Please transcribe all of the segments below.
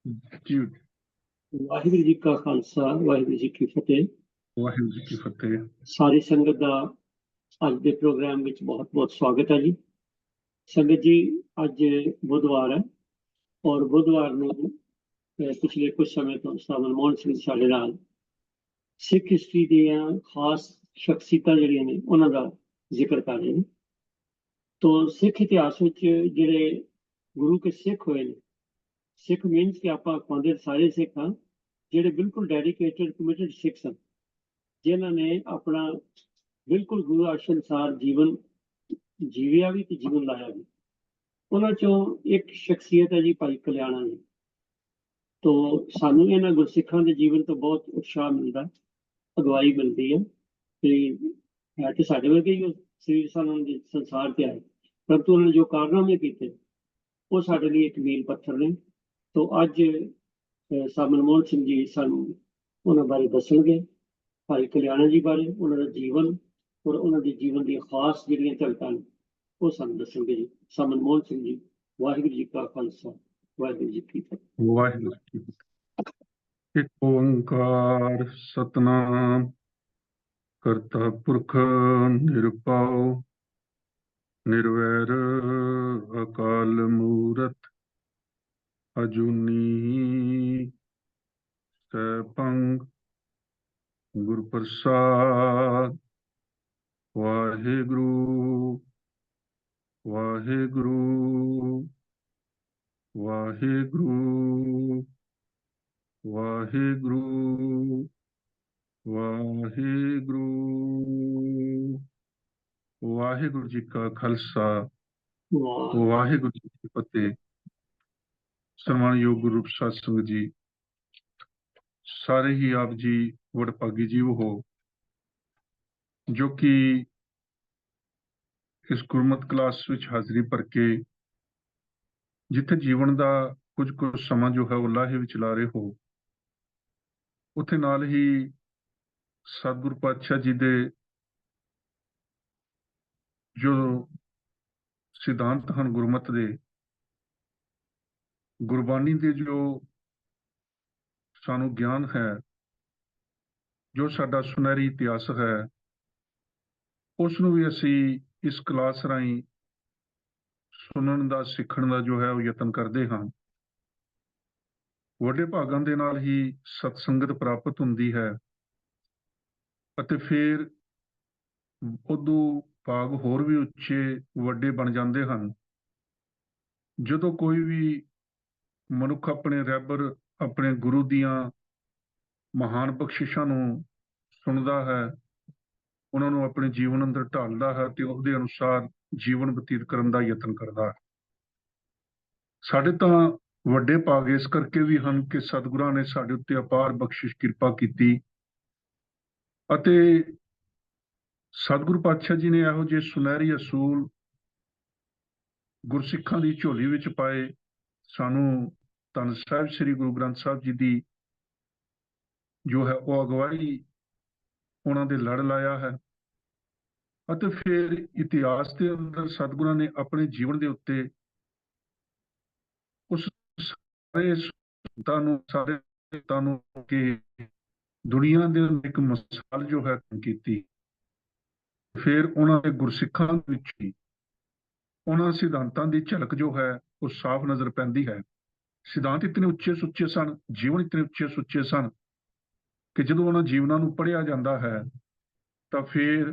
ਜੀ ਵਾਹਿਗੁਰੂ ਜੀ ਕਾ ਖਾਲਸਾ ਵਾਹਿਗੁਰੂ ਜੀ ਕੀ ਫਤਿਹ। ਵਾਹਿਗੁਰੂ ਜੀ ਕੀ ਫਤਿਹ। ਸਾਰੀ ਸੰਗਤ ਦਾ ਅੱਜ ਦੇ ਪ੍ਰੋਗਰਾਮ ਵਿੱਚ ਬਹੁਤ ਬਹੁਤ ਸਵਾਗਤ ਹੈ ਜੀ। ਸੰਗਤ ਜੀ, ਅੱਜ ਬੁੱਧਵਾਰ ਹੈ ਔਰ ਬੁੱਧਵਾਰ ਨੂੰ ਪਿਛਲੇ ਕੁਝ ਸਮੇਂ ਤੋਂ ਸਰ ਮਨਮੋਹਨ ਸਿੰਘ ਸਾਡੇ ਨਾਲ ਸਿੱਖ ਹਿਸਟਰੀ ਦੀਆਂ ਖਾਸ ਸ਼ਖਸੀਅਤਾਂ ਜਿਹੜੀਆਂ ਨੇ ਉਹਨਾਂ ਦਾ ਜ਼ਿਕਰ ਕਰ ਰਹੇ ਨੇ। ਤੋਂ ਸਿੱਖ ਇਤਿਹਾਸ ਵਿੱਚ ਜਿਹੜੇ ਗੁਰੂ ਕੇ ਸਿੱਖ ਹੋਏ ਨੇ, ਸਿੱਖ ਮੀਨਸ ਕਿ ਆਪਾਂ ਕਹਿੰਦੇ ਸਾਰੇ ਸਿੱਖ ਹਾਂ, ਜਿਹੜੇ ਬਿਲਕੁਲ ਡੈਡੀਕੇਟਡ ਕਮਿਟਡ ਸਿੱਖ ਸਨ, ਜਿਨ੍ਹਾਂ ਨੇ ਆਪਣਾ ਬਿਲਕੁਲ ਗੁਰੂ ਆਦਰਸ਼ ਅਨੁਸਾਰ ਜੀਵਨ ਜੀਵਿਆ ਵੀ ਤੇ ਜੀਵਨ ਲਾਇਆ ਵੀ। ਉਹਨਾਂ ਚੋਂ ਇੱਕ ਸ਼ਖਸੀਅਤ ਹੈ ਜੀ ਭਾਈ ਕਲਿਆਣਾ ਜੀ। ਤੋਂ ਸਾਨੂੰ ਇਹਨਾਂ ਗੁਰਸਿੱਖਾਂ ਦੇ ਜੀਵਨ ਤੋਂ ਬਹੁਤ ਉਤਸ਼ਾਹ ਮਿਲਦਾ, ਅਗਵਾਈ ਮਿਲਦੀ ਹੈ ਤੇ ਸਾਡੇ ਵਰਗੇ ਹੀ ਸਰੀਰ ਸਾਨੂੰ ਦੇ ਸੰਸਾਰ ਤੇ ਆਏ, ਪਰੰਤੂ ਉਹਨਾਂ ਨੇ ਜੋ ਕਾਰਨਾਮੇ ਕੀਤੇ ਉਹ ਸਾਡੇ ਲਈ ਇੱਕ ਮੀਲ ਪੱਥਰ ਨੇ। ਤੋਂ ਅੱਜ ਸਰ ਮਨਮੋਹਨ ਸਿੰਘ ਜੀ ਸਾਨੂੰ ਉਹਨਾਂ ਬਾਰੇ ਦੱਸਣਗੇ, ਭਾਈ ਕਲਿਆਣਾ ਜੀ ਬਾਰੇ, ਉਹਨਾਂ ਦਾ ਜੀਵਨ ਔਰ ਉਹਨਾਂ ਦੇ ਜੀਵਨ ਦੀਆਂ ਖਾਸ ਜਿਹੜੀਆਂ ਝਲਕਾਂ ਨੇ ਉਹ ਸਾਨੂੰ ਦੱਸਣਗੇ ਜੀ। ਸਰ ਮਨਮੋਹਨ ਸਿੰਘ ਜੀ, ਵਾਹਿਗੁਰੂ ਜੀ ਕਾ ਖਾਲਸਾ ਵਾਹਿਗੁਰੂ ਜੀ ਕੀ ਫਤਿਹ। ਵਾਹਿਗੁਰੂ ਜੀ ਕੀ ਫਤਿਹ। ਇੱਕ ਓੰਕਾਰ ਸਤਨਾਮ ਕਰਤਾ ਪੁਰਖ ਨਿਰਭਉ ਨਿਰਵੈਰ ਅਕਾਲ ਮੂਰਤ ਅਜੂਨੀ ਸੈਭੰ ਗੁਰ ਪ੍ਰਸਾਦ। ਵਾਹਿਗੁਰੂ ਵਾਹਿਗੁਰੂ ਵਾਹਿਗੁਰੂ ਵਾਹਿਗੁਰੂ ਵਾਹਿਗੁਰੂ। ਵਾਹਿਗੁਰੂ ਜੀ ਕਾ ਖਾਲਸਾ ਵਾਹਿਗੁਰੂ ਜੀ ਕੀ ਫਤਿਹ। ਸਨਮਾਨਯੋਗ ਗੁਰੂ ਪ੍ਰਸਾਦ ਸਿੰਘ ਜੀ, ਸਾਰੇ ਹੀ ਆਪ ਜੀ ਵਡਭਾਗੀ ਜੀਵ ਹੋ ਜੋ ਕਿ ਇਸ ਗੁਰਮਤ ਕਲਾਸ ਵਿੱਚ ਹਾਜ਼ਰੀ ਭਰ ਕੇ ਜਿੱਥੇ ਜੀਵਨ ਦਾ ਕੁਝ ਸਮਾਂ ਜੋ ਹੈ ਉਹ ਲਾਹੇ ਵਿੱਚ ਲਾ ਰਹੇ ਹੋ, ਉੱਥੇ ਨਾਲ ਹੀ ਸਤਿਗੁਰੂ ਪਾਤਸ਼ਾਹ ਜੀ ਦੇ ਜੋ ਸਿਧਾਂਤ ਹਨ ਗੁਰਮਤ ਦੇ, ਗੁਰਬਾਣੀ ਦੇ ਜੋ ਸਾਨੂੰ ਗਿਆਨ ਹੈ, ਜੋ ਸਾਡਾ ਸੁਨਹਿਰੀ ਇਤਿਹਾਸ ਹੈ, ਉਸ ਨੂੰ ਵੀ ਅਸੀਂ ਇਸ ਕਲਾਸ ਰਾਹੀਂ ਸੁਣਨ ਦਾ, ਸਿੱਖਣ ਦਾ ਜੋ ਹੈ ਉਹ ਯਤਨ ਕਰਦੇ ਹਾਂ। ਵੱਡੇ ਭਾਗਾਂ ਦੇ ਨਾਲ ਹੀ ਸਤਸੰਗਤ ਪ੍ਰਾਪਤ ਹੁੰਦੀ ਹੈ ਅਤੇ ਫਿਰ ਉਦੋਂ ਭਾਗ ਹੋਰ ਵੀ ਉੱਚੇ ਵੱਡੇ ਬਣ ਜਾਂਦੇ ਹਨ ਜਦੋਂ ਕੋਈ ਵੀ ਮਨੁੱਖ ਆਪਣੇ ਰਹਿਬਰ, ਆਪਣੇ ਗੁਰੂ ਦੀਆਂ ਮਹਾਨ ਬਖਸ਼ਿਸ਼ਾਂ ਨੂੰ ਸੁਣਦਾ ਹੈ, ਉਹਨਾਂ ਨੂੰ ਆਪਣੇ ਜੀਵਨ ਅੰਦਰ ਢਾਲਦਾ ਹੈ ਤੇ ਉਹਦੇ ਅਨੁਸਾਰ ਜੀਵਨ ਬਤੀਤ ਕਰਨ ਦਾ ਯਤਨ ਕਰਦਾ ਹੈ। ਸਾਡੇ ਤਾਂ ਵੱਡੇ ਭਾਗ ਇਸ ਕਰਕੇ ਵੀ ਹਨ ਕਿ ਸਤਿਗੁਰਾਂ ਨੇ ਸਾਡੇ ਉੱਤੇ ਅਪਾਰ ਬਖਸ਼ਿਸ਼ ਕਿਰਪਾ ਕੀਤੀ ਅਤੇ ਸਤਿਗੁਰੂ ਪਾਤਸ਼ਾਹ ਜੀ ਨੇ ਇਹੋ ਜਿਹੇ ਸੁਨਹਿਰੀ ਅਸੂਲ ਗੁਰਸਿੱਖਾਂ ਦੀ ਝੋਲੀ ਵਿੱਚ ਪਾਏ। ਸਾਨੂੰ ਧੰਨ ਸਾਹਿਬ ਸ੍ਰੀ ਗੁਰੂ ਗ੍ਰੰਥ ਸਾਹਿਬ ਜੀ ਦੀ ਜੋ ਹੈ ਉਹ ਅਗਵਾਈ ਉਹਨਾਂ ਦੇ ਲੜ ਲਾਇਆ ਹੈ ਅਤੇ ਫਿਰ ਇਤਿਹਾਸ ਦੇ ਅੰਦਰ ਸਤਿਗੁਰਾਂ ਨੇ ਆਪਣੇ ਜੀਵਨ ਦੇ ਉੱਤੇ ਉਸ ਸਾਰੇ ਸੰਤਾਂ ਨੂੰ, ਸਾਰੇ ਸੰਤਾਂ ਨੂੰ ਕਿ ਦੁਨੀਆ ਦੇ ਇੱਕ ਮਿਸਾਲ ਜੋ ਹੈ ਕੀਤੀ। ਫਿਰ ਉਹਨਾਂ ਦੇ ਗੁਰਸਿੱਖਾਂ ਵਿੱਚ ਹੀ ਉਹਨਾਂ ਸਿਧਾਂਤਾਂ ਦੀ ਝਲਕ ਜੋ ਹੈ ਉਹ ਸਾਫ਼ ਨਜ਼ਰ ਪੈਂਦੀ ਹੈ। ਸਿਧਾਂਤ ਇਤਨੇ ਉੱਚੇ ਸੁੱਚੇ ਸਨ, ਜੀਵਨ ਇਤਨੇ ਉੱਚੇ ਸੁੱਚੇ ਸਨ ਕਿ ਜਦੋਂ ਉਹਨਾਂ ਜੀਵਨਾਂ ਨੂੰ ਪੜ੍ਹਿਆ ਜਾਂਦਾ ਹੈ ਤਾਂ ਫਿਰ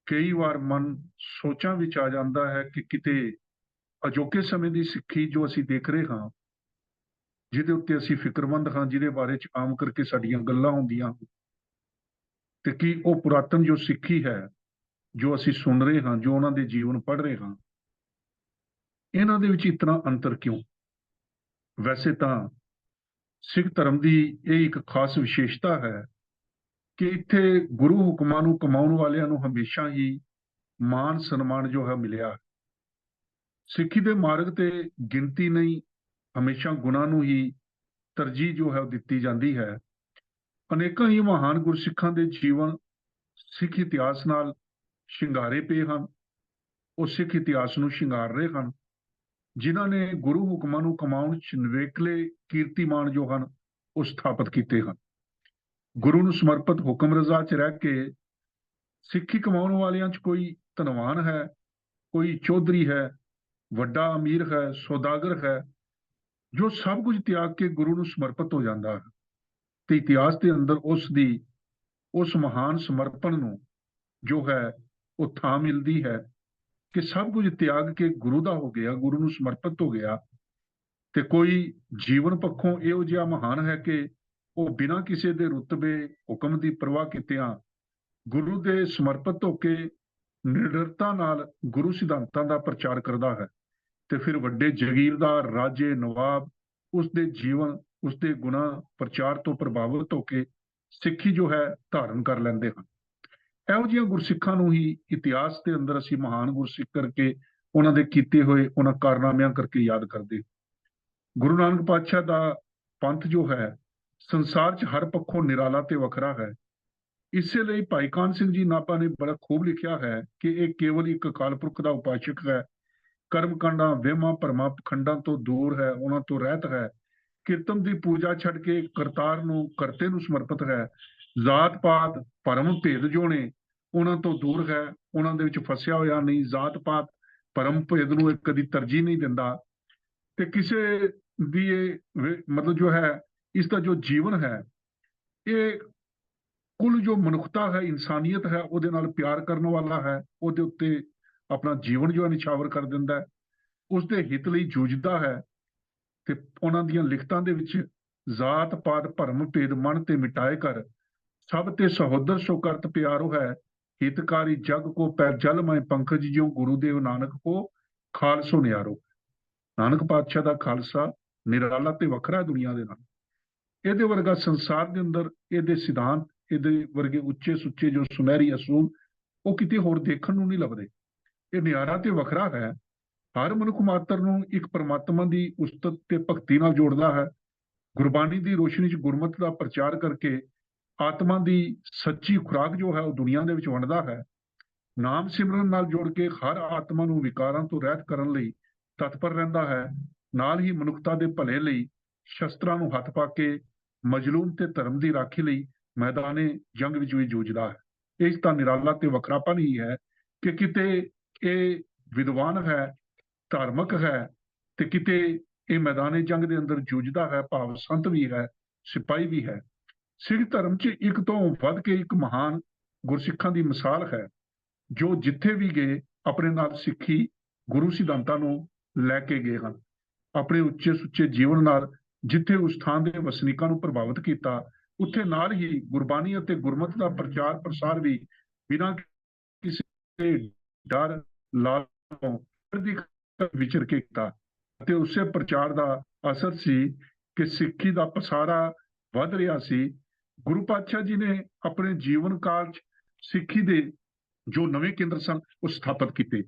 ਕਈ ਵਾਰ ਮਨ ਸੋਚਾਂ ਵਿੱਚ ਆ ਜਾਂਦਾ ਹੈ ਕਿ ਕਿਤੇ ਅਜੋਕੇ ਸਮੇਂ ਦੀ ਸਿੱਖੀ ਜੋ ਅਸੀਂ ਦੇਖ ਰਹੇ ਹਾਂ, ਜਿਹਦੇ ਉੱਤੇ ਅਸੀਂ ਫਿਕਰਮੰਦ ਹਾਂ, ਜਿਹਦੇ ਬਾਰੇ ਚ ਆਮ ਕਰਕੇ ਸਾਡੀਆਂ ਗੱਲਾਂ ਹੁੰਦੀਆਂ, ਤੇ ਕੀ ਉਹ ਪੁਰਾਤਨ ਜੋ ਸਿੱਖੀ ਹੈ ਜੋ ਅਸੀਂ ਸੁਣ ਰਹੇ ਹਾਂ, ਜੋ ਉਹਨਾਂ ਦੇ ਜੀਵਨ ਪੜ੍ਹ ਰਹੇ ਹਾਂ, ਇਹਨਾਂ ਦੇ ਵਿੱਚ ਇਤਨਾ ਅੰਤਰ ਕਿਉਂ? ਵੈਸੇ ਤਾਂ ਸਿੱਖ ਧਰਮ ਦੀ ਇਹ ਇੱਕ ਖਾਸ ਵਿਸ਼ੇਸ਼ਤਾ ਹੈ ਕਿ ਇੱਥੇ ਗੁਰੂ ਹੁਕਮਾਂ ਨੂੰ ਕਮਾਉਣ ਵਾਲਿਆਂ ਨੂੰ ਹਮੇਸ਼ਾ ਹੀ ਮਾਨ ਸਨਮਾਨ ਜੋ ਹੈ ਮਿਲਿਆ। ਸਿੱਖੀ ਦੇ ਮਾਰਗ ਤੇ ਗਿਣਤੀ ਨਹੀਂ, ਹਮੇਸ਼ਾ ਗੁਣਾਂ ਨੂੰ ਹੀ ਤਰਜੀਹ ਜੋ ਹੈ ਉਹ ਦਿੱਤੀ ਜਾਂਦੀ ਹੈ। ਅਨੇਕਾਂ ਹੀ ਮਹਾਨ ਗੁਰਸਿੱਖਾਂ ਦੇ ਜੀਵਨ ਸਿੱਖ ਇਤਿਹਾਸ ਨਾਲ ਸ਼ਿੰਗਾਰੇ ਪਏ ਹਨ, ਉਹ ਸਿੱਖ ਇਤਿਹਾਸ ਨੂੰ ਸ਼ਿੰਗਾਰ ਰਹੇ ਹਨ ਜਿਨ੍ਹਾਂ ਨੇ ਗੁਰੂ ਹੁਕਮਾਂ ਨੂੰ ਕਮਾਉਣ 'ਚ ਨਿਵੇਕਲੇ ਕੀਰਤੀਮਾਨ ਜੋ ਹਨ ਉਹ ਸਥਾਪਿਤ ਕੀਤੇ ਹਨ। ਗੁਰੂ ਨੂੰ ਸਮਰਪਿਤ ਹੁਕਮ ਰਜ਼ਾ 'ਚ ਰਹਿ ਕੇ ਸਿੱਖੀ ਕਮਾਉਣ ਵਾਲਿਆਂ 'ਚ ਕੋਈ ਧਨਵਾਨ ਹੈ, ਕੋਈ ਚੌਧਰੀ ਹੈ, ਵੱਡਾ ਅਮੀਰ ਹੈ, ਸੌਦਾਗਰ ਹੈ, ਜੋ ਸਭ ਕੁਝ ਤਿਆਗ ਕੇ ਗੁਰੂ ਨੂੰ ਸਮਰਪਿਤ ਹੋ ਜਾਂਦਾ ਹੈ। ਤੇ ਇਤਿਹਾਸ ਦੇ ਅੰਦਰ ਉਸ ਮਹਾਨ ਸਮਰਪਣ ਨੂੰ ਜੋ ਹੈ ਉਹ ਥਾਂ ਮਿਲਦੀ ਹੈ ਕਿ ਸਭ ਕੁਝ ਤਿਆਗ ਕੇ ਗੁਰੂ ਦਾ ਹੋ ਗਿਆ, ਗੁਰੂ ਨੂੰ ਸਮਰਪਿਤ ਹੋ ਗਿਆ। ਤੇ ਕੋਈ ਜੀਵਨ ਪੱਖੋਂ ਇਹੋ ਜਿਹਾ ਮਹਾਨ ਹੈ ਕਿ ਉਹ ਬਿਨਾਂ ਕਿਸੇ ਦੇ ਰੁਤਬੇ ਹੁਕਮ ਦੀ ਪਰਵਾਹ ਕੀਤਿਆਂ ਗੁਰੂ ਦੇ ਸਮਰਪਿਤ ਹੋ ਕੇ ਨਿਡਰਤਾ ਨਾਲ ਗੁਰੂ ਸਿਧਾਂਤਾਂ ਦਾ ਪ੍ਰਚਾਰ ਕਰਦਾ ਹੈ। ਤੇ ਫਿਰ ਵੱਡੇ ਜਗੀਰਦਾਰ, ਰਾਜੇ, ਨਵਾਬ ਉਸਦੇ ਜੀਵਨ, ਉਸਦੇ ਗੁਣਾਂ ਪ੍ਰਚਾਰ ਤੋਂ ਪ੍ਰਭਾਵਿਤ ਹੋ ਕੇ ਸਿੱਖੀ ਜੋ ਹੈ ਧਾਰਨ ਕਰ ਲੈਂਦੇ ਹਨ। ਇਹੋ ਜਿਹੀਆਂ ਗੁਰਸਿੱਖਾਂ ਨੂੰ ਹੀ ਇਤਿਹਾਸ ਦੇ ਅੰਦਰ ਅਸੀਂ ਮਹਾਨ ਗੁਰਸਿੱਖ ਕਰਕੇ ਉਹਨਾਂ ਦੇ ਕੀਤੇ ਹੋਏ ਉਹਨਾਂ ਕਾਰਨਾਮਿਆਂ ਕਰਕੇ ਯਾਦ ਕਰਦੇ। ਗੁਰੂ ਨਾਨਕ ਪਾਤਸ਼ਾਹ ਦਾ ਪੰਥ ਜੋ ਹੈ ਸੰਸਾਰ 'ਚ ਹਰ ਪੱਖੋਂ ਨਿਰਾਲਾ ਤੇ ਵੱਖਰਾ ਹੈ। ਇਸੇ ਲਈ ਭਾਈ ਕਾਹਨ ਸਿੰਘ ਜੀ ਨਾਭਾ ਨੇ ਬੜਾ ਖੂਬ ਲਿਖਿਆ ਹੈ ਕਿ ਇਹ ਕੇਵਲ ਇੱਕ ਅਕਾਲ ਪੁਰਖ ਦਾ ਉਪਾਸ਼ਕ ਹੈ, ਕਰਮ ਕਾਂਡਾਂ, ਵਹਿਮਾਂ ਭਰਮਾਂ ਪਖੰਡਾਂ ਤੋਂ ਦੂਰ ਹੈ, ਉਹਨਾਂ ਤੋਂ ਰਹਿਤ ਹੈ, ਕੀਰਤਨ ਦੀ ਪੂਜਾ ਛੱਡ ਕੇ ਕਰਤਾਰ ਨੂੰ, ਕਰਤੇ ਨੂੰ ਸਮਰਪਿਤ ਹੈ, ਜ਼ਾਤ ਪਾਤ ਭਰਮ ਭੇਦ ਜੋ ਨੇ ਉਹਨਾਂ ਤੋਂ ਦੂਰ ਹੈ, ਉਹਨਾਂ ਦੇ ਵਿੱਚ ਫਸਿਆ ਹੋਇਆ ਨਹੀਂ, ਜ਼ਾਤ ਪਾਤ ਭਰਮ ਭੇਦ ਨੂੰ ਇਹ ਕਦੀ ਤਰਜੀਹ ਨਹੀਂ ਦਿੰਦਾ। ਤੇ ਕਿਸੇ ਦੀ ਇਹ ਮਤਲਬ ਜੋ ਹੈ ਇਸ ਦਾ ਜੋ ਜੀਵਨ ਹੈ ਇਹ ਕੁੱਲ ਜੋ ਮਨੁੱਖਤਾ ਹੈ, ਇਨਸਾਨੀਅਤ ਹੈ, ਉਹਦੇ ਨਾਲ ਪਿਆਰ ਕਰਨ ਵਾਲਾ ਹੈ, ਉਹਦੇ ਉੱਤੇ ਆਪਣਾ ਜੀਵਨ ਜੋ ਹੈ ਨਿਛਾਵਰ ਕਰ ਦਿੰਦਾ ਹੈ, ਉਸਦੇ ਹਿੱਤ ਲਈ ਜੂਝਦਾ ਹੈ। ਤੇ ਉਹਨਾਂ ਦੀਆਂ ਲਿਖਤਾਂ ਦੇ ਵਿੱਚ ਜ਼ਾਤ ਪਾਤ ਭਰਮ ਭੇਦ ਮਨ ਤੇ ਮਿਟਾਏ ਕਰ, ਸਭ ਤੇ ਸਹੋਦਰ ਸੋ ਕਰਤ ਪਿਆਰੋ ਹੈ, ਹਿਤਕਾਰੀ ਜਗ ਕੋ ਪੈ ਜਲ ਮੈਂ ਪੰਕਜ ਜਿਉ ਗੁਰੂ ਦੇਵ ਨਾਨਕ ਕੋ ਖਾਲਸੋ ਨਿਆਰੋ। ਨਾਨਕ ਪਾਤਸ਼ਾਹ ਦਾ ਖਾਲਸਾ ਨਿਰਾਲਾ ਤੇ ਵੱਖਰਾ ਦੁਨੀਆ ਦੇ ਨਾਲ। ਇਹਦੇ ਵਰਗਾ ਸੰਸਾਰ ਦੇ ਅੰਦਰ ਇਹਦੇ ਸਿਧਾਂਤ, ਇਹਦੇ ਵਰਗੇ ਉੱਚੇ ਸੁੱਚੇ ਜੋ ਸੁਨਹਿਰੀ ਅਸੂਲ ਉਹ ਕਿਤੇ ਹੋਰ ਦੇਖਣ ਨੂੰ ਨਹੀਂ ਲੱਭਦੇ। ਇਹ ਨਿਆਰਾ ਤੇ ਵੱਖਰਾ ਹੈ। ਹਰ ਮਨੁੱਖ ਮਾਤਰ ਨੂੰ ਇੱਕ ਪਰਮਾਤਮਾ ਦੀ ਉਸਤਤ ਤੇ ਭਗਤੀ ਨਾਲ ਜੋੜਦਾ ਹੈ। ਗੁਰਬਾਣੀ ਦੀ ਰੋਸ਼ਨੀ 'ਚ ਗੁਰਮਤਿ ਦਾ ਪ੍ਰਚਾਰ ਕਰਕੇ ਆਤਮਾ ਦੀ ਸੱਚੀ ਖੁਰਾਕ ਜੋ ਹੈ ਉਹ ਦੁਨੀਆ ਦੇ ਵਿੱਚ ਵੰਡਦਾ ਹੈ। ਨਾਮ ਸਿਮਰਨ ਨਾਲ ਜੋੜ ਕੇ ਹਰ ਆਤਮਾ ਨੂੰ ਵਿਕਾਰਾਂ ਤੋਂ ਰਹਿਤ ਕਰਨ ਲਈ ਤਤਪਰ ਰਹਿੰਦਾ ਹੈ। ਨਾਲ ਹੀ ਮਨੁੱਖਤਾ ਦੇ ਭਲੇ ਲਈ ਸ਼ਸਤਰਾਂ ਨੂੰ ਹੱਥ ਪਾ ਕੇ ਮਜਲੂਮ ਤੇ ਧਰਮ ਦੀ ਰਾਖੀ ਲਈ ਮੈਦਾਨੇ ਜੰਗ ਵਿੱਚ ਵੀ ਜੂਝਦਾ ਹੈ। ਇਸ ਦਾ ਨਿਰਾਲਾ ਤੇ ਵੱਖਰਾਪਨ ਹੀ ਹੈ ਕਿ ਕਿਤੇ ਇਹ ਵਿਦਵਾਨ ਹੈ, ਧਾਰਮਿਕ ਹੈ, ਤੇ ਕਿਤੇ ਇਹ ਮੈਦਾਨੇ ਜੰਗ ਦੇ ਅੰਦਰ ਜੂਝਦਾ ਹੈ, ਭਾਵ ਸੰਤ ਵੀ ਹੈ, ਸਿਪਾਹੀ ਵੀ ਹੈ। ਸਿੱਖ ਧਰਮ 'ਚ ਇੱਕ ਤੋਂ ਵੱਧ ਕੇ ਇੱਕ ਮਹਾਨ ਗੁਰਸਿੱਖਾਂ ਦੀ ਮਿਸਾਲ ਹੈ ਜੋ ਜਿੱਥੇ ਵੀ ਗਏ ਆਪਣੇ ਨਾਲ ਸਿੱਖੀ ਗੁਰੂ ਸਿਧਾਂਤਾਂ ਨੂੰ ਲੈ ਕੇ ਗਏ ਹਨ। ਆਪਣੇ ਉੱਚੇ ਸੁੱਚੇ ਜੀਵਨ ਨਾਲ ਜਿੱਥੇ ਉਸ ਥਾਂ ਦੇ ਵਸਨੀਕਾਂ ਨੂੰ ਪ੍ਰਭਾਵਿਤ ਕੀਤਾ, ਉੱਥੇ ਨਾਲ ਹੀ ਗੁਰਬਾਣੀ ਅਤੇ ਗੁਰਮਤਿ ਦਾ ਪ੍ਰਚਾਰ ਪ੍ਰਸਾਰ ਵੀ ਬਿਨਾਂ ਕਿਸੇ ਡਰ ਲਾਲਚ ਤੋਂ ਵਿਚਰ ਕੇ ਕੀਤਾ। ਅਤੇ ਉਸੇ ਪ੍ਰਚਾਰ ਦਾ ਅਸਰ ਸੀ ਕਿ ਸਿੱਖੀ ਦਾ ਪਸਾਰਾ ਵੱਧ ਰਿਹਾ ਸੀ। ਗੁਰੂ ਪਾਤਸ਼ਾਹ ਜੀ ਨੇ ਆਪਣੇ ਜੀਵਨ ਕਾਲ 'ਚ ਸਿੱਖੀ ਦੇ ਜੋ ਨਵੇਂ ਕੇਂਦਰ ਸਨ ਉਹ ਸਥਾਪਿਤ ਕੀਤੇ,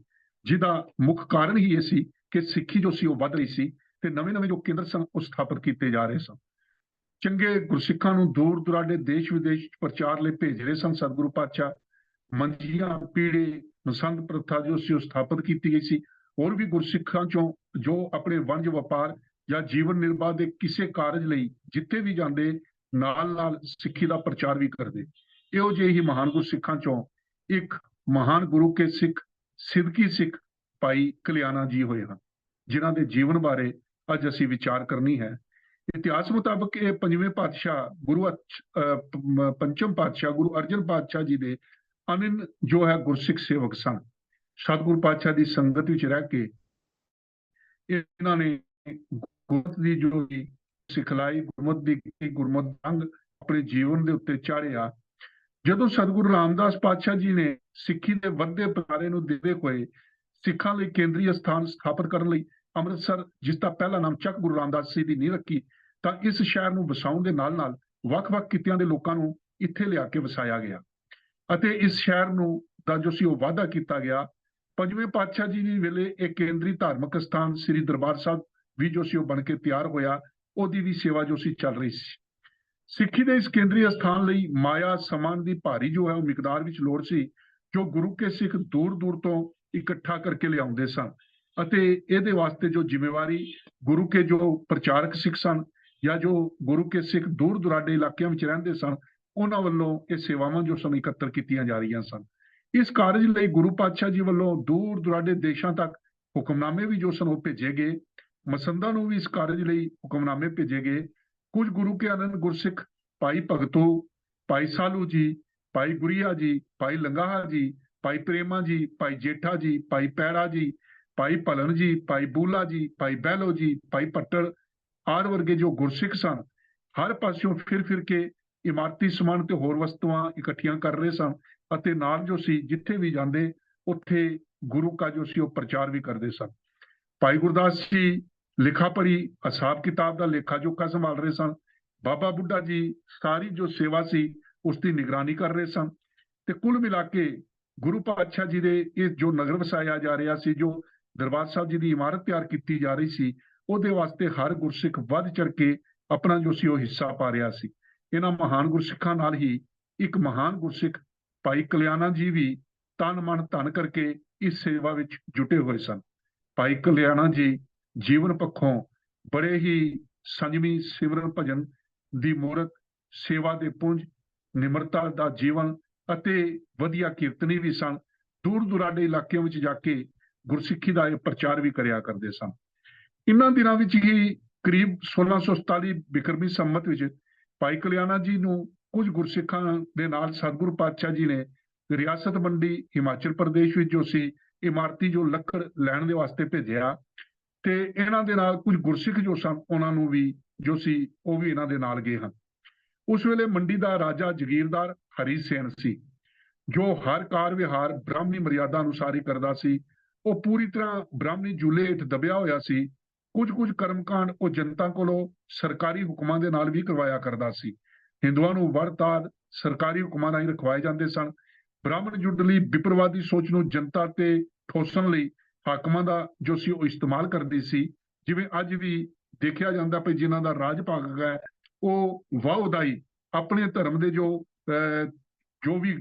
ਜਿਹਦਾ ਮੁੱਖ ਕਾਰਨ ਹੀ ਇਹ ਸੀ ਕਿ ਸਿੱਖੀ ਜੋ ਸੀ ਉਹ ਵੱਧ ਰਹੀ ਸੀ ਤੇ ਨਵੇਂ ਜੋ ਕੇਂਦਰ ਸਨ ਉਹ ਸਥਾਪਿਤ ਕੀਤੇ ਜਾ ਰਹੇ ਸਨ। ਚੰਗੇ ਗੁਰਸਿੱਖਾਂ ਨੂੰ ਦੂਰ ਦੁਰਾਡੇ ਦੇਸ਼ ਵਿਦੇਸ਼ ਪ੍ਰਚਾਰ ਲਈ ਭੇਜ ਰਹੇ ਸਨ ਸਤਿਗੁਰੂ ਪਾਤਸ਼ਾਹ। ਮੰਜੀਆਂ, ਪੀੜੇ, ਮਸੰਦ ਪ੍ਰਥਾ ਜੋ ਸੀ ਉਹ ਸਥਾਪਿਤ ਕੀਤੀ ਗਈ ਸੀ। ਹੋਰ ਵੀ ਗੁਰਸਿੱਖਾਂ ਚੋਂ ਜੋ ਆਪਣੇ ਵਣਜ ਵਪਾਰ ਜਾਂ ਜੀਵਨ ਨਿਰਬਾਹ ਦੇ ਕਿਸੇ ਕਾਰਜ ਲਈ ਜਿੱਥੇ ਵੀ ਜਾਂਦੇ ਨਾਲ ਸਿੱਖੀ ਦਾ ਪ੍ਰਚਾਰ ਵੀ ਕਰਦੇ। ਇਹੋ ਜਿਹੇ ਹੀ ਮਹਾਨ ਗੁਰਸਿੱਖਾਂ ਚੋਂ ਇੱਕ ਮਹਾਨ ਗੁਰੂ ਕੇ ਸਿੱਖ ਸਿਦਕੀ ਸਿੱਖ ਭਾਈ ਕਲਿਆਣਾ ਜੀ ਹੋਏ ਹਨ, ਜਿਨ੍ਹਾਂ ਦੇ ਜੀਵਨ ਬਾਰੇ ਅੱਜ ਅਸੀਂ ਵਿਚਾਰ ਕਰਨੀ ਹੈ। ਇਤਿਹਾਸ ਮੁਤਾਬਕ ਇਹ ਪੰਜਵੇਂ ਪਾਤਸ਼ਾਹ ਪੰਚਮ ਪਾਤਸ਼ਾਹ ਗੁਰੂ ਅਰਜਨ ਪਾਤਸ਼ਾਹ ਜੀ ਦੇ ਅਨੰਨ ਜੋ ਹੈ ਗੁਰਸਿੱਖ ਸੇਵਕ ਸਨ। ਸਤਿਗੁਰੂ ਪਾਤਸ਼ਾਹ ਦੀ ਸੰਗਤ ਵਿੱਚ ਰਹਿ ਕੇ ਇਹਨਾਂ ਨੇ ਗੁਰਮਤਿ ਦੀ ਜੋ ਸਿਖਲਾਈ, ਗੁਰਮਤਿ ਦੀ ਗੁਰਮਤਿ ਅੰਗ ਆਪਣੇ ਜੀਵਨ ਦੇ ਉੱਤੇ ਚਾੜਿਆ। ਜਦੋਂ ਸਤਿਗੁਰੂ ਰਾਮਦਾਸ ਪਾਤਸ਼ਾਹ ਜੀ ਨੇ ਸਿੱਖੀ ਦੇ ਵੱਧਦੇ ਪਸਾਰੇ ਨੂੰ ਦੇਖਦੇ ਹੋਏ ਸਿੱਖਾਂ ਲਈ ਕੇਂਦਰੀ ਅਸਥਾਨ ਸਥਾਪਿਤ ਕਰਨ ਲਈ ਅੰਮ੍ਰਿਤਸਰ, ਜਿਸ ਦਾ ਪਹਿਲਾ ਨਾਮ ਚੱਕ ਗੁਰੂ ਰਾਮਦਾਸ ਜੀ ਦੀ ਨੀਂਹ ਰੱਖੀ, ਤਾਂ ਇਸ ਸ਼ਹਿਰ ਨੂੰ ਵਸਾਉਣ ਦੇ ਨਾਲ ਵੱਖ-ਵੱਖ ਕਿੱਤਿਆਂ ਦੇ ਲੋਕਾਂ ਨੂੰ ਇੱਥੇ ਲਿਆ ਕੇ ਵਸਾਇਆ ਗਿਆ ਅਤੇ ਇਸ ਸ਼ਹਿਰ ਨੂੰ ਦਾ ਜੋ ਸੀ ਉਹ ਵਾਅਦਾ ਕੀਤਾ ਗਿਆ। ਪੰਜਵੇਂ ਪਾਤਸ਼ਾਹ ਜੀ ਦੇ ਵੇਲੇ ਇਹ ਕੇਂਦਰੀ ਧਾਰਮਿਕ ਸਥਾਨ ਸ੍ਰੀ ਦਰਬਾਰ ਸਾਹਿਬ ਵੀ ਜੋ ਸੀ ਉਹ ਬਣ ਕੇ ਤਿਆਰ ਹੋਇਆ। ਉਹਦੀ ਵੀ ਸੇਵਾ ਜੋ ਸੀ ਚੱਲ ਰਹੀ ਸੀ। ਸਿੱਖੀ ਦੇ ਇਸ ਕੇਂਦਰੀ ਅਸਥਾਨ ਲਈ ਮਾਇਆ ਸਮਾਨ ਦੀ ਭਾਰੀ ਜੋ ਹੈ ਉਹ ਮਿਕਦਾਰ ਵਿੱਚ ਲੋੜ ਸੀ, ਜੋ ਗੁਰੂ ਕੇ ਸਿੱਖ ਦੂਰ ਦੂਰ ਤੋਂ ਇਕੱਠਾ ਕਰਕੇ ਲਿਆਉਂਦੇ ਸਨ। ਅਤੇ ਇਹਦੇ ਵਾਸਤੇ ਜੋ ਜ਼ਿੰਮੇਵਾਰੀ ਗੁਰੂ ਕੇ ਜੋ ਪ੍ਰਚਾਰਕ ਸਿੱਖ ਸਨ ਜਾਂ ਜੋ ਗੁਰੂ ਕੇ ਸਿੱਖ ਦੂਰ ਦੁਰਾਡੇ ਇਲਾਕਿਆਂ ਵਿੱਚ ਰਹਿੰਦੇ ਸਨ, ਉਹਨਾਂ ਵੱਲੋਂ ਇਹ ਸੇਵਾਵਾਂ ਜੋ ਸਨ ਇਕੱਤਰ ਕੀਤੀਆਂ ਜਾ ਰਹੀਆਂ ਸਨ। ਇਸ ਕਾਰਜ ਲਈ ਗੁਰੂ ਪਾਤਸ਼ਾਹ ਜੀ ਵੱਲੋਂ ਦੂਰ ਦੁਰਾਡੇ ਦੇਸ਼ਾਂ ਤੱਕ ਹੁਕਮਨਾਮੇ ਵੀ ਜੋ ਸਨ ਉਹ ਭੇਜੇ ਗਏ। ਮਸੰਦਾਂ ਨੂੰ ਵੀ ਇਸ ਕਾਰਜ ਲਈ ਹੁਕਮਨਾਮੇ ਭੇਜੇ ਗਏ। ਕੁਝ ਗੁਰੂ ਕੇ ਅਨੰਦ ਗੁਰਸਿੱਖ ਭਾਈ ਭਗਤੂ, ਭਾਈ ਸਾਲੂ ਜੀ, ਭਾਈ ਗੁਰੀਆ ਜੀ, ਭਾਈ ਲੰਗਾਹਾ ਜੀ, ਭਾਈ ਪ੍ਰੇਮਾ ਜੀ, ਭਾਈ ਜੇਠਾ ਜੀ, ਭਾਈ ਪੈੜਾ ਜੀ, ਭਾਈ ਭਲਨ ਜੀ, ਭਾਈ ਬੂਲਾ ਜੀ, ਭਾਈ ਬਹਿਲੋ ਜੀ, ਭਾਈ ਭੱਟੜ ਆਦਿ ਵਰਗੇ ਜੋ ਗੁਰਸਿੱਖ ਸਨ, ਹਰ ਪਾਸਿਓਂ ਫਿਰ ਫਿਰ ਕੇ ਇਮਾਰਤੀ ਸਮਾਨ ਤੇ ਹੋਰ ਵਸਤੂਆਂ ਇਕੱਠੀਆਂ ਕਰ ਰਹੇ ਸਨ ਅਤੇ ਨਾਲ ਜੋ ਸੀ ਜਿੱਥੇ ਵੀ ਜਾਂਦੇ ਉੱਥੇ ਗੁਰੂ ਕਾ ਜੋ ਸੀ ਉਹ ਪ੍ਰਚਾਰ ਵੀ ਕਰਦੇ ਸਨ। ਭਾਈ ਗੁਰਦਾਸ ਜੀ ਲਿਖਾ ਪੜੀ ਹਿਸਾਬ ਕਿਤਾਬ ਦਾ ਲੇਖਾ ਜੋਖਾ ਸੰਭਾਲ ਰਹੇ ਸਨ। ਬਾਬਾ ਬੁੱਢਾ ਜੀ ਸਾਰੀ ਜੋ ਸੇਵਾ ਸੀ ਉਸ ਦੀ ਨਿਗਰਾਨੀ ਕਰ ਰਹੇ ਸਨ। ਤੇ ਕੁੱਲ ਮਿਲਾ ਕੇ ਗੁਰੂ ਪਾਤਸ਼ਾਹ ਜੀ ਦੇ ਇਹ ਜੋ ਨਗਰ ਵਸਾਇਆ ਜਾ ਰਿਹਾ ਸੀ, ਜੋ ਦਰਬਾਰ ਸਾਹਿਬ ਜੀ ਦੀ ਇਮਾਰਤ ਤਿਆਰ ਕੀਤੀ ਜਾ ਰਹੀ ਸੀ, ਉਹਦੇ ਵਾਸਤੇ ਹਰ ਗੁਰਸਿੱਖ ਵੱਧ ਚੜ ਕੇ ਆਪਣਾ ਜੋ ਸੀ ਉਹ ਹਿੱਸਾ ਪਾ ਰਿਹਾ ਸੀ। ਇਹਨਾਂ ਮਹਾਨ ਗੁਰਸਿੱਖਾਂ ਨਾਲ ਹੀ ਇੱਕ ਮਹਾਨ ਗੁਰਸਿੱਖ ਭਾਈ ਕਲਿਆਣਾ ਜੀ ਵੀ ਤਨ ਮਨ ਧਨ ਕਰਕੇ ਇਸ ਸੇਵਾ ਵਿੱਚ ਜੁਟੇ ਹੋਏ ਸਨ। ਭਾਈ ਕਲਿਆਣਾ ਜੀ ਜੀਵਨ ਪੱਖੋਂ ਬੜੇ ਹੀ ਸੰਜਮੀ, ਸਿਮਰਨ ਭਜਨ ਦੀ ਮੂਰਤ, ਸੇਵਾ ਦੇ ਪੁੰਜ, ਨਿਮਰਤਾ ਦਾ ਜੀਵਨ ਅਤੇ ਵਧੀਆ ਕੀਰਤਨੀ ਵੀ ਸਨ। ਦੂਰ ਦੁਰਾਡੇ ਇਲਾਕਿਆਂ ਵਿੱਚ ਜਾ ਕੇ ਗੁਰਸਿੱਖੀ ਦਾ ਇਹ ਪ੍ਰਚਾਰ ਵੀ ਕਰਿਆ ਕਰਦੇ ਸਨ। ਇਹਨਾਂ ਦਿਨਾਂ ਵਿੱਚ ਹੀ ਕਰੀਬ 1647 ਬਿਕਰਮੀ ਸੰਮਤ ਵਿੱਚ ਭਾਈ ਕਲਿਆਣਾ ਜੀ ਨੂੰ ਕੁਝ ਗੁਰਸਿੱਖਾਂ ਦੇ ਨਾਲ ਸਤਿਗੁਰੂ ਪਾਤਸ਼ਾਹ ਜੀ ਨੇ ਰਿਆਸਤ ਮੰਡੀ ਹਿਮਾਚਲ ਪ੍ਰਦੇਸ਼ ਵਿੱਚ ਜੋ ਸੀ ਇਮਾਰਤੀ ਜੋ ਲੱਕੜ ਲੈਣ ਦੇ ਵਾਸਤੇ ਭੇਜਿਆ। ਤੇ ਇਹਨਾਂ ਦੇ ਨਾਲ ਕੁਝ ਗੁਰਸਿੱਖ ਜੋ ਸਨ ਉਹਨਾਂ ਨੂੰ ਵੀ ਜੋ ਸੀ ਉਹ ਵੀ ਇਹਨਾਂ ਦੇ ਨਾਲ ਗਏ ਹਨ। ਉਸ ਵੇਲੇ ਮੰਡੀ ਦਾ ਰਾਜਾ ਜਗੀਰਦਾਰ ਹਰੀ ਸੈਨ ਸੀ, ਜੋ ਹਰ ਕਾਰ ਵਿਹਾਰ ਬ੍ਰਾਹਮਣੀ ਮਰਿਆਦਾ ਅਨੁਸਾਰ ਹੀ ਕਰਦਾ ਸੀ। ਉਹ ਪੂਰੀ ਤਰ੍ਹਾਂ ਬ੍ਰਾਹਮਣੀ ਜੂਲੇ ਹੇਠ ਦਬਿਆ ਹੋਇਆ ਸੀ। ਕੁਝ ਕਰਮਕਾਂਡ ਉਹ ਜਨਤਾ ਕੋਲੋਂ ਸਰਕਾਰੀ ਹੁਕਮਾਂ ਦੇ ਨਾਲ ਵੀ ਕਰਵਾਇਆ ਕਰਦਾ ਸੀ। ਹਿੰਦੂਆਂ ਨੂੰ ਵਰਤ ਆਦਿ ਸਰਕਾਰੀ ਹੁਕਮਾਂ ਰਾਹੀਂ ਰਖਵਾਏ ਜਾਂਦੇ ਸਨ। ਬ੍ਰਾਹਮਣ ਯੁੱਧ ਲਈ ਵਿਪਰਵਾਦੀ ਸੋਚ ਨੂੰ ਜਨਤਾ ਤੇ ਠੋਸਣ ਲਈ ਹਾਕਮਾਂ ਦਾ ਜੋ ਸੀ ਉਹ ਇਸਤੇਮਾਲ ਕਰਦੀ ਸੀ। ਜਿਵੇਂ ਅੱਜ ਵੀ ਦੇਖਿਆ ਜਾਂਦਾ ਵੀ ਜਿਨ੍ਹਾਂ ਦਾ ਰਾਜ ਭਾਗ ਹੈ ਉਹ ਵਾਹੁਦਾਈ ਆਪਣੇ ਧਰਮ ਦੇ ਜੋ ਵੀ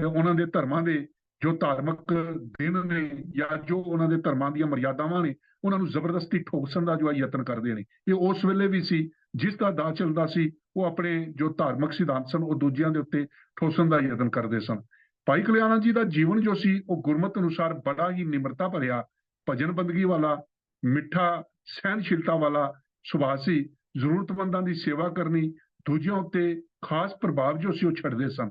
ਉਹਨਾਂ ਦੇ ਧਰਮਾਂ ਦੇ ਜੋ ਧਾਰਮਿਕ ਦਿਨ ਨੇ ਜਾਂ ਜੋ ਉਹਨਾਂ ਦੇ ਧਰਮਾਂ ਦੀਆਂ ਮਰਿਆਦਾਵਾਂ ਨੇ ਉਹਨਾਂ ਨੂੰ ਜ਼ਬਰਦਸਤੀ ਠੋਕਣ ਦਾ ਜੋ ਯਤਨ ਕਰਦੇ ਨੇ। ਇਹ ਉਸ ਵੇਲੇ ਵੀ ਸੀ ਜਿਸ ਦਾ ਦਾਅ ਚੱਲਦਾ ਸੀ ਉਹ ਆਪਣੇ ਜੋ ਧਾਰਮਿਕ ਸਿਧਾਂਤ ਸਨ ਉਹ ਦੂਜਿਆਂ ਦੇ ਉੱਤੇ ਠੋਸਣ ਦਾ ਯਤਨ ਕਰਦੇ ਸਨ। ਭਾਈ ਕਲਿਆਣਾ ਜੀ ਦਾ ਜੀਵਨ ਜੋ ਸੀ ਉਹ ਗੁਰਮਤਿ ਅਨੁਸਾਰ ਬੜਾ ਹੀ ਨਿਮਰਤਾ ਭਰਿਆ, ਭਜਨ ਬੰਦਗੀ ਵਾਲਾ, ਮਿੱਠਾ ਸਹਿਨਸ਼ੀਲਤਾ ਵਾਲਾ ਸੁਭਾਅ ਸੀ। ਜ਼ਰੂਰਤਮੰਦਾਂ ਦੀ ਸੇਵਾ ਕਰਨੀ, ਦੂਜਿਆਂ ਉੱਤੇ ਖਾਸ ਪ੍ਰਭਾਵ ਜੋ ਸੀ ਉਹ ਛੱਡਦੇ ਸਨ।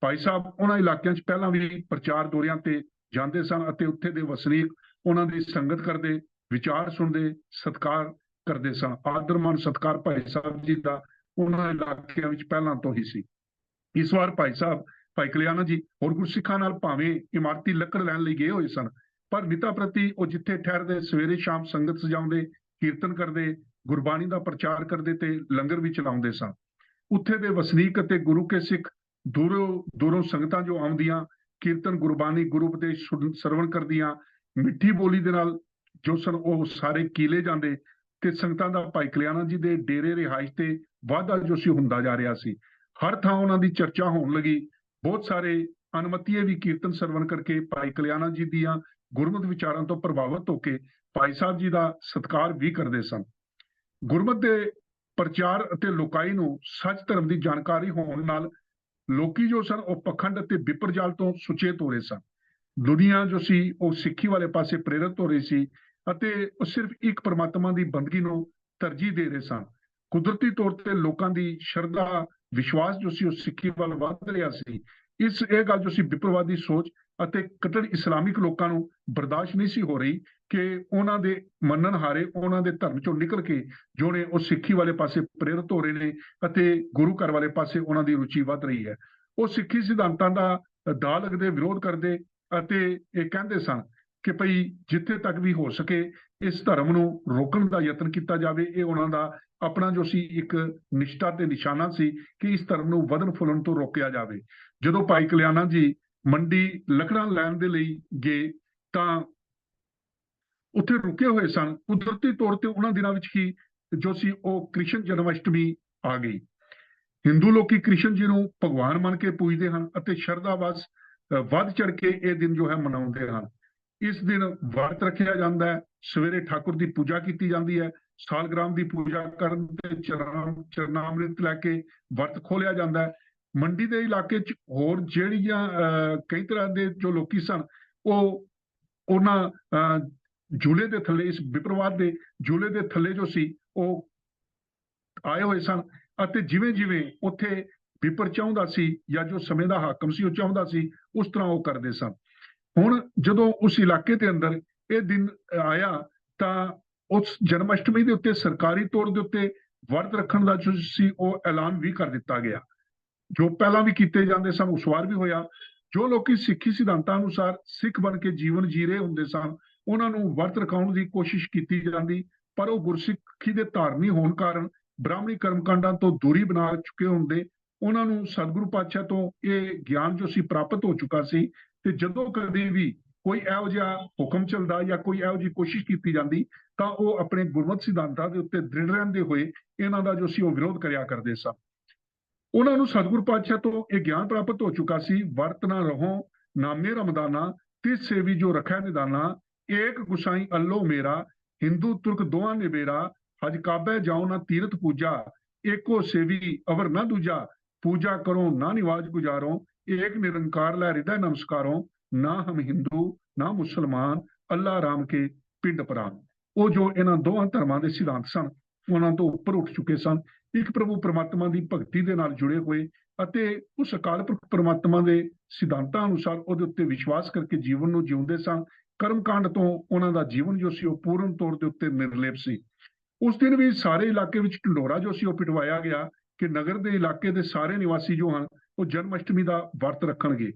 ਭਾਈ ਸਾਹਿਬ ਉਹਨਾਂ ਇਲਾਕਿਆਂ 'ਚ ਪਹਿਲਾਂ ਵੀ ਪ੍ਰਚਾਰ ਦੌਰਿਆਂ ਤੇ ਜਾਂਦੇ ਸਨ ਅਤੇ ਉੱਥੇ ਦੇ ਵਸਨੀਕ ਉਹਨਾਂ ਦੀ ਸੰਗਤ ਕਰਦੇ, ਵਿਚਾਰ ਸੁਣਦੇ, ਸਤਿਕਾਰ ਕਰਦੇ ਸਨ। ਆਦਰ ਮਾਨ ਸਤਿਕਾਰ ਭਾਈ ਸਾਹਿਬ ਜੀ ਦਾ ਉਹਨਾਂ ਇਲਾਕਿਆਂ ਵਿੱਚ ਪਹਿਲਾਂ ਤੋਂ ਹੀ ਸੀ। ਇਸ ਵਾਰ ਭਾਈ ਕਲਿਆਣਾ ਜੀ ਹੋਰ ਗੁਰਸਿੱਖਾਂ ਨਾਲ ਭਾਵੇਂ ਇਮਾਰਤੀ ਲੱਕੜ ਲੈਣ ਲਈ ਗਏ ਹੋਏ ਸਨ, ਪਰ ਨਿਤਾ ਪ੍ਰਤੀ ਉਹ ਜਿੱਥੇ ਠਹਿਰਦੇ ਸਵੇਰੇ ਸ਼ਾਮ ਸੰਗਤ ਸਜਾਉਂਦੇ, ਕੀਰਤਨ ਕਰਦੇ, ਗੁਰਬਾਣੀ ਦਾ ਪ੍ਰਚਾਰ ਕਰਦੇ ਤੇ ਲੰਗਰ ਵੀ ਚਲਾਉਂਦੇ ਸਨ। ਉੱਥੇ ਦੇ ਵਸਨੀਕ ਅਤੇ ਗੁਰੂ ਕੇ ਸਿੱਖ ਦੂਰੋਂ ਸੰਗਤਾਂ ਜੋ ਆਉਂਦੀਆਂ, ਕੀਰਤਨ, ਗੁਰਬਾਣੀ, ਗੁਰੂ ਉਪਦੇਸ਼ ਸਰਵਣ ਕਰਦੀਆਂ, ਮਿੱਠੀ ਬੋਲੀ ਦੇ ਨਾਲ ਜੋ ਸਨ ਉਹ ਸਾਰੇ ਕੀਲੇ ਜਾਂਦੇ ਤੇ ਸੰਗਤਾਂ ਦਾ ਭਾਈ ਕਲਿਆਣਾ ਜੀ ਦੇ ਡੇਰੇ ਰਿਹਾਇਸ਼ ਤੇ ਵਾਧਾ ਜੋ ਸੀ ਹੁੰਦਾ ਜਾ ਰਿਹਾ ਸੀ। ਹਰ ਥਾਂ ਉਹਨਾਂ ਦੀ ਚਰਚਾ ਹੋਣ ਲੱਗੀ। ਬਹੁਤ ਸਾਰੇ ਅਨਮਤੀਏ ਵੀ ਕੀਰਤਨ ਸਰਵਣ ਕਰਕੇ ਭਾਈ ਕਲਿਆਣਾ ਜੀ ਦੀਆਂ ਗੁਰਮਤਿ ਵਿਚਾਰਾਂ ਤੋਂ ਪ੍ਰਭਾਵਿਤ ਹੋ ਕੇ ਭਾਈ ਸਾਹਿਬ ਜੀ ਦਾ ਸਤਿਕਾਰ ਵੀ ਕਰਦੇ ਸਨ। ਗੁਰਮਤਿ ਦੇ ਪ੍ਰਚਾਰ ਅਤੇ ਲੋਕਾਈ ਨੂੰ ਸੱਚ ਧਰਮ ਦੀ ਜਾਣਕਾਰੀ ਹੋਣ ਨਾਲ ਲੋਕੀ ਜੋ ਸਨ ਉਹ ਪਖੰਡ ਅਤੇ ਵਿਪਰਜਾਲ ਤੋਂ ਸੁਚੇਤ ਹੋ ਰਹੇ ਸਨ। ਦੁਨੀਆ ਜੋ ਸੀ ਉਹ ਸਿੱਖੀ ਵਾਲੇ ਪਾਸੇ ਪ੍ਰੇਰਿਤ ਹੋ ਰਹੀ ਸੀ ਅਤੇ ਉਹ ਸਿਰਫ ਇੱਕ ਪਰਮਾਤਮਾ ਦੀ ਬੰਦਗੀ ਨੂੰ ਤਰਜੀਹ ਦੇ ਰਹੇ ਸਨ। ਕੁਦਰਤੀ ਤੌਰ ਤੇ ਲੋਕਾਂ ਦੀ ਸ਼ਰਧਾ, ਵਿਸ਼ਵਾਸ ਜੋ ਸੀ ਉਹ ਸਿੱਖੀ ਵੱਲ ਵੱਧ ਰਿਹਾ ਸੀ। ਇਹ ਗੱਲ ਜੋ ਸੀ ਵਿਪਰਵਾਦੀ ਸੋਚ ਅਤੇ ਕੱਟੜ ਇਸਲਾਮਿਕ ਲੋਕਾਂ ਨੂੰ ਬਰਦਾਸ਼ਤ ਨਹੀਂ ਸੀ ਹੋ ਰਹੀ ਕਿ ਉਹਨਾਂ ਦੇ ਮੰਨਣ ਹਾਰੇ ਉਹਨਾਂ ਦੇ ਧਰਮ ਚੋਂ ਨਿਕਲ ਕੇ ਜੋ ਨੇ ਉਹ ਸਿੱਖੀ ਵਾਲੇ ਪਾਸੇ ਪ੍ਰੇਰਿਤ ਹੋ ਰਹੇ ਨੇ ਅਤੇ ਗੁਰੂ ਘਰ ਵਾਲੇ ਪਾਸੇ ਉਹਨਾਂ ਦੀ ਰੁਚੀ ਵੱਧ ਰਹੀ ਹੈ। ਉਹ ਸਿੱਖੀ ਸਿਧਾਂਤਾਂ ਦਾ ਦਾਅ ਲੱਗਦੇ, ਵਿਰੋਧ ਕਰਦੇ ਅਤੇ ਇਹ ਕਹਿੰਦੇ ਸਨ ਕਿ ਭਈ ਜਿੱਥੇ ਤੱਕ ਵੀ ਹੋ ਸਕੇ ਇਸ ਧਰਮ ਨੂੰ ਰੋਕਣ ਦਾ ਯਤਨ ਕੀਤਾ ਜਾਵੇ। ਇਹ ਉਹਨਾਂ ਦਾ ਆਪਣਾ ਜੋ ਸੀ ਇੱਕ ਨਿਸ਼ਠਾ ਤੇ ਨਿਸ਼ਾਨਾ ਸੀ ਕਿ ਇਸ ਧਰਮ ਨੂੰ ਵਧਣ ਫੁੱਲਣ ਤੋਂ ਰੋਕਿਆ ਜਾਵੇ। ਜਦੋਂ ਭਾਈ ਕਲਿਆਣਾ ਜੀ ਮੰਡੀ ਲੱਕੜਾਂ ਲੈਣ ਦੇ ਲਈ ਗਏ ਤਾਂ ਉੱਥੇ ਰੁਕੇ ਹੋਏ ਸਨ। ਕੁਦਰਤੀ ਤੌਰ ਤੇ ਉਹਨਾਂ ਦਿਨਾਂ ਵਿੱਚ ਹੀ ਜੋ ਸੀ ਉਹ ਕ੍ਰਿਸ਼ਨ ਜਨਮ ਅਸ਼ਟਮੀ ਆ ਗਈ। ਹਿੰਦੂ ਲੋਕੀ ਕ੍ਰਿਸ਼ਨ ਜੀ ਨੂੰ ਭਗਵਾਨ ਮੰਨ ਕੇ ਪੂਜਦੇ ਹਨ ਅਤੇ ਸ਼ਰਧਾ ਵੱਧ ਚੜ ਕੇ ਇਹ ਦਿਨ ਜੋ ਹੈ ਮਨਾਉਂਦੇ ਹਨ। ਇਸ ਦਿਨ ਵਰਤ ਰੱਖਿਆ ਜਾਂਦਾ ਹੈ। ਸਵੇਰੇ ਠਾकुर ਦੀ ਪੂਜਾ ਕੀਤੀ ਜਾਂਦੀ ਹੈ। ਸਾਲਗ੍ਰਾਮ ਦੀ ਪੂਜਾ ਕਰਨ ਤੇ ਚਰਨਾਮ੍ਰਿਤ ਲੈ ਕੇ ਵਰਤ ਖੋਲਿਆ ਜਾਂਦਾ ਹੈ। ਮੰਡੀ ਦੇ ਇਲਾਕੇ 'ਚ ਹੋਰ ਜਿਹੜੀਆਂ ਕਈ ਤਰ੍ਹਾਂ ਦੇ ਜੋ ਲੋਕੀ ਸਨ, ਉਹ ਉਹਨਾਂ ਝੂਲੇ ਦੇ ਥੱਲੇ, ਇਸ ਵਿਪਰਵਾਦ ਦੇ ਝੂਲੇ ਦੇ ਥੱਲੇ ਜੋ ਸੀ ਉਹ ਆਏ ਹੋਏ ਸਨ, ਅਤੇ ਜਿਵੇਂ ਜਿਵੇਂ ਉੱਥੇ ਵਿਪਰ ਚਾਹੁੰਦਾ ਸੀ ਜਾਂ ਜੋ ਸਮੇਂ ਦਾ ਹਾਕਮ ਸੀ ਉਹ ਚਾਹੁੰਦਾ ਸੀ, ਉਸ ਤਰ੍ਹਾਂ ਉਹ ਕਰਦੇ ਸਨ। ਹੁਣ ਜਦੋਂ ਉਸ ਇਲਾਕੇ ਦੇ ਅੰਦਰ ਇਹ ਦਿਨ ਆਇਆ ਤਾਂ ਉਸ ਜਨਮ ਅਸ਼ਟਮੀ ਦੇ ਉੱਤੇ ਸਰਕਾਰੀ ਤੌਰ ਦੇ ਉੱਤੇ ਵਰਤ ਰੱਖਣ ਦਾ ਜੋ ਸੀ ਉਹ ਐਲਾਨ ਵੀ ਕਰ ਦਿੱਤਾ ਗਿਆ। ਜੋ ਪਹਿਲਾਂ ਵੀ ਕੀਤੇ ਜਾਂਦੇ ਸਨ ਉਸ ਵਾਰ ਵੀ ਹੋਇਆ। ਜੋ ਲੋਕੀ ਸਿੱਖੀ ਸਿਧਾਂਤਾਂ ਅਨੁਸਾਰ ਸਿੱਖ ਬਣ ਕੇ ਜੀਵਨ ਜੀ ਰਹੇ ਹੁੰਦੇ ਸਨ, ਉਹਨਾਂ ਨੂੰ ਵਰਤ ਰਖਾਉਣ ਦੀ ਕੋਸ਼ਿਸ਼ ਕੀਤੀ ਜਾਂਦੀ, ਪਰ ਉਹ ਗੁਰਸਿੱਖੀ ਦੇ ਧਾਰਨੀ ਹੋਣ ਕਾਰਨ ਬ੍ਰਾਹਮਣੀ ਕਰਮਕਾਂਡਾਂ ਤੋਂ ਦੂਰੀ ਬਣਾ ਚੁੱਕੇ ਹੁੰਦੇ। ਉਹਨਾਂ ਨੂੰ ਸਤਿਗੁਰੂ ਪਾਤਸ਼ਾਹ ਤੋਂ ਇਹ ਗਿਆਨ ਜੋ ਸੀ ਪ੍ਰਾਪਤ ਹੋ ਚੁੱਕਾ ਸੀ, ਤੇ ਜਦੋਂ ਕਦੇ ਵੀ ਕੋਈ ਇਹੋ ਜਿਹਾ ਹੁਕਮ ਚੱਲਦਾ ਜਾਂ ਕੋਈ ਇਹੋ ਜਿਹੀ ਕੋਸ਼ਿਸ਼ ਕੀਤੀ ਜਾਂਦੀ ਤਾਂ ਉਹ ਆਪਣੇ ਗੁਰਮਤਿ ਸਿਧਾਂਤਾਂ ਦੇ ਉੱਤੇ ਦ੍ਰਿੜ ਰਹਿੰਦੇ ਹੋਏ ਇਹਨਾਂ ਦਾ ਜੋ ਸੀ ਉਹ ਵਿਰੋਧ ਕਰਿਆ ਕਰਦੇ ਸਨ। ਉਹਨਾਂ ਨੂੰ ਸਤਿਗੁਰੂ ਪਾਤਸ਼ਾਹ ਤੋਂ ਇਹ ਗਿਆਨ ਪ੍ਰਾਪਤ ਹੋ ਚੁੱਕਾ ਸੀ, ਵਰਤ ਨਾ ਰਹੋ ਨਾਮੇ ਰਮਦਾਨਾ, ਤਿਸ ਸੇਵੀ ਜੋ ਰੱਖਿਆ ਨਿਦਾਨਾ, ਏਕ ਗੁਸਾਈ ਅੱਲੋ ਮੇਰਾ, ਹਿੰਦੂ ਤੁਰਕ ਦੋਹਾਂ ਨਿਬੇਰਾ, ਹਜ ਕਾਬੇ ਜਾਓ ਨਾ ਤੀਰਥ ਪੂਜਾ, ਏਕੋ ਸੇਵੀ ਅਵਰ ਨਾ ਦੂਜਾ, पूजा करो ना निवाज गुजारो, एक निरंकार लै हृदय नमस्कारो, ना हम हिंदू ना मुसलमान, अल्लाह राम के पिंड प्राण। ਉਹ ਜੋ ਇਹਨਾਂ ਦੋਹਾਂ ਧਰਮਾਂ ਦੇ ਸਿਧਾਂਤ ਸਨ ਉਹਨਾਂ ਤੋਂ ਉੱਪਰ ਉੱਠ ਚੁੱਕੇ ਸਨ, ਇੱਕ ਪ੍ਰਭੂ ਪਰਮਾਤਮਾ ਦੀ ਭਗਤੀ ਦੇ ਨਾਲ ਜੁੜੇ ਹੋਏ ਅਤੇ ਉਸ ਅਕਾਲ ਪੁਰਖ ਪਰਮਾਤਮਾ ਦੇ ਸਿਧਾਂਤਾਂ ਅਨੁਸਾਰ ਉਹਦੇ ਉੱਤੇ ਵਿਸ਼ਵਾਸ ਕਰਕੇ ਜੀਵਨ ਨੂੰ ਜਿਉਂਦੇ ਸਨ। ਕਰਮਕਾਂਡ ਤੋਂ ਉਹਨਾਂ ਦਾ ਜੀਵਨ ਜੋ ਸੀ ਉਹ ਪੂਰਨ ਤੌਰ ਦੇ ਉੱਤੇ ਨਿਰਲੇਪ ਸੀ। ਉਸ ਦਿਨ ਵੀ ਸਾਰੇ ਇਲਾਕੇ ਵਿੱਚ ਢਿੰਡੋਰਾ ਜੋ ਸੀ ਉਹ ਪਿਟਵਾਇਆ ਗਿਆ ਕਿ ਨਗਰ ਦੇ ਇਲਾਕੇ ਦੇ ਸਾਰੇ ਨਿਵਾਸੀ ਜੋ ਹਨ ਉਹ ਜਨਮ ਅਸ਼ਟਮੀ ਦਾ ਵਰਤ ਰੱਖਣਗੇ,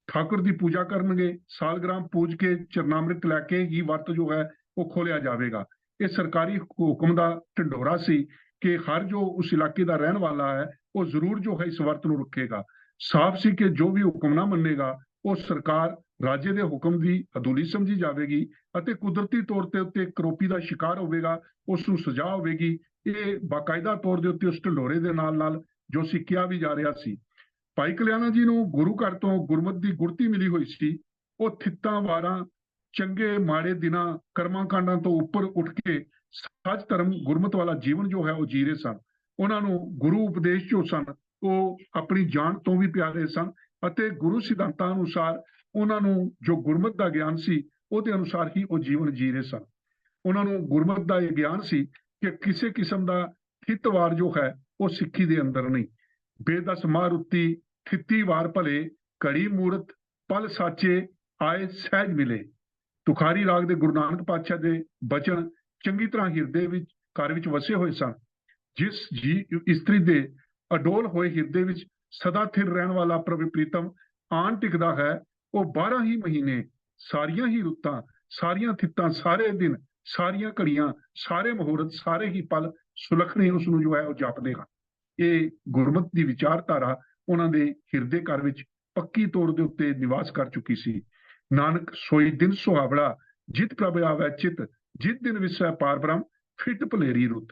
ਠਾकुर ਦੀ ਪੂਜਾ ਕਰਨਗੇ, ਸਾਲਗ੍ਰਾਮ ਪੂਜ ਕੇ ਚਰਨਾਮ੍ਰਿਤ ਲੈ ਕੇ ਹੀ ਵਰਤ ਜੋ ਹੈ ਉਹ ਖੋਲਿਆ ਜਾਵੇਗਾ। ਇਹ ਸਰਕਾਰੀ ਹੁਕਮ ਦਾ ਢਿੰਡੋਰਾ ਸੀ ਕਿ ਹਰ ਜੋ ਉਸ ਇਲਾਕੇ ਦਾ ਰਹਿਣ ਵਾਲਾ ਹੈ ਉਹ ਜ਼ਰੂਰ ਜੋ ਹੈ ਇਸ ਵਰਤ ਨੂੰ ਰੱਖੇਗਾ। ਸਾਫ਼ ਸੀ ਕਿ ਜੋ ਵੀ ਹੁਕਮ ਨਾ ਮੰਨੇਗਾ ਉਹ ਸਰਕਾਰ ਰਾਜੇ ਦੇ ਹੁਕਮ ਦੀ ਅਧੂਲੀ ਸਮਝੀ ਜਾਵੇਗੀ ਅਤੇ ਕੁਦਰਤੀ ਤੌਰ ਤੇ ਉੱਤੇ ਕਰੋਪੀ ਦਾ ਸ਼ਿਕਾਰ ਹੋਵੇਗਾ, ਉਸ ਨੂੰ ਸਜ਼ਾ ਹੋਵੇਗੀ। ਇਹ ਬਾਕਾਇਦਾ ਤੌਰ ਦੇ ਉੱਤੇ ਉਸ ਢਿੰਡੋਰੇ ਦੇ ਨਾਲ ਨਾਲ ਜੋ ਸਿੱਖਿਆ ਵੀ ਜਾ ਰਿਹਾ ਸੀ। ਭਾਈ ਕਲਿਆਣਾ ਜੀ ਨੂੰ ਗੁਰੂ ਘਰ ਤੋਂ ਗੁਰਮਤਿ ਦੀ ਗੁਰਤੀ ਮਿਲੀ ਹੋਈ ਸੀ। ਉਹ ਥਿੱਤਾਂ ਵਾਰਾਂ ਚੰਗੇ ਮਾੜੇ ਦਿਨਾਂ ਕਰਮਾਂ ਕਾਂਡਾਂ ਤੋਂ ਉੱਪਰ ਉੱਠ ਕੇ ਸੱਚ ਧਰਮ ਗੁਰਮਤਿ ਵਾਲਾ ਜੀਵਨ ਜੋ ਹੈ ਉਹ ਜੀ ਰਹੇ ਸਨ। ਉਹਨਾਂ ਨੂੰ ਗੁਰੂ ਉਪਦੇਸ਼ ਜੋ ਸਨ ਉਹ ਆਪਣੀ ਜਾਨ ਤੋਂ ਵੀ ਪਿਆਰੇ ਸਨ ਅਤੇ ਗੁਰੂ ਸਿਧਾਂਤਾਂ ਅਨੁਸਾਰ ਉਹਨਾਂ ਨੂੰ ਜੋ ਗੁਰਮਤਿ ਦਾ ਗਿਆਨ ਸੀ ਉਹਦੇ ਅਨੁਸਾਰ ਹੀ ਉਹ ਜੀਵਨ ਜੀ ਰਹੇ ਸਨ। ਉਹਨਾਂ ਨੂੰ ਗੁਰਮਤਿ ਦਾ ਇਹ ਗਿਆਨ ਸੀ ਕਿ ਕਿਸੇ ਕਿਸਮ ਦਾ ਥਿੱਤਵਾਰ ਜੋ ਹੈ ਉਹ ਸਿੱਖੀ ਦੇ ਅੰਦਰ ਨਹੀਂ। ਬੇਦਸ ਮਾਰੁਤੀ ਥਿੱਤੀ ਵਾਰ ਭਲੇ, ਘੜੀ ਮੂਰਤ ਪਲ ਸਾਚੇ ਆਏ ਸਹਿਜ ਮਿਲੇ। ਤੁਖਾਰੀ ਰਾਗ ਦੇ ਗੁਰੂ ਨਾਨਕ ਪਾਤਸ਼ਾਹ ਦੇ ਬਚਨ ਚੰਗੀ ਤਰ੍ਹਾਂ ਹਿਰਦੇ ਵਿੱਚ ਘਰ ਵਿੱਚ ਵਸੇ ਹੋਏ ਸਨ। ਜਿਸ ਜੀ ਇਸਤਰੀ ਦੇ ਅਡੋਲ ਹੋਏ ਹਿਰਦੇ ਵਿੱਚ ਸਦਾ ਥਿਰ ਰਹਿਣ ਵਾਲਾ ਪ੍ਰਭੂ ਪ੍ਰੀਤਮ ਆਣ ਟਿਕਦਾ ਹੈ, ਉਹ 12 ਹੀ ਮਹੀਨੇ, ਸਾਰੀਆਂ ਹੀ ਰੁੱਤਾਂ, ਸਾਰੀਆਂ ਥਿੱਤਾਂ, ਸਾਰੇ ਦਿਨ, ਸਾਰੀਆਂ ਘੜੀਆਂ, ਸਾਰੇ ਮੁਹੂਰਤ, ਸਾਰੇ ਹੀ ਪਲ ਸੁਲੱਖਣੇ ਉਸ ਨੂੰ ਜੋ ਹੈ ਉਹ ਜਪਦੇ ਹਨ। ਇਹ ਗੁਰਮਤਿ ਦੀ ਵਿਚਾਰਧਾਰਾ ਉਹਨਾਂ ਦੇ ਹਿਰਦੇ ਘਰ ਵਿੱਚ ਪੱਕੀ ਤੌਰ ਦੇ ਉੱਤੇ ਨਿਵਾਸ ਕਰ ਚੁੱਕੀ ਸੀ। ਨਾਨਕ ਸੋਈ ਦਿਨ ਸੁਹਾਵੜਾ, ਜਿਤ ਪ੍ਰਭ ਆਵੈ ਚਿਤ, ਜਿਤ ਦਿਨ ਵਿਸੈ ਪਾਰ ਬ੍ਰਹਮ, ਫਿਟ ਭਲੇਰੀ ਰੁੱਤ।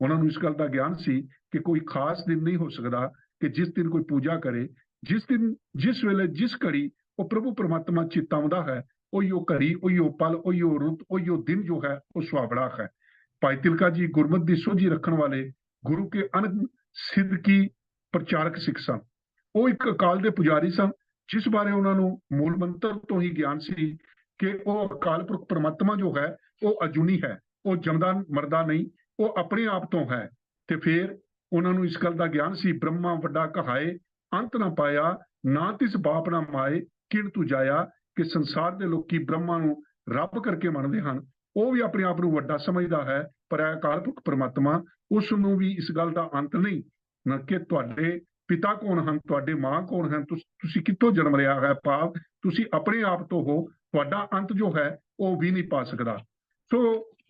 ਉਹਨਾਂ ਨੂੰ ਇਸ ਗੱਲ ਦਾ ਗਿਆਨ ਸੀ ਕਿ ਕੋਈ ਖਾਸ ਦਿਨ ਨਹੀਂ ਹੋ ਸਕਦਾ ਕਿ ਜਿਸ ਦਿਨ ਕੋਈ ਪੂਜਾ ਕਰੇ, ਜਿਸ ਦਿਨ, ਜਿਸ ਵੇਲੇ, ਜਿਸ ਘੜੀ ਉਹ ਪ੍ਰਭੂ ਪਰਮਾਤਮਾ ਚਿਤ ਆਉਂਦਾ ਹੈ, ਉਹੀ ਉਹ ਘੜੀ, ਉਹੀ ਉਹ ਪਲ, ਉਹੀ ਉਹ ਰੁੱਤ, ਉਹੀ ਉਹ ਦਿਨ ਜੋ ਹੈ ਉਹ ਸੁਹਾਵੜਾ ਹੈ। ਭਾਈ ਤਿਲਕਾ ਜੀ ਗੁਰਮਤਿ ਦੀ ਸੋਝੀ ਰੱਖਣ ਵਾਲੇ ਗੁਰੂ ਕੇ ਅਨੰਦ ਸਿੱਧਕੀ ਪ੍ਰਚਾਰਕ ਸਿੱਖ ਸਨ। ਉਹ ਇੱਕ ਅਕਾਲ ਦੇ ਪੁਜਾਰੀ ਸਨ, ਜਿਸ ਬਾਰੇ ਉਹਨਾਂ ਨੂੰ ਮੂਲ ਮੰਤਰ ਤੋਂ ਹੀ ਗਿਆਨ ਸੀ ਕਿ ਉਹ ਅਕਾਲ ਪੁਰਖ ਪਰਮਾਤਮਾ ਜੋ ਹੈ ਉਹ ਅਜੂਨੀ ਹੈ, ਉਹ ਜਮਦਾ ਮਰਦਾ ਨਹੀਂ, ਉਹ ਆਪਣੇ ਆਪ ਤੋਂ ਹੈ। ਤੇ ਫਿਰ ਉਹਨਾਂ ਨੂੰ ਇਸ ਗੱਲ ਦਾ ਗਿਆਨ ਸੀ, ਬ੍ਰਹਮਾ ਵੱਡਾ ਕਹਾਏ ਅੰਤ ਨਾ ਪਾਇਆ, ਨਾ ਤਿਸ ਬਾਪ ਨਾ ਮਾਏ ਕਿਣ ਤੂੰ ਜਾਇਆ। ਕਿ ਸੰਸਾਰ ਦੇ ਲੋਕੀ ਬ੍ਰਹਮਾ ਨੂੰ ਰੱਬ ਕਰਕੇ ਮੰਨਦੇ ਹਨ, ਉਹ ਵੀ ਆਪਣੇ ਆਪ ਨੂੰ ਵੱਡਾ ਸਮਝਦਾ ਹੈ, ਪਰ ਇਹ ਅਕਾਲ ਪੁਰਖ ਪਰਮਾਤਮਾ ਉਸ ਨੂੰ ਵੀ ਇਸ ਗੱਲ ਦਾ ਅੰਤ ਨਹੀਂ ਨਾ ਕਿ ਤੁਹਾਡੇ ਪਿਤਾ ਕੌਣ ਹਨ, ਤੁਹਾਡੇ ਮਾਂ ਕੌਣ ਹਨ, ਤੁਸੀਂ ਕਿੱਥੋਂ ਜਨਮ ਲਿਆ ਹੈ, ਭਾਵ ਤੁਸੀਂ ਆਪਣੇ ਆਪ ਤੋਂ ਹੋ, ਤੁਹਾਡਾ ਅੰਤ ਜੋ ਹੈ ਉਹ ਵੀ ਨਹੀਂ ਪਾ ਸਕਦਾ। ਸੋ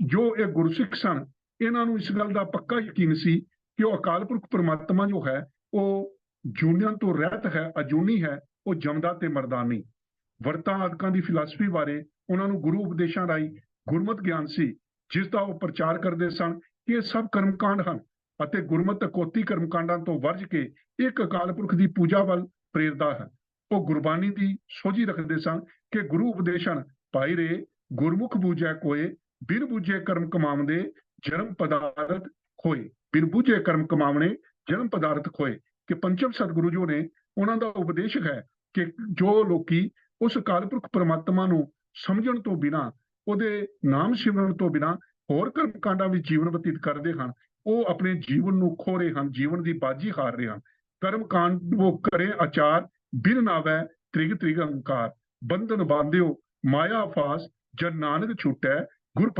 ਜੋ ਇਹ ਗੁਰਸਿੱਖ ਸਨ ਇਹਨਾਂ ਨੂੰ ਇਸ ਗੱਲ ਦਾ ਪੱਕਾ ਯਕੀਨ ਸੀ ਕਿ ਉਹ ਅਕਾਲ ਪੁਰਖ ਪਰਮਾਤਮਾ ਜੋ ਹੈ ਉਹ ਜੂਨੀਆਂ ਤੋਂ ਰਹਿਤ ਹੈ, ਅਜੂਨੀ ਹੈ, ਉਹ ਜਮਦਾ ਤੇ ਮਰਦਾ ਨਹੀਂ। ਵਰਤਾਂ ਆਦਿਕਾਂ ਦੀ ਫਿਲਾਸਫੀ ਬਾਰੇ ਉਹਨਾਂ ਨੂੰ ਗੁਰੂ ਉਪਦੇਸ਼ਾਂ ਰਾਹੀਂ ਗੁਰਮਤਿ ਗਿਆਨ ਸੀ, ਜਿਸ ਦਾ ਉਹ ਪ੍ਰਚਾਰ ਕਰਦੇ ਸਨ ਕਿ ਇਹ ਸਭ ਕਰਮਕਾਂਡ ਹਨ ਅਤੇ ਗੁਰਮਤਿ ਅਕੋਤੀ ਕਰਮਕਾਂਡਾਂ ਤੋਂ ਵਰਜ ਕੇ ਇੱਕ ਅਕਾਲ ਪੁਰਖ ਦੀ ਪੂਜਾ ਵੱਲ ਪ੍ਰੇਰਦਾ ਹੈ। ਉਹ ਗੁਰਬਾਣੀ ਦੀ ਸੋਝੀ ਰੱਖਦੇ ਸਨ ਕਿ ਗੁਰੂ ਉਪਦੇਸ਼ ਹਨ पाई रे गुरमुख बूझे कोय, बिन बूझे कर्म कमावंदे जन्म पदार्थ खोए। बिन बूझे कर्म कमावने जन्म पदार्थ खोए। कि पंचम सतगुरु जो ने उन्हों का उपदेश है कि जो लोग उस कालपुरख परमात्मा ਨੂੰ ਸਮਝਣ ਤੋਂ ਬਿਨਾ, ਉਹਦੇ ਨਾਮ ਸਿਮਰਨ ਤੋਂ ਬਿਨਾ ਹੋਰ ਕਰਮ ਕਾਂਡਾਂ ਵਿੱਚ ਜੀਵਨ ਬਤੀਤ ਕਰਦੇ ਹਨ, ਉਹ ਆਪਣੇ ਜੀਵਨ ਨੂੰ ਖੋ ਰਹੇ ਹਨ, ਜੀਵਨ ਦੀ ਬਾਜੀ ਹਾਰ ਰਹੇ ਹਨ। ਕਰਮ ਕਾਂਡ ਉਹ ਕਰੇ ਆਚਾਰ, ਬਿਨ ਨਾਵੈ ਤ੍ਰਿਗ ਤ੍ਰਿਗ ਅਹੰਕਾਰ। ਬੰਧਨ ਬਾਂਧਿਓ ਮਾਇਆ ਫਾਸ, ਜਨ ਨਾਨਕ ਛੁਟੈ ਗੁਰ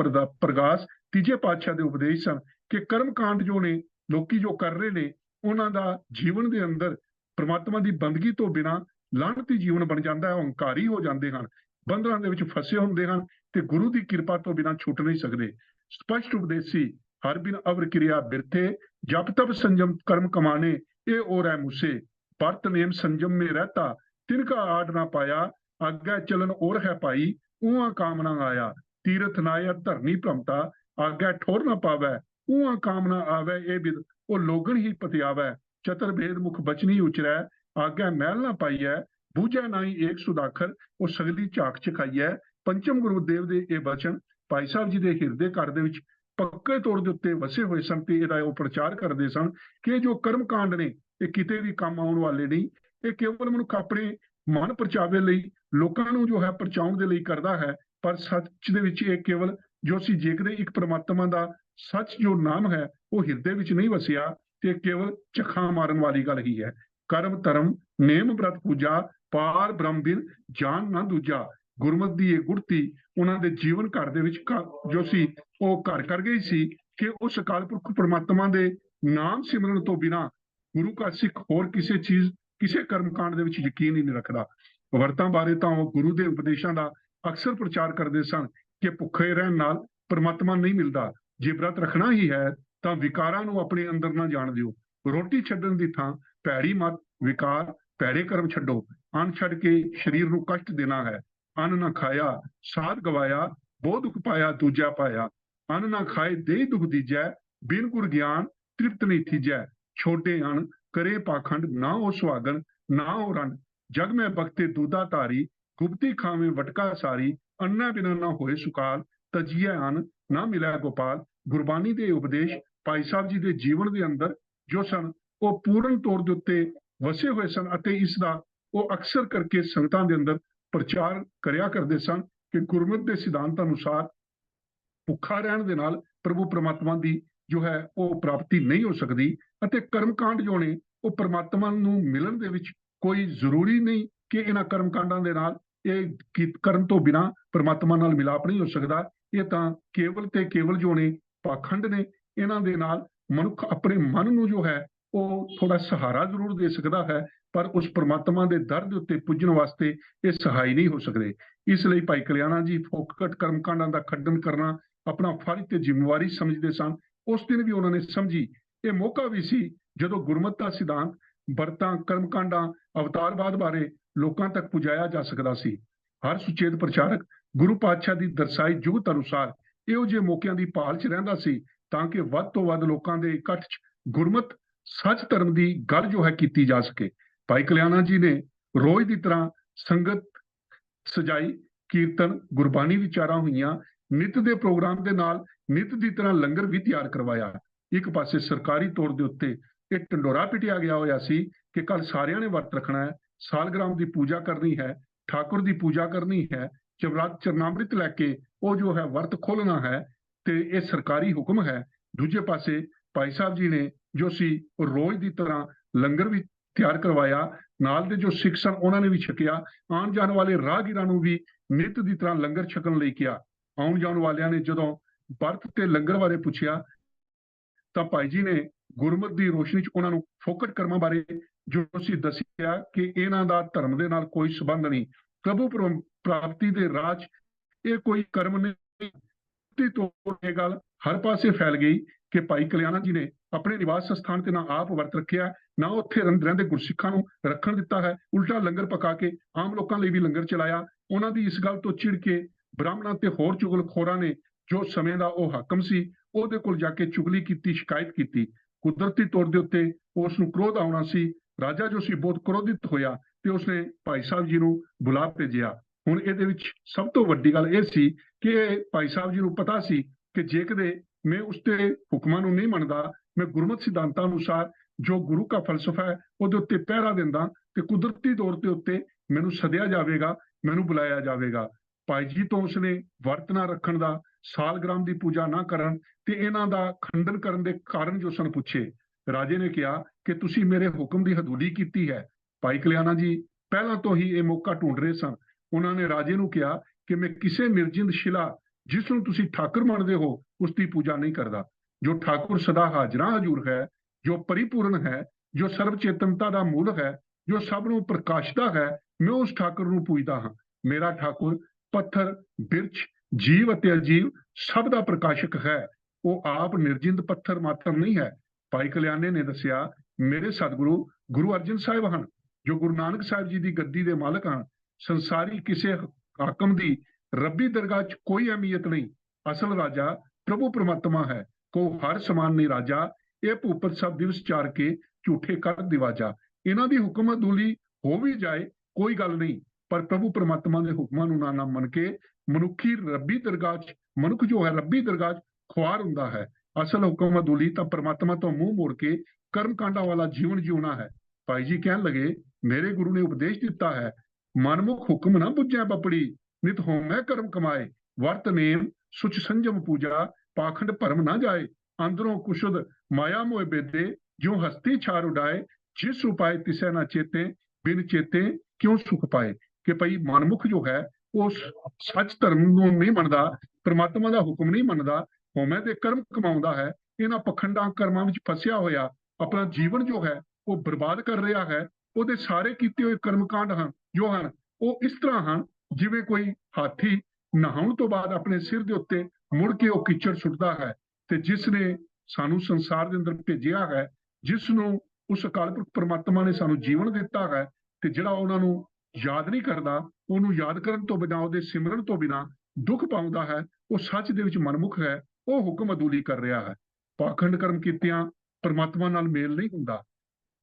ਪ੍ਰਗਾਸ। ਤੀਜੇ ਪਾਤਸ਼ਾਹ ਦੇ ਉਪਦੇਸ਼ ਸਨ ਕਿ ਕਰਮ ਕਾਂਡ ਜੋ ਨੇ ਲੋਕੀ ਜੋ ਕਰ ਰਹੇ ਨੇ, ਉਹਨਾਂ ਦਾ ਜੀਵਨ ਦੇ ਅੰਦਰ ਪ੍ਰਮਾਤਮਾ ਦੀ ਬੰਦਗੀ ਤੋਂ ਬਿਨਾ ਲਾਹਨਤੀ ਜੀਵਨ ਬਣ ਜਾਂਦਾ ਹੈ, ਹੰਕਾਰੀ ਹੋ ਜਾਂਦੇ ਹਨ, ਬੰਧਨਾਂ ਦੇ ਵਿੱਚ ਫਸੇ ਹੁੰਦੇ ਹਨ ਤੇ ਗੁਰੂ ਦੀ ਕਿਰਪਾ ਤੋਂ ਬਿਨਾ ਛੁੱਟ ਨਹੀਂ ਸਕਦੇ। ਸਪਸ਼ਟ ਉਪਦੇਸ਼ ਸੀ, ਹਰ ਬਿਨ ਅਵਰ ਕਿਰਿਆ ਬਿਰਥੇ, ਜਪ ਤਪ ਸੰਜਮ ਕਰਮ ਕਮਾਣੇ ਇਹ ਔਰ ਹੈ ਮੁਸੇ। ਵਰਤ ਨੇਮ ਸੰਜਮ ਮੇ ਰਹਤਾ, ਤਿਨਕਾ ਆਡ ਨਾ ਪਾਇਆ, ਆਗੈ ਚਲਨ ਔਰ ਹੈ ਪਾਈ, ਊਆ ਕਾਮਨਾ ਆਇਆ। ਤੀਰਥ ਨਾਇਆ ਧਰਨੀ ਭ੍ਰਮਤਾ, ਆਗੈ ਠੋਰ ਨਾ ਪਾਵੈ, ਊਆ ਕਾਮਨਾ ਆਵੈ। ਇਹ ਬਿਦ ਉਹ ਲੋਗਣ ਹੀ ਪਤਿਆਵੈ, ਚਤਰ ਭੇਦ ਮੁਖ ਬਚਨੀ ਉਚਰੈ, ਆਗੈ ਮੈਲ ਨਾ ਪਾਈਐ, ਬੂਝੈ ਨਾਹੀ ਏਕ ਸੁਦਾਖਰ, ਉਹ ਸਗਲੀ ਝਾਕ ਚਖਾਈਐ। ਪੰਚਮ ਗੁਰੂਦੇਵ ਦੇ ਇਹ ਬਚਨ ਭਾਈ ਸਾਹਿਬ ਜੀ ਦੇ ਹਿਰਦੇ ਘਰ ਦੇ ਵਿੱਚ ਪੱਕੇ ਤੌਰ ਦੇ ਉੱਤੇ ਵਸੇ ਹੋਏ ਸਨ ਤੇ ਇਹਦਾ ਉਹ ਪ੍ਰਚਾਰ ਕਰਦੇ ਸਨ ਕਿ ਜੋ ਕਰਮ ਕਾਂਡ ਨੇ ਇਹ ਕਿਤੇ ਵੀ ਕੰਮ ਆਉਣ ਵਾਲੇ ਨਹੀਂ। ਇਹ ਕੇਵਲ ਮਨੁੱਖ ਆਪਣੇ ਮਨ ਪਰਚਾਵੇ ਲਈ, ਲੋਕਾਂ ਨੂੰ ਜੋ ਹੈ ਪਰਚਾਉਣ ਦੇ ਲਈ ਕਰਦਾ ਹੈ, ਪਰ ਸੱਚ ਦੇ ਵਿੱਚ ਇਹ ਕੇਵਲ ਜੋ ਅਸੀਂ ਜੇਕਦੇ ਇੱਕ ਪ੍ਰਮਾਤਮਾ ਦਾ ਸੱਚ ਜੋ ਨਾਮ ਹੈ ਉਹ ਹਿਰਦੇ ਵਿੱਚ ਨਹੀਂ ਵਸਿਆ ਤੇ ਕੇਵਲ ਝਖਾ ਮਾਰਨ ਵਾਲੀ ਗੱਲ ਹੀ ਹੈ। ਕਰਮ ਧਰਮ ਨੇਮ ਬ੍ਰਤ ਪੂਜਾ, ਪਾਰ ਬ੍ਰਹਮ ਬਿਨ ਜਾਨ ਨਾ ਦੂਜਾ। ਗੁਰਮਤਿ ਦੀ ਇਹ ਗੁੜਤੀ ਉਹਨਾਂ ਦੇ ਜੀਵਨ ਘਰ ਦੇ ਵਿੱਚ ਜੋ ਸੀ ਉਹ ਘਰ ਕਰ ਗਈ ਸੀ ਕਿ ਉਸ ਅਕਾਲ ਪੁਰਖ ਪ੍ਰਮਾਤਮਾ ਦੇ ਨਾਮ ਸਿਮਰਨ ਤੋਂ ਬਿਨਾ ਗੁਰੂ ਕਾ ਸਿੱਖ ਹੋਰ ਕਿਸੇ ਚੀਜ਼, ਕਿਸੇ ਕਰਮ ਕਾਂਡ ਦੇ ਵਿੱਚ ਯਕੀਨ ਹੀ ਨਹੀਂ ਰੱਖਦਾ। ਵਰਤਾਂ ਬਾਰੇ ਤਾਂ ਉਹ ਗੁਰੂ ਦੇ ਉਪਦੇਸ਼ਾਂ ਦਾ ਅਕਸਰ ਪ੍ਰਚਾਰ ਕਰਦੇ ਸਨ ਕਿ ਭੁੱਖੇ ਰਹਿਣ ਨਾਲ ਪ੍ਰਮਾਤਮਾ ਨਹੀਂ ਮਿਲਦਾ। ਜੇ ਵਰਤ ਰੱਖਣਾ ਹੀ ਹੈ ਤਾਂ ਵਿਕਾਰਾਂ ਨੂੰ ਆਪਣੇ ਅੰਦਰ ਨਾ ਜਾਣ ਦਿਓ। ਰੋਟੀ ਛੱਡਣ ਦੀ ਥਾਂ ਭੈੜੀ ਮਤ, ਵਿਕਾਰ, ਭੈੜੇ ਕਰਮ ਛੱਡੋ। ਅੰਨ ਛੱਡ ਕੇ ਸਰੀਰ ਨੂੰ ਕਸ਼ਟ ਦੇਣਾ ਹੈ। ਅੰਨ ਨਾ ਖਾਇਆ ਸਾਧ ਗਵਾਇਆ, ਬਹੁ ਦੁੱਖ ਪਾਇਆ ਦੂਜਾ ਪਾਇਆ। ਅੰਨ ਨਾ ਖਾਏ ਦੇਹ ਦੁੱਖ ਦੀਜੈ, ਬਿਨ ਗੁਰ ਗਿਆਨ ਤ੍ਰਿਪਤ ਨਹੀਂ ਥੀਜੈ। ਛੋਡੇ ਅੰਨ ਕਰੇ ਪਾਖੰਡ, ਨਾ ਉਹ ਸੁਹਾਗਣ ਨਾ ਉਹ ਰੰਡ। ਜਗ ਮੈਂ ਬਖਤੇ ਦੂਧਾ ਧਾਰੀ, ਗੁਪਤੀ ਖਾਵੇਂ ਵਟਕਾ ਸਾਰੀ। ਅੰਨਾ ਬਿਨਾ ਨਾ ਹੋਏ ਸੁਕਾਲ, ਤਜੀਐ ਅੰਨ ਨਾ ਮਿਲਿਆ ਗੋਪਾਲ। ਗੁਰਬਾਣੀ ਦੇ ਉਪਦੇਸ਼ ਭਾਈ ਸਾਹਿਬ ਜੀ ਦੇ ਜੀਵਨ ਦੇ ਅੰਦਰ ਜੋ ਸਨ ਉਹ ਪੂਰਨ ਤੌਰ ਦੇ ਉੱਤੇ ਵਸੇ ਹੋਏ ਸਨ ਅਤੇ ਇਸ ਦਾ ਉਹ ਅਕਸਰ ਕਰਕੇ ਸੰਗਤਾਂ ਦੇ ਅੰਦਰ ਪ੍ਰਚਾਰ ਕਰਿਆ ਕਰਦੇ ਸਨ ਕਿ ਗੁਰਮਤਿ ਦੇ ਸਿਧਾਂਤ ਅਨੁਸਾਰ ਭੁੱਖਾ ਰਹਿਣ ਦੇ ਨਾਲ ਪ੍ਰਭੂ ਪ੍ਰਮਾਤਮਾ ਦੀ ਜੋ ਹੈ ਉਹ ਪ੍ਰਾਪਤੀ ਨਹੀਂ ਹੋ ਸਕਦੀ ਅਤੇ ਕਰਮਕਾਂਡ ਜੋ ਨੇ ਉਹ ਪ੍ਰਮਾਤਮਾ ਨੂੰ ਮਿਲਣ ਦੇ ਵਿੱਚ ਕੋਈ ਜ਼ਰੂਰੀ ਨਹੀਂ ਕਿ ਇਹਨਾਂ ਕਰਮਕਾਂਡਾਂ ਦੇ ਨਾਲ ਇਹ ਕਰਨ ਤੋਂ ਬਿਨਾਂ ਪ੍ਰਮਾਤਮਾ ਨਾਲ ਮਿਲਾਪ ਨਹੀਂ ਹੋ ਸਕਦਾ। ਇਹ ਤਾਂ ਕੇਵਲ ਤੇ ਕੇਵਲ ਜੋ ਨੇ ਪਾਖੰਡ ਨੇ। ਇਹਨਾਂ ਦੇ ਨਾਲ ਮਨੁੱਖ ਆਪਣੇ ਮਨ ਨੂੰ ਜੋ ਹੈ ਉਹ ਥੋੜਾ ਸਹਾਰਾ ਜ਼ਰੂਰ ਦੇ ਸਕਦਾ ਹੈ, ਪਰ ਉਸ ਪ੍ਰਮਾਤਮਾ ਦੇ ਦਰ ਦੇ ਉੱਤੇ ਪੁੱਜਣ ਵਾਸਤੇ ਇਹ ਸਹਾਈ ਨਹੀਂ ਹੋ ਸਕਦੇ। ਇਸ ਲਈ ਭਾਈ ਕਲਿਆਣਾ ਜੀ ਫੋਕਟ ਕਰਮਕਾਂਡਾਂ ਦਾ ਖੰਡਨ ਕਰਨਾ ਆਪਣਾ ਫਰਜ਼ ਤੇ ਜ਼ਿੰਮੇਵਾਰੀ ਸਮਝਦੇ ਸਨ। ਉਸ ਦਿਨ ਵੀ ਉਹਨਾਂ ਨੇ ਸਮਝੀ। ਇਹ ਮੌਕਾ ਵੀ ਸੀ ਜਦੋਂ ਗੁਰਮਤਿ ਦਾ ਸਿਧਾਂਤ ਵਰਤਾਂ, ਕਰਮਕਾਂਡਾਂ, ਅਵਤਾਰਵਾਦ ਬਾਰੇ ਲੋਕਾਂ ਤੱਕ ਪੁਜਾਇਆ ਜਾ ਸਕਦਾ ਸੀ। ਹਰ ਸੁਚੇਤ ਪ੍ਰਚਾਰਕ ਗੁਰੂ ਪਾਤਸ਼ਾਹ ਦੀ ਦਰਸਾਈ ਜੁਗਤ ਅਨੁਸਾਰ ਇਹੋ ਜਿਹੇ ਮੌਕਿਆਂ ਦੀ ਭਾਲ 'ਚ ਰਹਿੰਦਾ ਸੀ ਤਾਂ ਕਿ ਵੱਧ ਤੋਂ ਵੱਧ ਲੋਕਾਂ ਦੇ ਇਕੱਠ 'ਚ ਗੁਰਮਤਿ ਸੱਚ ਧਰਮ ਦੀ ਗੱਲ ਜੋ ਹੈ ਕੀਤੀ ਜਾ ਸਕੇ। ਭਾਈ ਕਲਿਆਣਾ ਜੀ ਨੇ ਰੋਜ਼ ਦੀ ਤਰ੍ਹਾਂ ਸੰਗਤ ਸਜਾਈ, ਕੀਰਤਨ, ਗੁਰਬਾਣੀ ਵਿਚਾਰਾਂ ਹੋਈਆਂ। ਨਿਤ ਦੇ ਪ੍ਰੋਗਰਾਮ ਦੇ ਨਾਲ ਨਿਤ ਦੀ ਤਰ੍ਹਾਂ ਲੰਗਰ ਵੀ ਤਿਆਰ ਕਰਵਾਇਆ। ਇੱਕ ਪਾਸੇ ਸਰਕਾਰੀ ਤੌਰ ਦੇ ਉੱਤੇ ਇਹ ਢੰਡੋਰਾ ਪਿਟਿਆ ਗਿਆ ਹੋਇਆ ਸੀ ਕਿ ਕੱਲ ਸਾਰਿਆਂ ਨੇ ਵਰਤ ਰੱਖਣਾ ਹੈ, ਸਾਲਗ੍ਰਾਮ ਦੀ ਪੂਜਾ ਕਰਨੀ ਹੈ, ਠਾਕੁਰ ਦੀ ਪੂਜਾ ਕਰਨੀ ਹੈ, ਚਰਨਾਮ੍ਰਿਤ ਲੈ ਕੇ ਉਹ ਜੋ ਹੈ ਵਰਤ ਖੋਲਣਾ ਹੈ ਤੇ ਇਹ ਸਰਕਾਰੀ ਹੁਕਮ ਹੈ। ਦੂਜੇ ਪਾਸੇ ਭਾਈ ਸਾਹਿਬ ਜੀ ਨੇ ਜੋ ਸੀ ਰੋਜ਼ ਦੀ ਤਰ੍ਹਾਂ ਲੰਗਰ ਵੀ ਤਿਆਰ ਕਰਵਾਇਆ। ਨਾਲ ਦੇ ਜੋ ਸਿੱਖ ਸਨ ਉਹਨਾਂ ਨੇ ਵੀ ਛਕਿਆ। ਆਉਣ ਜਾਣ ਵਾਲੇ ਰਾਹਗੀਰਾਂ ਨੂੰ ਵੀ ਨਿਤ ਦੀ ਤਰ੍ਹਾਂ ਲੰਗਰ ਛਕਣ ਲਈ ਕਿਹਾ। ਆਉਣ ਜਾਣ ਵਾਲਿਆਂ ਨੇ ਜਦੋਂ ਵਰਤ ਤੇ ਲੰਗਰ ਬਾਰੇ ਪੁੱਛਿਆ ਤਾਂ ਭਾਈ ਜੀ ਨੇ ਗੁਰਮਤਿ ਦੀ ਰੋਸ਼ਨੀ 'ਚ ਉਹਨਾਂ ਨੂੰ ਫੋਕਟ ਕਰਮਾਂ ਬਾਰੇ ਜੋ ਸੀ ਦੱਸਿਆ ਕਿ ਇਹਨਾਂ ਦਾ ਧਰਮ ਦੇ ਨਾਲ ਕੋਈ ਸੰਬੰਧ ਨਹੀਂ। ਪ੍ਰਭੂ ਪ੍ਰਾਪਤੀ ਦੇ ਰਾਹ 'ਚ ਇਹ ਕੋਈ ਕਰਮ ਨਹੀਂ। ਇਹ ਗੱਲ ਹਰ ਪਾਸੇ ਫੈਲ ਗਈ ਕਿ ਭਾਈ ਕਲਿਆਣਾ ਜੀ ਨੇ ਆਪਣੇ ਨਿਵਾਸ ਸਥਾਨ ਤੇ ਨਾ ਆਪ ਵਰਤ ਰੱਖਿਆ, ਨਾ ਉੱਥੇ ਰਹਿੰਦੇ ਗੁਰਸਿੱਖਾਂ ਨੂੰ ਰੱਖਣ ਦਿੱਤਾ ਹੈ। ਉਲਟਾ ਲੰਗਰ ਪਕਾ ਕੇ ਆਮ ਲੋਕਾਂ ਲਈ ਵੀ ਲੰਗਰ ਚਲਾਇਆ। ਉਹਨਾਂ ਦੀ ਇਸ ਗੱਲ ਤੋਂ ਚਿੜ ਕੇ ਬ੍ਰਾਹਮਣਾਂ ਤੇ ਹੋਰ ਚੁਗਲਖੋਰਾਂ ਨੇ ਜੋ ਸਮੇਂ ਦਾ ਉਹ ਹਾਕਮ ਸੀ ਉਹਦੇ ਕੋਲ ਜਾ ਕੇ ਚੁਗਲੀ ਕੀਤੀ, ਸ਼ਿਕਾਇਤ ਕੀਤੀ। ਕੁਦਰਤੀ ਤੌਰ ਦੇ ਉੱਤੇ ਉਸ ਨੂੰ ਕ੍ਰੋਧ ਆਉਣਾ ਸੀ। ਰਾਜਾ ਜੋ ਸੀ ਬਹੁਤ ਕ੍ਰੋਧਿਤ ਹੋਇਆ ਤੇ ਉਸਨੇ ਭਾਈ ਸਾਹਿਬ ਜੀ ਨੂੰ ਬੁਲਾ ਭੇਜਿਆ। ਹੁਣ ਇਹਦੇ ਵਿੱਚ ਸਭ ਤੋਂ ਵੱਡੀ ਗੱਲ ਇਹ ਸੀ ਕਿ ਭਾਈ ਸਾਹਿਬ ਜੀ ਨੂੰ ਪਤਾ ਸੀ ਕਿ ਜੇ ਕਦੇ ਮੈਂ ਉਸ ਦੇ ਹੁਕਮਾਂ ਨੂੰ ਨਹੀਂ ਮੰਨਦਾ, ਮੈਂ ਗੁਰਮਤਿ ਸਿਧਾਂਤਾਂ ਅਨੁਸਾਰ ਜੋ ਗੁਰੂ ਦਾ ਫਲਸਫਾ ਹੈ ਉਹਦੇ ਉੱਤੇ ਪਹਿਰਾ ਦਿੰਦਾ, ਤੇ ਕੁਦਰਤੀ ਤੌਰ ਤੇ ਉੱਤੇ ਮੈਨੂੰ ਸੱਦਿਆ ਜਾਵੇਗਾ, ਮੈਨੂੰ ਬੁਲਾਇਆ ਜਾਵੇਗਾ। ਭਾਈ ਜੀ ਤੋਂ ਉਸਨੇ ਵਰਤ ਨਾ ਰੱਖਣ ਦਾ, ਸਾਲਗ੍ਰਾਮ ਦੀ ਪੂਜਾ ਨਾ ਕਰਨ ਤੇ ਇਹਨਾਂ ਦਾ ਖੰਡਨ ਕਰਨ ਦੇ ਕਾਰਨ ਜੋ ਸਨ ਪੁੱਛੇ। ਰਾਜੇ ਨੇ ਕਿਹਾ ਕਿ ਤੁਸੀਂ ਮੇਰੇ ਹੁਕਮ ਦੀ ਹਦੂਲੀ ਕੀਤੀ ਹੈ। ਭਾਈ ਕਲਿਆਣਾ ਜੀ ਪਹਿਲਾਂ ਤੋਂ ਹੀ ਇਹ ਮੌਕਾ ਢੂੰਡ ਰਹੇ ਸਨ। ਉਹਨਾਂ ਨੇ ਰਾਜੇ ਨੂੰ ਕਿਹਾ ਕਿ ਮੈਂ ਕਿਸੇ ਨਿਰਜਿੰਦ ਸ਼ਿਲਾ ਜਿਸ ਨੂੰ ਤੁਸੀਂ ਠਾਕੁਰ ਮੰਨਦੇ ਹੋ ਉਸ ਦੀ ਪੂਜਾ ਨਹੀਂ ਕਰਦਾ। ਜੋ ਠਾਕੁਰ ਸਦਾ ਹਾਜ਼ਰਾਂ ਹਜ਼ੂਰ ਹੈ, ਜੋ ਪਰਿਪੂਰਨ ਹੈ, ਜੋ ਸਰਵ ਚੇਤਨਤਾ ਦਾ ਮੂਲ ਹੈ, ਜੋ ਸਭ ਨੂੰ ਪ੍ਰਕਾਸ਼ਦਾ ਹੈ, ਮੈਂ ਉਸ ਠਾਕੁਰ ਨੂੰ ਪੂਜਦਾ ਹਾਂ। ਮੇਰਾ ਠਾਕੁਰ ਪੱਥਰ, ਬਿਰਛ, ਜੀਵ ਅਤੇ ਅਜੀਵ ਸਭ ਦਾ ਪ੍ਰਕਾਸ਼ਕ ਹੈ। ਉਹ ਆਪ ਨਿਰਜਿੰਦ ਪੱਥਰ ਮਾਤਰ ਨਹੀਂ ਹੈ। ਭਾਈ ਕਲਿਆਣੇ ਨੇ ਦੱਸਿਆ, ਮੇਰੇ ਸਤਿਗੁਰੂ ਗੁਰੂ ਅਰਜਨ ਸਾਹਿਬ ਹਨ, ਜੋ ਗੁਰੂ ਨਾਨਕ ਸਾਹਿਬ ਜੀ ਦੀ ਗੱਦੀ ਦੇ ਮਾਲਕ ਹਨ। ਸੰਸਾਰੀ ਕਿਸੇ ਹਾਕਮ ਦੀ ਰੱਬੀ ਦਰਗਾਹ 'ਚ ਕੋਈ ਅਹਿਮੀਅਤ ਨਹੀਂ। ਅਸਲ ਰਾਜਾ ਪ੍ਰਭੂ ਪਰਮਾਤਮਾ ਹੈ। ਕੋ ਹਰ ਸਮਾਨ ਨਹੀਂ ਰਾਜਾ, ਇਹ ਭੂਪਤ ਸਭ ਦਿਵਸ ਚਾਰ ਕੇ ਝੂਠੇ ਕਰ ਦਿਵਾਜਾ। ਇਹਨਾਂ ਦੀ ਹੁਕਮ ਅਦੂਲੀ ਹੋ ਵੀ ਜਾਏ ਕੋਈ ਗੱਲ ਨਹੀਂ, ਪਰ ਪ੍ਰਭੂ ਪਰਮਾਤਮਾ ਦੇ ਹੁਕਮਾਂ ਨੂੰ ਨਾ ਮੰਨ ਕੇ ਮਨੁੱਖੀ ਰੱਬੀ ਦਰਗਾਹ 'ਚ, ਮਨੁੱਖ ਜੋ ਹੈ ਰੱਬੀ ਦਰਗਾਹ 'ਚ ਖੁਆਰ ਹੁੰਦਾ ਹੈ। ਅਸਲ ਹੁਕਮ ਅਦੂਲੀ ਤਾਂ ਪਰਮਾਤਮਾ ਤੋਂ ਮੂੰਹ ਮੋੜ ਕੇ ਕਰਮ ਕਾਂਡਾਂ ਵਾਲਾ ਜੀਵਨ ਜਿਉਣਾ ਹੈ। ਭਾਈ ਜੀ ਕਹਿਣ ਲੱਗੇ, ਮੇਰੇ ਗੁਰੂ ਨੇ ਉਪਦੇਸ਼ ਦਿੱਤਾ ਹੈ, ਮਨਮੁਖ ਹੁਕਮ ਨਾ ਬੁੱਝੈ ਬਪੜੀ, ਨਿਤ ਹੋਮੈ ਕਰਮ ਕਮਾਏ। ਵਰਤ ਨੇਮ ਸੁਚ ਸੰਜਮ ਪੂਜਾ, ਪਾਖੰਡ ਭਰਮ ਨਾ ਜਾਏ। ਅੰਦਰੋਂ ਕੁਸ਼ੁਦ ਮਾਇਆ ਮੋਹ ਬੇਦੇ, ਜਿਉ ਹਸਤੀ ਛਾਰ ਉਡਾਏ। ਜਿਸ ਉਪਾਏ ਤਿਸੈ ਨਾ ਚੇਤੇ, ਬਿਨ ਚੇਤੇ ਕਿਉਂ ਸੁਖ ਪਾਏ। ਕਿ ਭਾਈ ਮਨਮੁਖ ਜੋ ਹੈ ਉਹ ਸੱਚ ਧਰਮ ਨੂੰ ਨਹੀਂ ਮੰਨਦਾ, ਪਰਮਾਤਮਾ ਦਾ ਹੁਕਮ ਨਹੀਂ ਮੰਨਦਾ, ਹੋਮੈ ਦੇ ਕਰਮ ਕਮਾਉਂਦਾ ਹੈ। ਇਹਨਾਂ ਪਖੰਡਾਂ ਕਰਮਾਂ ਵਿੱਚ ਫਸਿਆ ਹੋਇਆ ਆਪਣਾ ਜੀਵਨ ਜੋ ਹੈ ਉਹ ਬਰਬਾਦ ਕਰ ਰਿਹਾ ਹੈ। ਉਹਦੇ ਸਾਰੇ ਕੀਤੇ ਹੋਏ ਕਰਮਕਾਂਡ ਹਨ ਜੋ ਹਨ ਉਹ ਇਸ ਤਰ੍ਹਾਂ ਹਨ ਜਿਵੇਂ ਕੋਈ ਹਾਥੀ ਨਹਾਉਣ ਤੋਂ ਬਾਅਦ ਆਪਣੇ ਸਿਰ ਦੇ ਉੱਤੇ ਮੁੜ ਕੇ ਉਹ ਕੀਚੜ ਸੁੱਟਦਾ ਹੈ। ਤੇ ਜਿਸ ਨੇ ਸਾਨੂੰ ਸੰਸਾਰ ਦੇ ਅੰਦਰ ਭੇਜਿਆ ਹੈ, ਜਿਸ ਨੂੰ ਉਸ ਅਕਾਲ ਪੁਰਖ ਪਰਮਾਤਮਾ ਨੇ ਸਾਨੂੰ ਜੀਵਨ ਦਿੱਤਾ ਹੈ, ਤੇ ਜਿਹੜਾ ਉਹਨਾਂ ਨੂੰ ਯਾਦ ਨਹੀਂ ਕਰਦਾ, ਉਹਨੂੰ ਯਾਦ ਕਰਨ ਤੋਂ ਬਿਨਾਂ, ਉਹਦੇ ਸਿਮਰਨ ਤੋਂ ਬਿਨਾਂ ਦੁੱਖ ਪਾਉਂਦਾ ਹੈ, ਉਹ ਸੱਚ ਦੇ ਵਿੱਚ ਮਨਮੁਖ ਹੈ। ਉਹ ਹੁਕਮ ਅਦੂਲੀ ਕਰ ਰਿਹਾ ਹੈ। ਪਾਖੰਡ ਕਰਮ ਕੀਤਿਆਂ ਪਰਮਾਤਮਾ ਨਾਲ ਮੇਲ ਨਹੀਂ ਹੁੰਦਾ।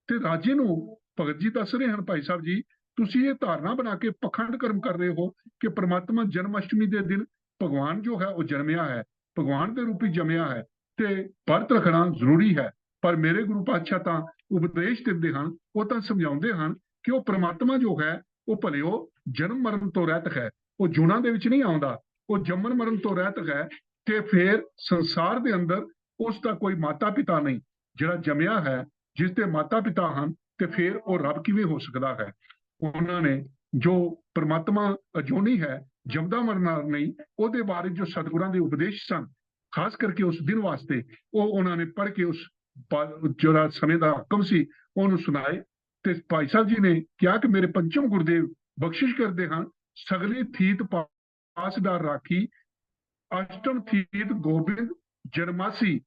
ਤੇ ਰਾਜੇ ਨੂੰ ਭਗਤ ਜੀ ਦੱਸ ਰਹੇ ਹਨ, ਭਾਈ ਸਾਹਿਬ ਜੀ ਤੁਸੀਂ ਇਹ ਧਾਰਨਾ ਬਣਾ ਕੇ ਪਖੰਡ ਕਰਮ ਕਰ ਰਹੇ ਹੋ ਕਿ ਪਰਮਾਤਮਾ ਜਨਮ ਅਸ਼ਟਮੀ ਦੇ ਦਿਨ ਭਗਵਾਨ ਜੋ ਹੈ ਉਹ ਜਨਮਿਆ ਹੈ, ਭਗਵਾਨ ਦੇ ਰੂਪ ਵਿੱਚ ਜੰਮਿਆ ਹੈ, ਤੇ ਵਰਤ ਰੱਖਣਾ ਜ਼ਰੂਰੀ ਹੈ। ਪਰ ਮੇਰੇ ਗੁਰੂ ਪਾਤਸ਼ਾਹ ਤਾਂ ਉਪਦੇਸ਼ ਦਿੰਦੇ ਹਨ, ਉਹ ਤਾਂ ਸਮਝਾਉਂਦੇ ਹਨ ਕਿ ਉਹ ਪਰਮਾਤਮਾ ਜੋ ਹੈ ਉਹ ਭਲਿਓ ਜਨਮ ਮਰਨ ਤੋਂ ਰਹਿਤ ਹੈ। ਉਹ ਜੂਨਾਂ ਦੇ ਵਿੱਚ ਨਹੀਂ ਆਉਂਦਾ, ਉਹ ਜੰਮਣ ਮਰਨ ਤੋਂ ਰਹਿਤ ਹੈ। ਤੇ ਫਿਰ ਸੰਸਾਰ ਦੇ ਅੰਦਰ ਉਸ ਦਾ ਕੋਈ ਮਾਤਾ ਪਿਤਾ ਨਹੀਂ। ਜਿਹੜਾ ਜੰਮਿਆ ਹੈ, ਜਿਸ ਦੇ ਮਾਤਾ ਪਿਤਾ ਹਨ, ਤੇ ਫਿਰ ਉਹ ਰੱਬ ਕਿਵੇਂ ਹੋ ਸਕਦਾ ਹੈ। ਉਹਨਾਂ ਨੇ ਜੋ ਪਰਮਾਤਮਾ ਅਜੋਨੀ ਹੈ, ਜਮਦਾ ਮਰਨਾ ਨਹੀਂ, ਉਹਦੇ ਬਾਰੇ ਜੋ ਸਤਿਗੁਰਾਂ ਦੇ ਉਪਦੇਸ਼ ਸਨ, ਖਾਸ ਕਰਕੇ ਉਸ ਦਿਨ ਵਾਸਤੇ, ਉਹ ਉਹਨਾਂ ਨੇ ਪੜ੍ਹ ਕੇ ਉਸ ਜਿਹੜਾ ਸਮੇਂ ਦਾ ਹੁਕਮ ਸੀ ਉਹਨੂੰ ਸੁਣਾਏ। ਤੇ ਭਾਈ ਸਾਹਿਬ ਜੀ ਨੇ ਕਿਹਾ ਕਿ ਮੇਰੇ ਪੰਚਮ ਗੁਰਦੇਵ ਬਖਸ਼ਿਸ਼ ਕਰਦੇ ਹਨ, ਸਗਲੀ ਥੀਤ ਪਾਸਦਾਰ ਰਾਖੀ, ਅਸ਼ਟਮ ਥੀਤ ਗੋਬਿੰਦ ਜਨਮਾਸੀ,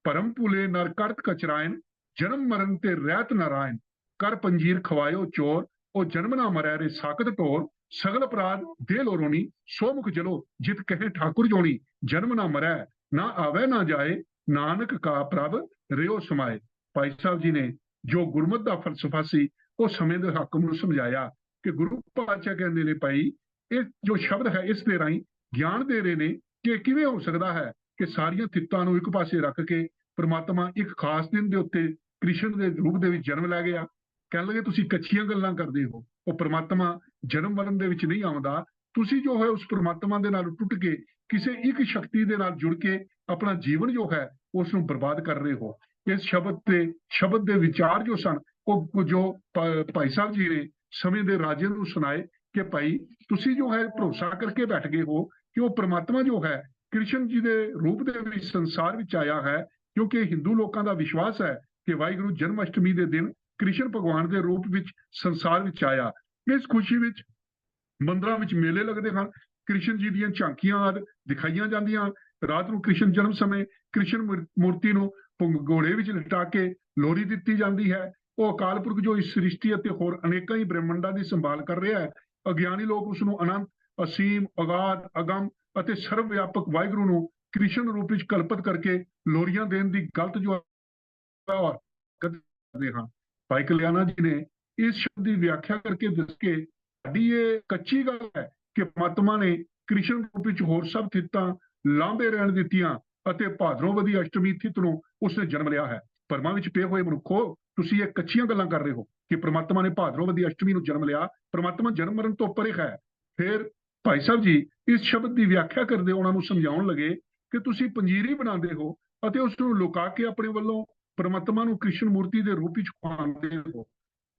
ਭਰਮ ਭੁਲੇ ਨਰ ਕਰਤ ਕਚਰਾਇਨ, ਜਨਮ ਮਰਨ ਤੇ ਰਹਿਤ ਨਾਰਾਇਣ, ਕਰ ਪੰਜੀਰ ਖਵਾਇਓ ਚੋਰ, ਉਹ ਜਨਮ ਨਾ ਮਰੈ ਰੇ ਸਾਕਤ ਢੋਰ, ਸਗਲ ਅਪਰਾਧ ਦੇ ਲੋ ਰੋਣੀ, ਸੋ ਮੁਖ ਜਲੋ ਜਿਤ ਕਹੇ ਠਾਕੁਰ ਜੋਣੀ, ਜਨਮ ਨਾ ਮਰੈ ਨਾ ਆਵੇ ਨਾ ਜਾਏ, ਨਾਨਕ ਕਾ ਪ੍ਰਭ ਰਿਓ ਸਮਾਏ। ਭਾਈ ਸਾਹਿਬ ਜੀ ਨੇ ਜੋ ਗੁਰਮਤਿ ਦਾ ਫਲਸਫਾ ਸੀ ਉਹ ਸਮੇਂ ਦੇ ਹਾਕਮ ਨੂੰ ਸਮਝਾਇਆ ਕਿ ਗੁਰੂ ਪਾਤਸ਼ਾਹ ਕਹਿੰਦੇ ਨੇ, ਭਾਈ ਇਹ ਜੋ ਸ਼ਬਦ ਹੈ ਇਸ ਦੇ ਰਾਹੀਂ ਗਿਆਨ ਦੇ ਰਹੇ ਨੇ ਕਿ ਕਿਵੇਂ ਹੋ ਸਕਦਾ ਹੈ ਕਿ ਸਾਰੀਆਂ ਥਿੱਤਾਂ ਨੂੰ ਇੱਕ ਪਾਸੇ ਰੱਖ ਕੇ ਪਰਮਾਤਮਾ ਇੱਕ ਖਾਸ ਦਿਨ ਦੇ ਉੱਤੇ ਕ੍ਰਿਸ਼ਨ ਦੇ ਰੂਪ ਦੇ ਵਿੱਚ ਜਨਮ ਲੈ ਗਿਆ। ਕਹਿਣ ਲੱਗੇ ਤੁਸੀਂ ਕੱਚੀਆਂ ਗੱਲਾਂ ਕਰਦੇ ਹੋ, ਉਹ ਪਰਮਾਤਮਾ ਜਨਮ ਮਰਨ ਦੇ ਵਿੱਚ ਨਹੀਂ ਆਉਂਦਾ। ਤੁਸੀਂ ਜੋ ਹੈ ਉਸ ਪਰਮਾਤਮਾ ਦੇ ਨਾਲ ਟੁੱਟ ਕੇ ਕਿਸੇ ਇੱਕ ਸ਼ਕਤੀ ਦੇ ਨਾਲ ਜੁੜ ਕੇ ਆਪਣਾ ਜੀਵਨ ਜੋ ਹੈ ਉਸ ਨੂੰ ਬਰਬਾਦ ਕਰ ਰਹੇ ਹੋ। ਇਸ ਸ਼ਬਦ ਦੇ ਵਿਚਾਰ ਜੋ ਸਨ ਉਹ ਜੋ ਭਾਈ ਸਾਹਿਬ ਜੀ ਨੇ ਸਮੇਂ ਦੇ ਰਾਜੇ ਨੂੰ ਸੁਣਾਏ ਕਿ ਭਾਈ ਤੁਸੀਂ ਜੋ ਹੈ ਭਰੋਸਾ ਕਰਕੇ ਬੈਠ ਗਏ ਹੋ ਕਿ ਉਹ ਪਰਮਾਤਮਾ ਜੋ ਹੈ ਕ੍ਰਿਸ਼ਨ ਜੀ ਦੇ ਰੂਪ ਦੇ ਵਿੱਚ ਸੰਸਾਰ ਵਿੱਚ ਆਇਆ ਹੈ, ਕਿਉਂਕਿ ਹਿੰਦੂ ਲੋਕਾਂ ਦਾ ਵਿਸ਼ਵਾਸ ਹੈ ਕਿ ਵਾਹਿਗੁਰੂ ਜਨਮ ਅਸ਼ਟਮੀ ਦੇ ਦਿਨ ਕ੍ਰਿਸ਼ਨ ਭਗਵਾਨ ਦੇ ਰੂਪ ਵਿੱਚ ਸੰਸਾਰ ਵਿੱਚ ਆਇਆ। ਇਸ ਖੁਸ਼ੀ ਵਿੱਚ ਮੰਦਰਾਂ ਵਿੱਚ ਮੇਲੇ ਲੱਗਦੇ ਹਨ, ਕ੍ਰਿਸ਼ਨ ਜੀ ਦੀਆਂ ਝਾਂਕੀਆਂ ਆਦਿ ਦਿਖਾਈਆਂ ਜਾਂਦੀਆਂ। ਰਾਤ ਨੂੰ ਕ੍ਰਿਸ਼ਨ ਜਨਮ ਸਮੇਂ ਕ੍ਰਿਸ਼ਨ ਮੂਰਤੀ ਨੂੰ ਘੋੜੇ ਵਿੱਚ ਲਿਟਾ ਕੇ ਲੋਰੀ ਦਿੱਤੀ ਜਾਂਦੀ ਹੈ। ਉਹ ਅਕਾਲ ਪੁਰਖ ਜੋ ਇਸ ਸ੍ਰਿਸ਼ਟੀ ਅਤੇ ਹੋਰ ਅਨੇਕਾਂ ਹੀ ਬ੍ਰਹਿਮੰਡਾਂ ਦੀ ਸੰਭਾਲ ਕਰ ਰਿਹਾ ਹੈ। ਅਗਿਆਨੀ ਲੋਕ ਉਸ ਨੂੰ ਅਨੰਤ, ਅਸੀਮ, ਅਗਾਧ, ਅਗੰਮ ਅਤੇ ਸਰਵ ਵਿਆਪਕ ਵਾਹਿਗੁਰੂ ਨੂੰ ਕ੍ਰਿਸ਼ਨ ਰੂਪ ਵਿੱਚ ਕਲਪਿਤ ਕਰਕੇ ਲੋਰੀਆਂ ਦੇਣ ਦੀ ਗਲਤ ਜੋ ਕਰਦੇ ਹਨ। ਭਾਈ ਕਲਿਆਣਾ ਜੀ ਨੇ ਇਸ ਸ਼ਬਦ ਦੀ ਵਿਆਖਿਆ ਕਰਕੇ ਦੱਸ ਕੇ ਸਾਡੀ ਇਹ ਕੱਚੀ ਗੱਲ ਹੈ ਕਿ ਪਰਮਾਤਮਾ ਨੇ ਕ੍ਰਿਸ਼ਨ ਰੂਪ ਵਿੱਚ ਹੋਰ ਸਭ ਥਿੱਤਾਂ ਲਾਂਭੇ ਰਹਿਣ ਦਿੱਤੀਆਂ ਅਤੇ ਭਾਦਰੋਂ ਅਸ਼ਟਮੀ ਥਿੱਤ ਨੂੰ ਉਸਨੇ ਜਨਮ ਲਿਆ ਹੈ। ਭਰਮਾਂ ਵਿੱਚ ਪਏ ਹੋਏ ਮਨੁੱਖੋ, ਤੁਸੀਂ ਇਹ ਕੱਚੀਆਂ ਗੱਲਾਂ ਕਰ ਰਹੇ ਹੋ ਕਿ ਪ੍ਰਮਾਤਮਾ ਨੇ ਭਾਦਰੋਂ ਅਸ਼ਟਮੀ ਨੂੰ ਜਨਮ ਲਿਆ। ਪ੍ਰਮਾਤਮਾ ਜਨਮ ਮਰਨ ਤੋਂ ਪਰੇ ਹੈ। ਫਿਰ ਭਾਈ ਸਾਹਿਬ ਜੀ ਇਸ ਸ਼ਬਦ ਦੀ ਵਿਆਖਿਆ ਕਰਦੇ ਉਹਨਾਂ ਨੂੰ ਸਮਝਾਉਣ ਲੱਗੇ ਕਿ ਤੁਸੀਂ ਪੰਜੀਰੀ ਬਣਾਉਂਦੇ ਹੋ ਅਤੇ ਉਸ ਨੂੰ ਲੁਕਾ ਕੇ ਆਪਣੇ ਵੱਲੋਂ ਪ੍ਰਮਾਤਮਾ ਨੂੰ ਕ੍ਰਿਸ਼ਨ ਮੂਰਤੀ ਦੇ ਰੂਪ ਵਿੱਚ ਖਵਾਉਂਦੇ ਹੋ।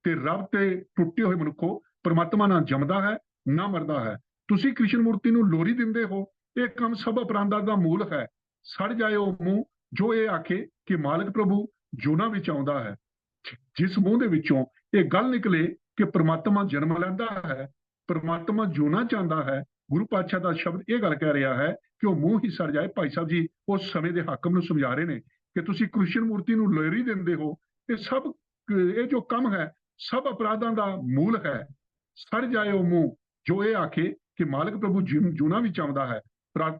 ਤੇ ਰੱਬ ਤੇ ਟੁੱਟੇ ਹੋਏ ਮਨੁੱਖੋ, ਪ੍ਰਮਾਤਮਾ ਨਾ ਜੰਮਦਾ ਹੈ ਨਾ ਮਰਦਾ ਹੈ। ਤੁਸੀਂ ਕ੍ਰਿਸ਼ਨ ਮੂਰਤੀ ਨੂੰ ਲੋਰੀ ਦਿੰਦੇ ਹੋ। ਇਹ ਕੰਮ ਸਭ ਅਪਰਾਧਾਂ ਦਾ ਮੂਲ ਹੈ। ਸੜ ਜਾਏ ਉਹ ਮੂੰਹ ਜੋ ਇਹ ਆਖੇ ਕਿ ਮਾਲਕ ਪ੍ਰਭੂ ਜੂਨਾਂ ਵਿੱਚ ਆਉਂਦਾ ਹੈ। ਜਿਸ ਮੂੰਹ ਦੇ ਵਿੱਚੋਂ ਇਹ ਗੱਲ ਨਿਕਲੇ ਕਿ ਪ੍ਰਮਾਤਮਾ ਜਨਮ ਲੈਂਦਾ ਹੈ, ਪ੍ਰਮਾਤਮਾ ਜੂਨਾਂ ਚ ਆਉਂਦਾ ਹੈ, ਗੁਰੂ ਪਾਤਸ਼ਾਹ ਦਾ ਸ਼ਬਦ ਇਹ ਗੱਲ ਕਹਿ ਰਿਹਾ ਹੈ ਕਿ ਉਹ ਮੂੰਹ ਹੀ ਸੜ ਜਾਏ। ਭਾਈ ਸਾਹਿਬ ਜੀ ਉਸ ਸਮੇਂ ਦੇ ਹਾਕਮ ਨੂੰ ਸਮਝਾ ਰਹੇ ਨੇ ਕਿ ਤੁਸੀਂ ਕ੍ਰਿਸ਼ਨ ਮੂਰਤੀ ਨੂੰ ਲੋਰੀ ਦਿੰਦੇ ਹੋ। ਇਹ ਜੋ ਕੰਮ ਹੈ ਸਭ ਅਪਰਾਧਾਂ ਦਾ ਮੂਲ ਹੈ। ਸੜ ਜਾਏ ਉਹ ਮੂੰਹ ਜੋ ਇਹ ਆਖੇ ਕਿ ਮਾਲਕ ਪ੍ਰਭੂ ਜੂਨਾਂ ਵਿੱਚ ਆਉਂਦਾ ਹੈ।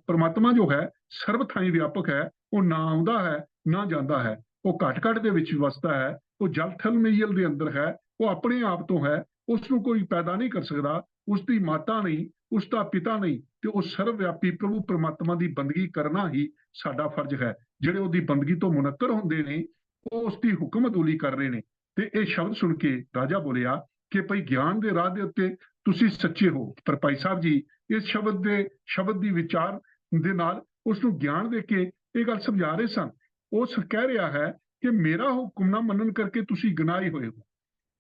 ਪ੍ਰਮਾਤਮਾ ਜੋ ਹੈ ਸਰਬ ਥਾਈਂ ਵਿਆਪਕ ਹੈ। ਉਹ ਨਾ ਆਉਂਦਾ ਹੈ ਨਾ ਜਾਂਦਾ ਹੈ। ਉਹ ਘਟ ਘਟ ਦੇ ਵਿੱਚ ਵਸਦਾ ਹੈ। ਉਹ ਜਲ ਥਲ ਮਈਲ ਦੇ ਅੰਦਰ ਹੈ। ਉਹ ਆਪਣੇ ਆਪ ਤੋਂ ਹੈ। ਉਸ ਨੂੰ ਕੋਈ ਪੈਦਾ ਨਹੀਂ ਕਰ ਸਕਦਾ। ਉਸ ਦੀ ਮਾਤਾ ਨਹੀਂ, ਉਸ ਦਾ ਪਿਤਾ ਨਹੀਂ। ਤੇ ਉਹ ਸਰਵ ਵਿਆਪੀ ਪ੍ਰਭੂ ਪ੍ਰਮਾਤਮਾ ਦੀ ਬੰਦਗੀ ਕਰਨਾ ਹੀ ਸਾਡਾ ਫਰਜ਼ ਹੈ। ਜਿਹੜੇ ਉਹਦੀ ਬੰਦਗੀ ਤੋਂ ਮੁਨੱਕਰ ਹੁੰਦੇ ਨੇ ਉਹ ਉਸ ਦੀ ਹੁਕਮ ਅਦੂਲੀ ਕਰ ਰਹੇ ਨੇ। ਤੇ ਇਹ ਸ਼ਬਦ ਸੁਣ ਕੇ ਰਾਜਾ ਬੋਲਿਆ ਕਿ ਭਾਈ ਗਿਆਨ ਦੇ ਰਾਹ ਦੇ ਉੱਤੇ ਤੁਸੀਂ ਸੱਚੇ ਹੋ। ਪਰ ਭਾਈ ਸਾਹਿਬ ਜੀ ਇਸ ਸ਼ਬਦ ਦੀ ਵਿਚਾਰ ਦੇ ਨਾਲ ਉਸ ਨੂੰ ਗਿਆਨ ਦੇ ਕੇ ਇਹ ਗੱਲ ਸਮਝਾ ਰਹੇ ਸਨ। ਉਸ ਕਹਿ ਰਿਹਾ ਹੈ ਕਿ ਮੇਰਾ ਹੁਕਮ ਨਾ ਮੰਨਣ ਕਰਕੇ ਤੁਸੀਂ ਗੁਨਾਹੀ ਹੋਏ ਹੋ।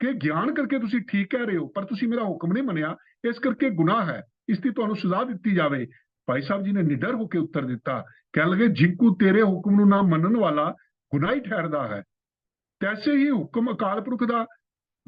ਕਿ ਗਿਆਨ ਕਰਕੇ ਤੁਸੀਂ ਠੀਕ ਕਹਿ ਰਹੇ ਹੋ, ਪਰ ਤੁਸੀਂ ਮੇਰਾ ਹੁਕਮ ਨਹੀਂ ਮੰਨਿਆ, ਇਸ ਕਰਕੇ ਗੁਨਾਹ ਹੈ। ਇਸ ਦੀ ਤੁਹਾਨੂੰ ਸਜ਼ਾ ਦਿੱਤੀ ਜਾਵੇ। ਭਾਈ ਸਾਹਿਬ ਜੀ ਨੇ ਨਿਡਰ ਹੋ ਕੇ ਉੱਤਰ ਦਿੱਤਾ। ਕਹਿਣ ਲੱਗੇ, ਜਿੰਕੂ ਤੇਰੇ ਹੁਕਮ ਨੂੰ ਨਾ ਮੰਨਣ ਵਾਲਾ ਗੁਨਾਹੀ ਠਹਿਰਦਾ ਹੈ, ਤੈਸੇ ਹੀ ਹੁਕਮ ਅਕਾਲ ਪੁਰਖ ਦਾ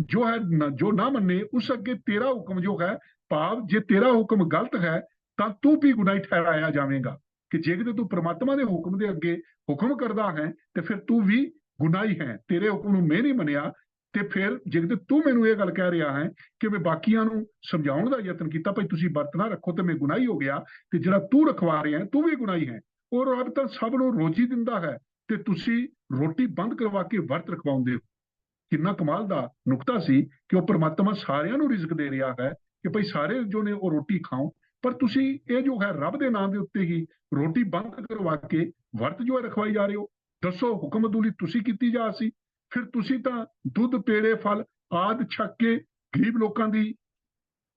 ਜੋ ਹੈ ਜੋ ਨਾ ਮੰਨੇ ਉਸ ਅੱਗੇ ਤੇਰਾ ਹੁਕਮ ਜੋ ਹੈ, ਭਾਵ ਜੇ ਤੇਰਾ ਹੁਕਮ ਗਲਤ ਹੈ ਤਾਂ ਤੂੰ ਵੀ ਗੁਨਾਹੀ ਠਹਿਰਾਇਆ ਜਾਵੇਗਾ। ਕਿ ਜੇ ਕਿਤੇ ਤੂੰ ਪ੍ਰਮਾਤਮਾ ਦੇ ਹੁਕਮ ਦੇ ਅੱਗੇ ਹੁਕਮ ਕਰਦਾ ਹੈ ਤੇ ਫਿਰ ਤੂੰ ਵੀ ਗੁਨਾਹੀ ਹੈ। ਤੇਰੇ ਹੁਕਮ ਨੂੰ ਮੈਂ ਨਹੀਂ ਮੰਨਿਆ ਤੇ ਫਿਰ ਜੇ ਕਿਤੇ ਤੂੰ ਮੈਨੂੰ ਇਹ ਗੱਲ ਕਹਿ ਰਿਹਾ ਹੈ ਕਿ ਮੈਂ ਬਾਕੀਆਂ ਨੂੰ ਸਮਝਾਉਣ ਦਾ ਯਤਨ ਕੀਤਾ ਭਾਈ ਤੁਸੀਂ ਵਰਤ ਨਾ ਰੱਖੋ ਤੇ ਮੈਂ ਗੁਨਾਹੀ ਹੋ ਗਿਆ, ਤੇ ਜਿਹੜਾ ਤੂੰ ਰਖਵਾ ਰਿਹਾ ਤੂੰ ਵੀ ਗੁਨਾਹੀ ਹੈ। ਉਹ ਰੱਬ ਤਾਂ ਸਭ ਨੂੰ ਰੋਜੀ ਦਿੰਦਾ ਹੈ ਤੇ ਤੁਸੀਂ ਰੋਟੀ ਬੰਦ ਕਰਵਾ ਕੇ ਵਰਤ ਰਖਵਾਉਂਦੇ ਹੋ। ਕਿੰਨਾ ਕਮਾਲ ਦਾ ਨੁਕਤਾ ਸੀ ਕਿ ਉਹ ਪ੍ਰਮਾਤਮਾ ਸਾਰਿਆਂ ਨੂੰ ਰਿਜ਼ਕ ਦੇ ਰਿਹਾ ਹੈ ਕਿ ਭਾਈ ਸਾਰੇ ਜੋ ਨੇ ਉਹ ਰੋਟੀ ਖਾਓ, ਪਰ ਤੁਸੀਂ ਇਹ ਜੋ ਹੈ ਰੱਬ ਦੇ ਨਾਮ ਦੇ ਉੱਤੇ ਹੀ ਰੋਟੀ ਬੰਦ ਕਰਵਾ ਕੇ ਵਰਤ ਜੋ ਹੈ ਰਖਵਾਈ ਜਾ ਰਹੇ ਹੋ। ਦੱਸੋ ਹੁਕਮ ਅਦੂਲੀ ਤੁਸੀਂ ਕੀਤੀ ਜਾ ਸੀ। ਫਿਰ ਤੁਸੀਂ ਤਾਂ ਦੁੱਧ ਪੇੜੇ ਫਲ ਆਦਿ ਛਕ ਕੇ ਗਰੀਬ ਲੋਕਾਂ ਦੀ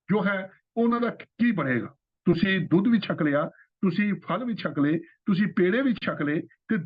ਜੋ ਹੈ ਉਹਨਾਂ ਦਾ ਕੀ ਬਣੇਗਾ। ਤੁਸੀਂ ਦੁੱਧ ਵੀ ਛਕ ਲਿਆ, ਤੁਸੀਂ ਫਲ ਵੀ ਛਕ ਲਏ, ਤੁਸੀਂ ਪੇੜੇ ਵੀ ਛਕ ਲਏ ਤੇ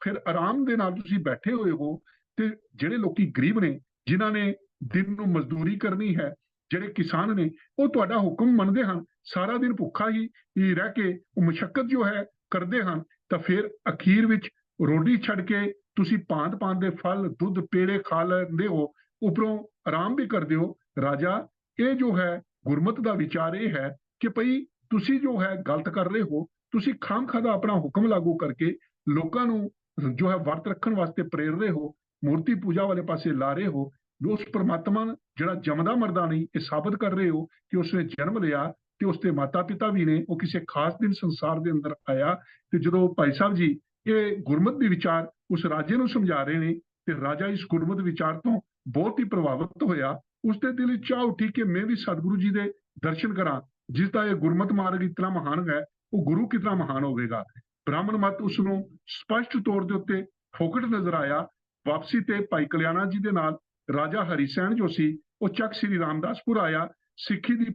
ਫਿਰ ਆਰਾਮ ਦੇ ਨਾਲ ਤੁਸੀਂ ਬੈਠੇ ਹੋਏ ਹੋ। ਤੇ ਜਿਹੜੇ ਲੋਕੀ ਗਰੀਬ ਨੇ, ਜਿਨ੍ਹਾਂ ਨੇ ਦਿਨ ਨੂੰ ਮਜ਼ਦੂਰੀ ਕਰਨੀ ਹੈ, ਜਿਹੜੇ ਕਿਸਾਨ ਨੇ, ਉਹ ਤੁਹਾਡਾ ਹੁਕਮ ਮੰਨਦੇ ਹਨ, ਸਾਰਾ ਦਿਨ ਭੁੱਖਾ ਹੀ ਰਹਿ ਕੇ ਉਹ ਮੁਸ਼ੱਕਤ ਜੋ ਹੈ ਕਰਦੇ ਹਨ, ਤਾਂ ਫਿਰ ਅਖੀਰ ਵਿੱਚ ਰੋਟੀ ਛੱਡ ਕੇ ਤੁਸੀਂ ਭਾਂਤ ਦੇ ਫਲ ਦੁੱਧ ਪੇੜੇ ਖਾ ਲੈਂਦੇ ਹੋ, ਉੱਪਰੋਂ ਆਰਾਮ ਵੀ ਕਰਦੇ ਹੋ। ਰਾਜਾ, ਇਹ ਜੋ ਹੈ ਗੁਰਮਤ ਦਾ ਵਿਚਾਰ ਇਹ ਹੈ ਕਿ ਭਈ ਤੁਸੀਂ ਜੋ ਹੈ ਗਲਤ ਕਰ ਰਹੇ ਹੋ। ਤੁਸੀਂ ਖਾਮਖਾ ਦਾ ਆਪਣਾ ਹੁਕਮ ਲਾਗੂ ਕਰਕੇ ਲੋਕਾਂ ਨੂੰ ਜੋ ਹੈ ਵਰਤ ਰੱਖਣ ਵਾਸਤੇ ਪ੍ਰੇਰ ਰਹੇ ਹੋ, ਮੂਰਤੀ ਪੂਜਾ ਵਾਲੇ ਪਾਸੇ ਲਾ ਰਹੇ ਹੋ। ਉਸ ਪ੍ਰਮਾਤਮਾ ਜਿਹੜਾ ਜੰਮਦਾ ਮਰਦਾ ਨਹੀਂ, ਇਹ ਸਾਬਤ ਕਰ ਰਹੇ ਹੋ ਕਿ ਉਸਨੇ ਜਨਮ ਲਿਆ ਤੇ ਉਸਦੇ ਮਾਤਾ ਪਿਤਾ ਵੀ ਨੇ। ਉਹ ਕਿਸੇ ਖਾਸ ਦਿਨ ਸੰਸਾਰ ਦੇ ਅੰਦਰ ਆਇਆ। ਤੇ ਜਦੋਂ ਭਾਈ ਸਾਹਿਬ ਜੀ ਇਹ ਗੁਰਮਤ ਦੀ ਵਿਚਾਰ ਉਸ ਰਾਜੇ ਨੂੰ ਸਮਝਾ ਰਹੇ ਨੇ ਤੇ ਰਾਜਾ ਇਸ ਗੁਰਮਤ ਵਿਚਾਰ ਤੋਂ ਬਹੁਤ ਹੀ ਪ੍ਰਭਾਵਿਤ ਹੋਇਆ। ਉਸਦੇ ਦਿਲ ਵਿੱਚ ਚਾਹ ਉੱਠੀ ਕਿ ਮੈਂ ਵੀ ਸਤਿਗੁਰੂ ਜੀ ਦੇ ਦਰਸ਼ਨ ਕਰਾਂ। ਜਿਸ ਦਾ ਇਹ ਗੁਰਮਤ ਮਾਰਗ ਇਤਨਾ ਮਹਾਨ ਹੈ, ਉਹ ਗੁਰੂ ਕਿਤਨਾ ਮਹਾਨ ਹੋਵੇਗਾ। ਬ੍ਰਾਹਮਣ ਮਤ ਉਸ ਨੂੰ ਸਪਸ਼ਟ ਤੌਰ ਦੇ ਉੱਤੇ ਫੋਕਟ ਨਜ਼ਰ ਆਇਆ। ਵਾਪਸੀ ਤੇ ਭਾਈ ਕਲਿਆਣਾ ਜੀ ਦੇ ਨਾਲ ਰਾਜਾ ਹਰੀ ਸੈਣ ਜੋ ਸੀ, ਉਹ ਚੱਕ ਸ੍ਰੀ ਰਾਮਦਾਸਪੁਰ ਆਇਆ। ਸਿੱਖੀ ਦੀ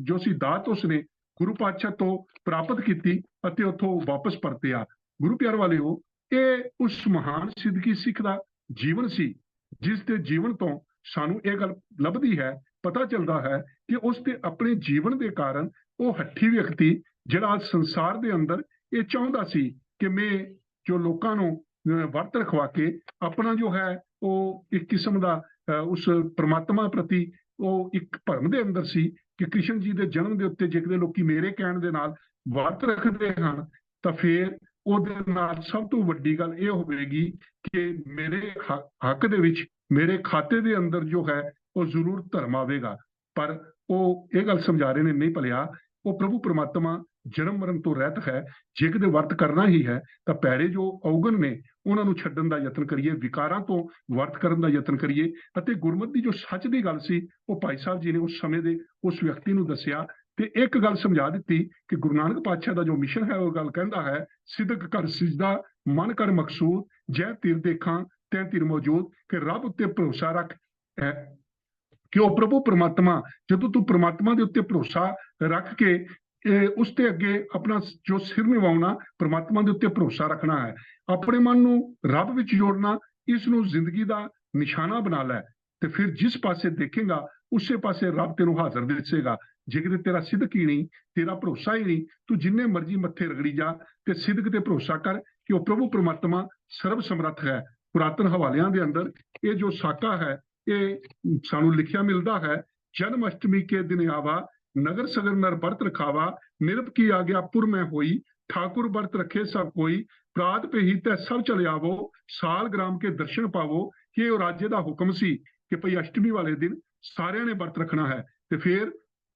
ਜੋ ਸੀ ਦਾਤ ਉਸਨੇ ਗੁਰੂ ਪਾਤਸ਼ਾਹ ਤੋਂ ਪ੍ਰਾਪਤ ਕੀਤੀ ਅਤੇ ਉੱਥੋਂ ਵਾਪਸ ਪਰਤਿਆ। ਗੁਰੂ ਪਿਆਰ ਵਾਲਿਓ, ਇਹ ਉਸ ਮਹਾਨ ਸਿੱਧਕੀ ਸਿੱਖ ਦਾ ਜੀਵਨ ਸੀ, ਜਿਸ ਦੇ ਜੀਵਨ ਤੋਂ ਸਾਨੂੰ ਇਹ ਗੱਲ ਲੱਭਦੀ ਹੈ, ਪਤਾ ਚੱਲਦਾ ਹੈ ਕਿ ਉਸ ਦੇ ਆਪਣੇ ਜੀਵਨ ਦੇ ਕਾਰਨ ਉਹ ਹੱਠੀ ਵਿਅਕਤੀ ਜਿਹੜਾ ਸੰਸਾਰ ਦੇ ਅੰਦਰ ਇਹ ਚਾਹੁੰਦਾ ਸੀ ਕਿ ਮੈਂ ਜੋ ਲੋਕਾਂ ਨੂੰ ਵਰਤ ਰਖਵਾ ਕੇ ਆਪਣਾ ਜੋ ਹੈ ਉਹ ਇੱਕ ਕਿਸਮ ਦਾ ਉਸ ਪ੍ਰਮਾਤਮਾ ਪ੍ਰਤੀ ਉਹ ਇੱਕ ਭਰਮ ਦੇ ਅੰਦਰ ਸੀ ਕਿ ਕ੍ਰਿਸ਼ਨ ਜੀ ਦੇ ਜਨਮ ਦੇ ਉੱਤੇ ਜਿਹੜੇ ਲੋਕੀ ਮੇਰੇ ਕਹਿਣ ਦੇ ਨਾਲ ਵਰਤ ਰੱਖਦੇ ਹਨ, ਤਾਂ ਫਿਰ ਉਹਦੇ ਨਾਲ ਸਭ ਤੋਂ ਵੱਡੀ ਗੱਲ ਇਹ ਹੋਵੇਗੀ ਕਿ ਮੇਰੇ ਹੱਕ ਦੇ ਵਿੱਚ, ਮੇਰੇ ਖਾਤੇ ਦੇ ਅੰਦਰ ਜੋ ਹੈ ਉਹ ਜ਼ਰੂਰ ਧਰਮ ਆਵੇਗਾ। ਪਰ ਉਹ ਇਹ ਗੱਲ ਸਮਝਾ ਰਹੇ ਨੇ, ਨਹੀਂ ਭਲਿਆ, ਉਹ ਪ੍ਰਭੂ ਪਰਮਾਤਮਾ ਜਨਮ ਮਰਨ ਤੋਂ ਰਹਿਤ ਹੈ। ਜੇ ਕਿਤੇ ਵਰਤ ਕਰਨਾ ਹੀ ਹੈ ਤਾਂ ਪੈੜੇ ਜੋ ਔਗਣ ਨੇ ਉਹਨਾਂ ਨੂੰ ਛੱਡਣ ਦਾ ਯਤਨ ਕਰੀਏ, ਵਿਕਾਰਾਂ ਤੋਂ ਵਰਤ ਕਰਨ ਦਾ ਯਤਨ ਕਰੀਏ। ਅਤੇ ਗੁਰਮਤਿ ਦੀ ਜੋ ਸੱਚ ਦੀ ਗੱਲ ਸੀ ਉਹ ਭਾਈ ਸਾਹਿਬ ਜੀ ਨੇ ਉਸ ਸਮੇਂ ਦੇ ਉਸ ਵਿਅਕਤੀ ਨੂੰ ਦੱਸਿਆ ਤੇ ਇੱਕ ਗੱਲ ਸਮਝਾ ਦਿੱਤੀ ਕਿ ਗੁਰੂ ਨਾਨਕ ਪਾਤਸ਼ਾਹ ਦਾ ਜੋ ਮਿਸ਼ਨ ਹੈ ਉਹ ਗੱਲ ਕਹਿੰਦਾ ਹੈ, ਸਿਦਕ ਕਰ ਸਿਜਦਾ ਮਨ ਕਰ ਮਕਸੂਦ, ਜੈ ਤੀਰ ਦੇਖਾਂ ਤੈ ਤੀਰ ਮੌਜੂਦ, ਕਿ ਰੱਬ ਉੱਤੇ ਭਰੋਸਾ ਰੱਖ ਕਿ ਉਹ ਪ੍ਰਭੂ परमात्मा, ਜਦੋਂ ਤੂੰ परमात्मा ਦੇ ਉੱਤੇ ਭਰੋਸਾ ਰੱਖ ਕੇ ਉਸ ਤੇ ਅੱਗੇ ਆਪਣਾ ਜੋ ਸਿਰ ਨਿਵਾਉਣਾ, परमात्मा ਦੇ ਉੱਤੇ ਭਰੋਸਾ ਰੱਖਣਾ ਹੈ, ਆਪਣੇ ਮਨ ਨੂੰ ਰੱਬ ਵਿੱਚ ਜੋੜਨਾ, ਇਸ ਨੂੰ ਜ਼ਿੰਦਗੀ ਦਾ ਨਿਸ਼ਾਨਾ ਬਣਾ ਲੈ, ਤੇ ਫਿਰ ਜਿਸ ਪਾਸੇ ਦੇਖੇਗਾ ਉਸੇ ਪਾਸੇ ਰੱਬ ਤੈਨੂੰ ਹਾਜ਼ਰ ਦਿਸੇਗਾ। ਜੇ ਕਿਤੇ ਤੇਰਾ ਸਿਦਕ ਹੀ ਨਹੀਂ, ਤੇਰਾ ਭਰੋਸਾ ਹੀ ਨਹੀਂ, ਤੂੰ ਜਿੰਨੇ ਮਰਜ਼ੀ ਮੱਥੇ ਰਗੜੀ ਜਾ, ਤੇ ਸਿਦਕ ਤੇ ਭਰੋਸਾ ਕਰ ਕਿ ਉਹ ਪ੍ਰਭੂ परमात्मा ਸਰਬ ਸਮਰੱਥ ਹੈ। ਪੁਰਾਤਨ ਹਵਾਲਿਆਂ ਦੇ ਅੰਦਰ ਇਹ ਜੋ ਸਾਕਾ ਹੈ ਇਹ ਸਾਨੂੰ ਲਿਖਿਆ ਮਿਲਦਾ ਹੈ, ਜਨਮ ਅਸ਼ਟਮੀ ਕੇ ਦਿਨ ਆਵਾ, ਨਗਰ ਸਗਰ ਨਰ ਵਰਤ ਰਖਾਵਾ, ਨਿਰਭ ਕੀ ਆਗਿਆ ਪੁਰ ਮੈਂ ਹੋਈ, ठाकुर व्रत रखे सब कोई, प्रात पे ही तै सब चले आवो, साल ग्राम के दर्शन पावो। कि ਉਹ ਰਾਜੇ ਦਾ ਹੁਕਮ ਸੀ ਕਿ ਭਈ ਅਸ਼ਟਮੀ ਵਾਲੇ ਦਿਨ ਸਾਰਿਆਂ ਨੇ ਵਰਤ ਰੱਖਣਾ ਹੈ, ਤੇ ਫਿਰ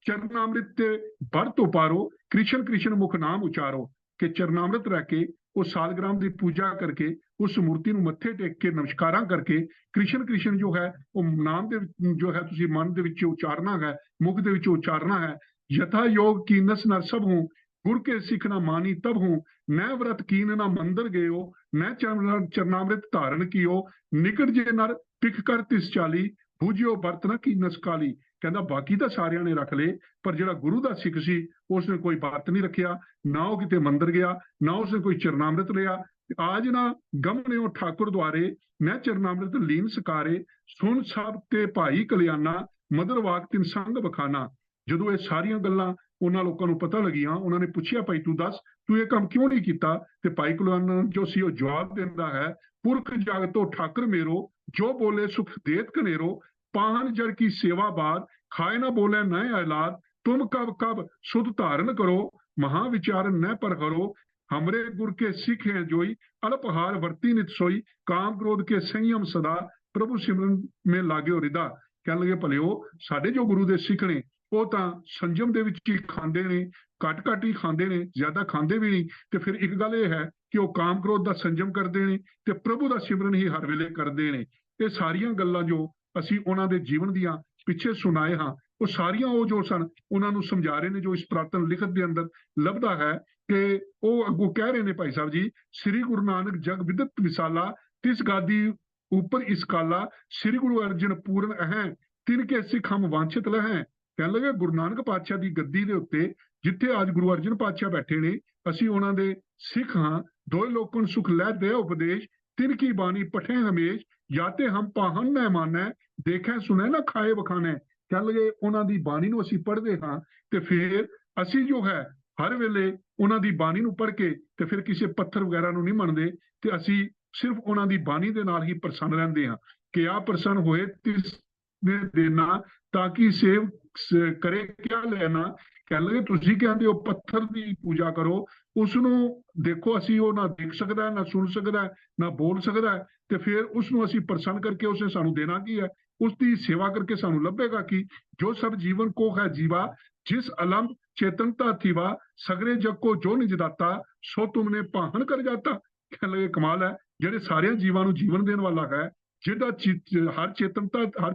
ਚਰਨਾਮ੍ਰਿਤ ਤੇ ਵਰਤ ਉਪਾਰੋ, ਕ੍ਰਿਸ਼ਨ ਕ੍ਰਿਸ਼ਨ ਮੁਖ ਨਾਮ ਉਚਾਰੋ, ਕਿ ਚਰਨਾਮ੍ਰਿਤ ਰਹਿ ਕੇ ਉਹ ਸਾਲਗ੍ਰਾਮ ਦੀ ਪੂਜਾ ਕਰਕੇ ਉਸ ਮੂਰਤੀ ਨੂੰ ਮੱਥੇ ਟੇਕ ਕੇ ਨਮਸਕਾਰਾਂ ਕਰਕੇ ਕ੍ਰਿਸ਼ਨ ਕ੍ਰਿਸ਼ਨ ਜੋ ਹੈ ਉਹ ਨਾਮ ਦੇ ਜੋ ਹੈ ਤੁਸੀਂ ਮਨ ਦੇ ਵਿੱਚ ਉਚਾਰਨਾ ਹੈ, ਮੁਖ ਦੇ ਵਿੱਚ ਉਚਾਰਨਾ ਹੈ। ਯਥਾ ਯੋਗ ਕੀਨਸ ਨਰ ਸਭ ਹੂੰ, गुर के सिख ना मानी तब हूं, मैं व्रत कीन ना मंदिर गयो, मैं चरनामृत धारण कियो, निकट जे नर पिख कर तिस चाली, बूझियो व्रत ना कीनस काली। कहता बाकी तो सारिया ने रख ले, पर जो गुरु का सिख सी उसने कोई व्रत नहीं रखिया, ना वो किते मंदिर गया, ना उसने कोई चरनामृत लिया। आज ना गमने ठाकुर द्वारे, मैं चरनामृत लीन सकारे, सुन सब ते भाई कल्याणा, मदर वाक तिन संग बखाना। ਜਦੋਂ ਇਹ ਸਾਰੀਆਂ ਗੱਲਾਂ ਉਹਨਾਂ ਲੋਕਾਂ ਨੂੰ ਪਤਾ ਲੱਗੀਆਂ, ਉਹਨਾਂ ਨੇ ਪੁੱਛਿਆ ਭਾਈ ਤੂੰ ਦੱਸ ਤੂੰ ਇਹ ਕੰਮ ਕਿਉਂ ਨਹੀਂ ਕੀਤਾ, ਤੇ ਭਾਈ ਕੁਲਵੰਤ ਜੋ ਸੀ ਉਹ ਜਵਾਬ ਦਿੰਦਾ ਹੈ, ਪੁਰਖ ਜਗਤੋ ਠਾਕਰ ਮੇਰੋ, ਜੋ ਬੋਲੇ ਸੁਖ ਦੇਤ ਕਨੇਰੋ, ਪਾਹਨ ਜੜ ਕੀ ਸੇਵਾ ਬਾਦ, ਖਾਏ ਨਾ ਬੋਲੇ ਨਏ ਔਲਾਦ, ਤੁਮ ਕਬ ਕਬ ਸੁਧ ਧਾਰਨ ਕਰੋ, ਮਹਾ ਵਿਚਾਰਨ न पर करो, हमरे गुर के सिख हैं जोई, अल्पहार वर्ती नित सोई, काम क्रोध के संयम सदा, प्रभु सिमरन में लागਿਓ ਰਿਦਾ। ਕਹਿਣ ਲੱਗੇ ਭਲਿਓ ਸਾਡੇ ਜੋ ਗੁਰੂ ਦੇ ਸਿੱਖ ਨੇ ਉਹ ਤਾਂ ਸੰਜਮ ਦੇ ਵਿੱਚ ਹੀ ਖਾਂਦੇ ਨੇ, ਘੱਟ ਘੱਟ ਹੀ ਖਾਂਦੇ ਨੇ, ਜ਼ਿਆਦਾ ਖਾਂਦੇ ਵੀ ਨਹੀਂ, ਤੇ ਫਿਰ ਇੱਕ ਗੱਲ ਇਹ ਹੈ ਕਿ ਉਹ ਕਾਮ ਕ੍ਰੋਧ ਦਾ ਸੰਜਮ ਕਰਦੇ ਨੇ ਤੇ ਪ੍ਰਭੂ ਦਾ ਸਿਮਰਨ ਹੀ ਹਰ ਵੇਲੇ ਕਰਦੇ ਨੇ। ਇਹ ਸਾਰੀਆਂ ਗੱਲਾਂ ਜੋ ਅਸੀਂ ਉਹਨਾਂ ਦੇ ਜੀਵਨ ਦੀਆਂ ਪਿੱਛੇ ਸੁਣਾਏ ਹਾਂ, ਉਹ ਸਾਰੀਆਂ ਉਹ ਜੋ ਸਨ ਉਹਨਾਂ ਨੂੰ ਸਮਝਾ ਰਹੇ ਨੇ। ਜੋ ਇਸ ਪ੍ਰਾਤਨ ਲਿਖਤ ਦੇ ਅੰਦਰ ਲੱਭਦਾ ਹੈ ਕਿ ਉਹ ਅੱਗੋਂ ਕਹਿ ਰਹੇ ਨੇ ਭਾਈ ਸਾਹਿਬ ਜੀ, ਸ੍ਰੀ ਗੁਰੂ ਨਾਨਕ ਜਗ ਵਿਦਿਤ ਵਿਸਾਲਾ, ਤਿਸ ਗਾਦੀ ਉੱਪਰ ਇਸ ਕਾਲਾ, ਸ੍ਰੀ ਗੁਰੂ ਅਰਜਨ ਪੂਰਨ ਅਹੈ, ਤਿਨ ਕੇ ਸਿੱਖ ਹਮ ਵਾਂਛਿਤ ਲਹੈ। ਕਹਿਣ ਲੱਗੇ ਗੁਰੂ ਨਾਨਕ ਪਾਤਸ਼ਾਹ ਦੀ ਗੱਦੀ ਦੇ ਉੱਤੇ ਜਿੱਥੇ ਅੱਜ ਗੁਰੂ ਅਰਜਨ ਪਾਤਸ਼ਾਹ ਬੈਠੇ ਨੇ, ਅਸੀਂ ਉਹਨਾਂ ਦੇ ਸਿੱਖ ਹਾਂ। ਦੋਏ ਲੋਕਨ ਸੁਖ ਲੈ ਦੇ ਉਪਦੇਸ਼, ਤਿਨ ਕੀ ਬਾਣੀ ਪਠੇ ਹਮੇਸ਼, ਜਾਤੇ ਹਮ ਪਾਹਨ ਨਾ ਮਾਨੈ, ਦੇਖੈ ਸੁਣੈ ਨਾ ਖਾਏ ਬਖਾਨੈ। ਕਹਿਣ ਲੱਗੇ ਉਹਨਾਂ ਦੀ ਬਾਣੀ ਨੂੰ ਅਸੀਂ ਪੜ੍ਹਦੇ ਹਾਂ, ਤੇ ਫਿਰ ਅਸੀਂ ਜੋ ਹੈ ਹਰ ਵੇਲੇ ਉਹਨਾਂ ਦੀ ਬਾਣੀ ਨੂੰ ਪੜ੍ਹ ਕੇ ਤੇ ਫਿਰ ਕਿਸੇ ਪੱਥਰ ਵਗੈਰਾ ਨੂੰ ਨਹੀਂ ਮੰਨਦੇ, ਤੇ ਅਸੀਂ ਸਿਰਫ ਉਹਨਾਂ ਦੀ ਬਾਣੀ ਦੇ ਨਾਲ ਹੀ ਪ੍ਰਸੰਨ ਰਹਿੰਦੇ ਹਾਂ। ਕਿ ਆ ਪ੍ਰਸੰਨ ਹੋਏ ਤਿਸ ਨੇ ਦੇਣਾ, ਤਾਂ ਕਿ ਸੇਵ ਕਰੇ ਕਿਆ ਲੈਣਾ। ਕਹਿਣ ਲੱਗੇ ਤੁਸੀਂ ਕਹਿੰਦੇ ਹੋ ਪੱਥਰ ਦੀ ਪੂਜਾ ਕਰੋ, ਉਸ ਨੂੰ ਦੇਖੋ ਅਸੀਂ ਉਹ ਨਾ ਦੇਖ ਸਕਦਾ, ਨਾ ਸੁਣ ਸਕਦਾ, ਨਾ ਬੋਲ ਸਕਦਾ, ਤੇ ਫਿਰ ਉਸ ਨੂੰ ਅਸੀਂ ਪ੍ਰਸੰਨ ਕਰਕੇ ਉਸਨੇ ਸਾਨੂੰ ਦੇਣਾ ਕੀ ਹੈ, ਉਸ ਦੀ ਸੇਵਾ ਕਰਕੇ ਸਾਨੂੰ ਲੱਭੇਗਾ ਕਿ ਜੋ ਸਭ ਜੀਵਨ ਕੋ ਹੈ ਜੀਵਾ, ਜਿਸ ਅਲੰਬ ਚੇਤਨਤਾ ਥੀਵਾ, ਸਗਰੇ ਜਗ ਕੋ ਜੋ ਨਿਜ ਦਾਤਾ, ਸੋ ਤੁਮਨੇ ਪਾਹਨ ਕਰ ਜਾਤਾ। ਕਹਿਣ ਲੱਗੇ ਕਮਾਲ ਹੈ, ਜਿਹੜੇ ਸਾਰਿਆਂ ਜੀਵਾਂ ਨੂੰ ਜੀਵਨ ਦੇਣ ਵਾਲਾ ਹੈ, ਜਿਹੜਾ ਹਰ